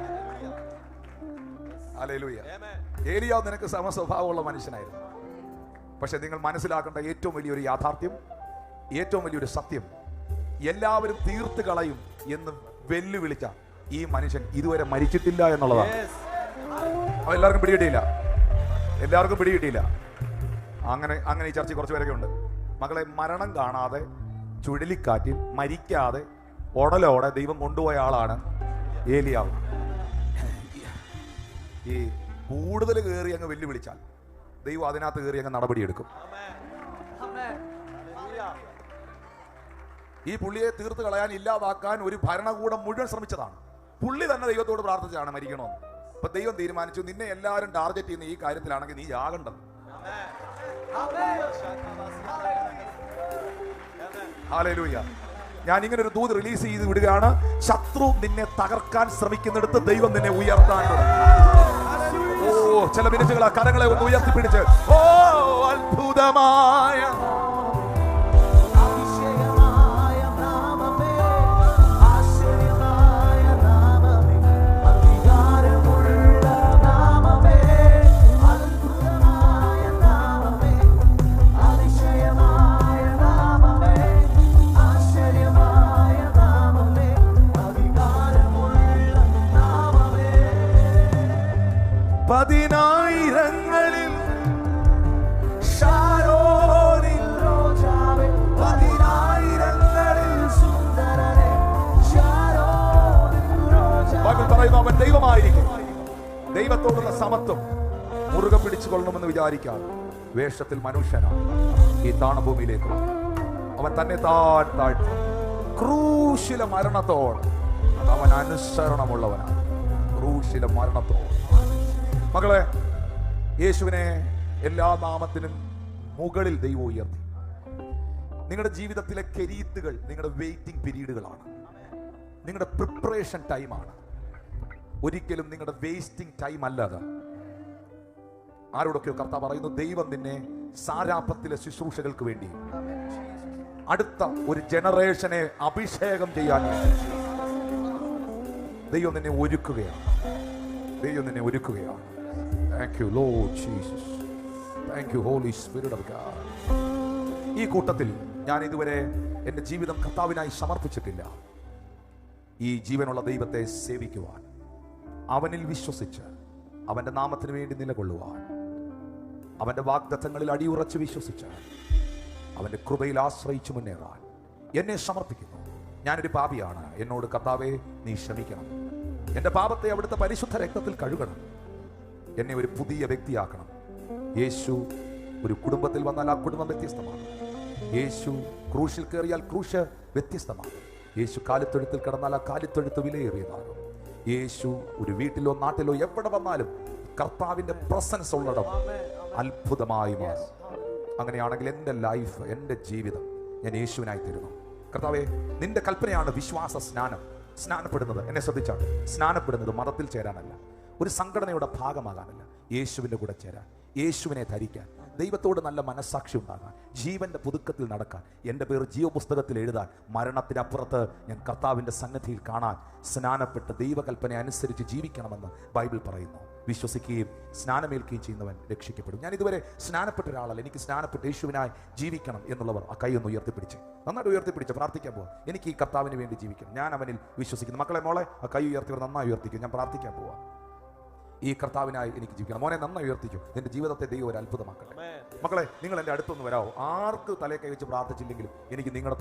ഹല്ലേലൂയ. ഏലിയാവ് നിനക്ക് സമസ്വഭാവമുള്ള മനുഷ്യനായിരുന്നു. പക്ഷെ നിങ്ങൾ മനസ്സിലാക്കേണ്ട ഏറ്റവും വലിയൊരു യാഥാർത്ഥ്യം, ഏറ്റവും വലിയൊരു സത്യം, എല്ലാവരും തീർത്ത് കളയും എന്ന് വെല്ലുവിളിച്ച ഈ മനുഷ്യൻ ഇതുവരെ മരിച്ചിട്ടില്ല എന്നുള്ളതാണ്. എല്ലാവർക്കും പിടികിട്ടിയില്ല, എല്ലാവർക്കും പിടികിട്ടിയില്ല. അങ്ങനെ ഈ ചർച്ച കുറച്ച് പേരൊക്കെ ഉണ്ട്. മകളെ, മരണം കാണാതെ ചുഴലിക്കാറ്റിൽ മരിക്കാതെ ഉടലോടെ ദൈവം കൊണ്ടുപോയ ആളാണ് ഏലിയാവ്. ഈ കൂടുതൽ കയറി അങ്ങ് വെല്ലുവിളിച്ചാൽ ദൈവം അതിനകത്ത് കയറി അങ്ങ് നടപടിയെടുക്കും. ഈ പുള്ളിയെ തീർത്ത് കളയാൻ, ഇല്ലാതാക്കാൻ ഒരു ഭരണകൂടം മുഴുവൻ ശ്രമിച്ചതാണ്. പുള്ളി തന്നെ ദൈവത്തോട് പ്രാർത്ഥിച്ചാണ് മരിക്കണമെന്ന്. അപ്പൊ ദൈവം തീരുമാനിച്ചു, നിന്നെ എല്ലാവരും ടാർഗറ്റ് ചെയ്യുന്ന ഈ കാര്യത്തിലാണെങ്കിൽ നീ ആകണ്ടത്. ഹല്ലേലൂയ. ഞാൻ ഇങ്ങനെ ഒരു ദൂത് റിലീസ് ചെയ്ത് വിടുകയാണ്. ശത്രു നിന്നെ തകർക്കാൻ ശ്രമിക്കുന്നിടത്ത് ദൈവം നിന്നെ ഉയർത്താൻ. ഓ, ചില മിനിറ്റുകൾ ആ കരങ്ങളെ ഒന്ന് ഉയർത്തിപ്പിടിച്ച് ഓ അത്ഭുതമായ പതിനായിരങ്ങളിൽ ശാരോനിൽ റോജാവേ, പതിനായിരങ്ങളിൽ സുന്ദരനേ ശാരോനിൽ റോജാവേ. ബൈബിൾ പറയുന്നു അവൻ ദൈവമായിരിക്കും. ദൈവത്തോടുള്ള സമത്വം മുറുകെ പിടിച്ചുകൊള്ളണമെന്ന് വിചാരിക്കാതെ വേഷത്തിൽ മനുഷ്യനാണ് ഈ താണഭൂമിയിലേക്ക് അവൻ തന്നെ താഴ്ത്തി ക്രൂശിലെ മരണത്തോട് അവൻ അനുസരണമുള്ളവനാണ്. ക്രൂശിലെ മരണത്തോട്. മകളെ, യേശുവിനെ എല്ലാ നാമത്തിനും മുകളിൽ ദൈവം ഉയർത്തി. നിങ്ങളുടെ ജീവിതത്തിലെ കെരീത്തുകൾ നിങ്ങളുടെ വെയിറ്റിംഗ് പീരീഡുകളാണ്, നിങ്ങളുടെ പ്രിപ്പറേഷൻ ടൈമാണ്. ഒരിക്കലും നിങ്ങളുടെ വേസ്റ്റിംഗ് ടൈം അല്ലാതെ. ആരോടൊക്കെയോ കർത്താവ് പറയുന്നു, ദൈവം നിന്നെ സാരാപത്തിലെ ശുശ്രൂഷകൾക്ക് വേണ്ടി അടുത്ത ഒരു ജനറേഷനെ അഭിഷേകം ചെയ്യാൻ ദൈവം നിന്നെ ഒരുക്കുകയാണ്. ദൈവം നിന്നെ ഒരുക്കുകയാണ്. Thank you Lord Jesus. Thank you Holy Spirit of God. ഈ കൂട്ടത്തിൽ ഞാൻ ഇതുവരെ എൻ്റെ ജീവിതം കർത്താവിനായി സമർപ്പിച്ചിട്ടില്ല. ഈ ജീവനുള്ള ദൈവത്തെ സേവിക്കുവാൻ, അവനിൽ വിശ്വസിച്ച് അവൻ്റെ നാമത്തിന് വേണ്ടി നിലകൊള്ളുവാൻ, അവൻ്റെ വാഗ്ദത്തങ്ങളിൽ അടിയുറച്ച് വിശ്വസിച്ച് അവൻ്റെ കൃപയിൽ ആശ്രയിച്ച് മുന്നേറാൻ എന്നെ സമർപ്പിക്കുന്നു. ഞാനൊരു പാപിയാണ്. എന്നോട് കർത്താവേ നീ ക്ഷമിക്കണം. എൻ്റെ പാപത്തെ അവിടുത്തെ പരിശുദ്ധ രക്തത്തിൽ കഴുകണം. എന്നെ ഒരു പുതിയ വ്യക്തിയാക്കണം. യേശു ഒരു കുടുംബത്തിൽ വന്നാൽ ആ കുടുംബം വ്യത്യസ്തമാണ്. യേശു ക്രൂശിൽ കയറിയാൽ ക്രൂശ് വ്യത്യസ്തമാണ്. യേശു കാലിത്തൊഴുത്തിൽ കിടന്നാൽ ആ കാലിത്തൊഴുത്ത് വിലയേറിയതാണ്. യേശു ഒരു വീട്ടിലോ നാട്ടിലോ എവിടെ വന്നാലും കർത്താവിൻ്റെ പ്രസൻസ് ഉള്ളിടം അത്ഭുതമായി മാറും. അങ്ങനെയാണെങ്കിൽ എൻ്റെ ലൈഫ്, എൻ്റെ ജീവിതം ഞാൻ യേശുവിനായി തരുന്നു. കർത്താവേ, നിന്റെ കൽപ്പനയാണ് വിശ്വാസ സ്നാനം. സ്നാനപ്പെടുന്നത്, എന്നെ ശ്രദ്ധിച്ചാണ്, സ്നാനപ്പെടുന്നത് മതത്തിൽ ചേരാനല്ല, ഒരു സംഘടനയുടെ ഭാഗമാകാനല്ല, യേശുവിൻ്റെ കൂടെ ചേരാൻ, യേശുവിനെ ധരിക്കാൻ, ദൈവത്തോട് നല്ല മനസ്സാക്ഷി ഉണ്ടാകാൻ, ജീവന്റെ പുതുക്കത്തിൽ നടക്കാൻ, എൻ്റെ പേര് ജീവപുസ്തകത്തിൽ എഴുതാൻ, മരണത്തിനപ്പുറത്ത് ഞാൻ കർത്താവിൻ്റെ സന്നിധിയിൽ കാണാൻ സ്നാനപ്പെട്ട് ദൈവകൽപ്പന അനുസരിച്ച് ജീവിക്കണമെന്ന് ബൈബിൾ പറയുന്നു. വിശ്വസിക്കുകയും സ്നാനമേൽക്കുകയും ചെയ്യുന്നവൻ രക്ഷിക്കപ്പെടും. ഞാൻ ഇതുവരെ സ്നാനപ്പെട്ട ഒരാളല്ല. എനിക്ക് സ്നാനപ്പെട്ട് യേശുവിനായി ജീവിക്കണം എന്നുള്ളവർ ആ കൈ ഒന്ന് ഉയർത്തിപ്പിടിച്ച്, നന്നായിട്ട് ഉയർത്തിപ്പിടിച്ച് പ്രാർത്ഥിക്കാൻ പോവാം. എനിക്ക് ഈ കർത്താവിന് വേണ്ടി ജീവിക്കണം, ഞാൻ അവനിൽ വിശ്വസിക്കുന്നു. മക്കളെ, മോളെ, ആ കൈ ഉയർത്തിയവർ നന്നായി ഉയർത്തിക്കും. ഞാൻ പ്രാർത്ഥിക്കാൻ പോവാം. ഈ കർത്താവിനായി എനിക്ക് ജീവിക്കണം. മോനെ, നന്നായി ഉയർത്തിക്കും. നിന്റെ ജീവിതത്തെ ദൈവം ഒരു അത്ഭുതമാക്കട്ടെ. മക്കളെ, നിങ്ങൾ എൻ്റെ അടുത്തൊന്ന് വരാമോ? ആർക്ക് തലയെ കൈ വെച്ച് പ്രാർത്ഥിച്ചില്ലെങ്കിലും എനിക്ക് നിങ്ങളുടെ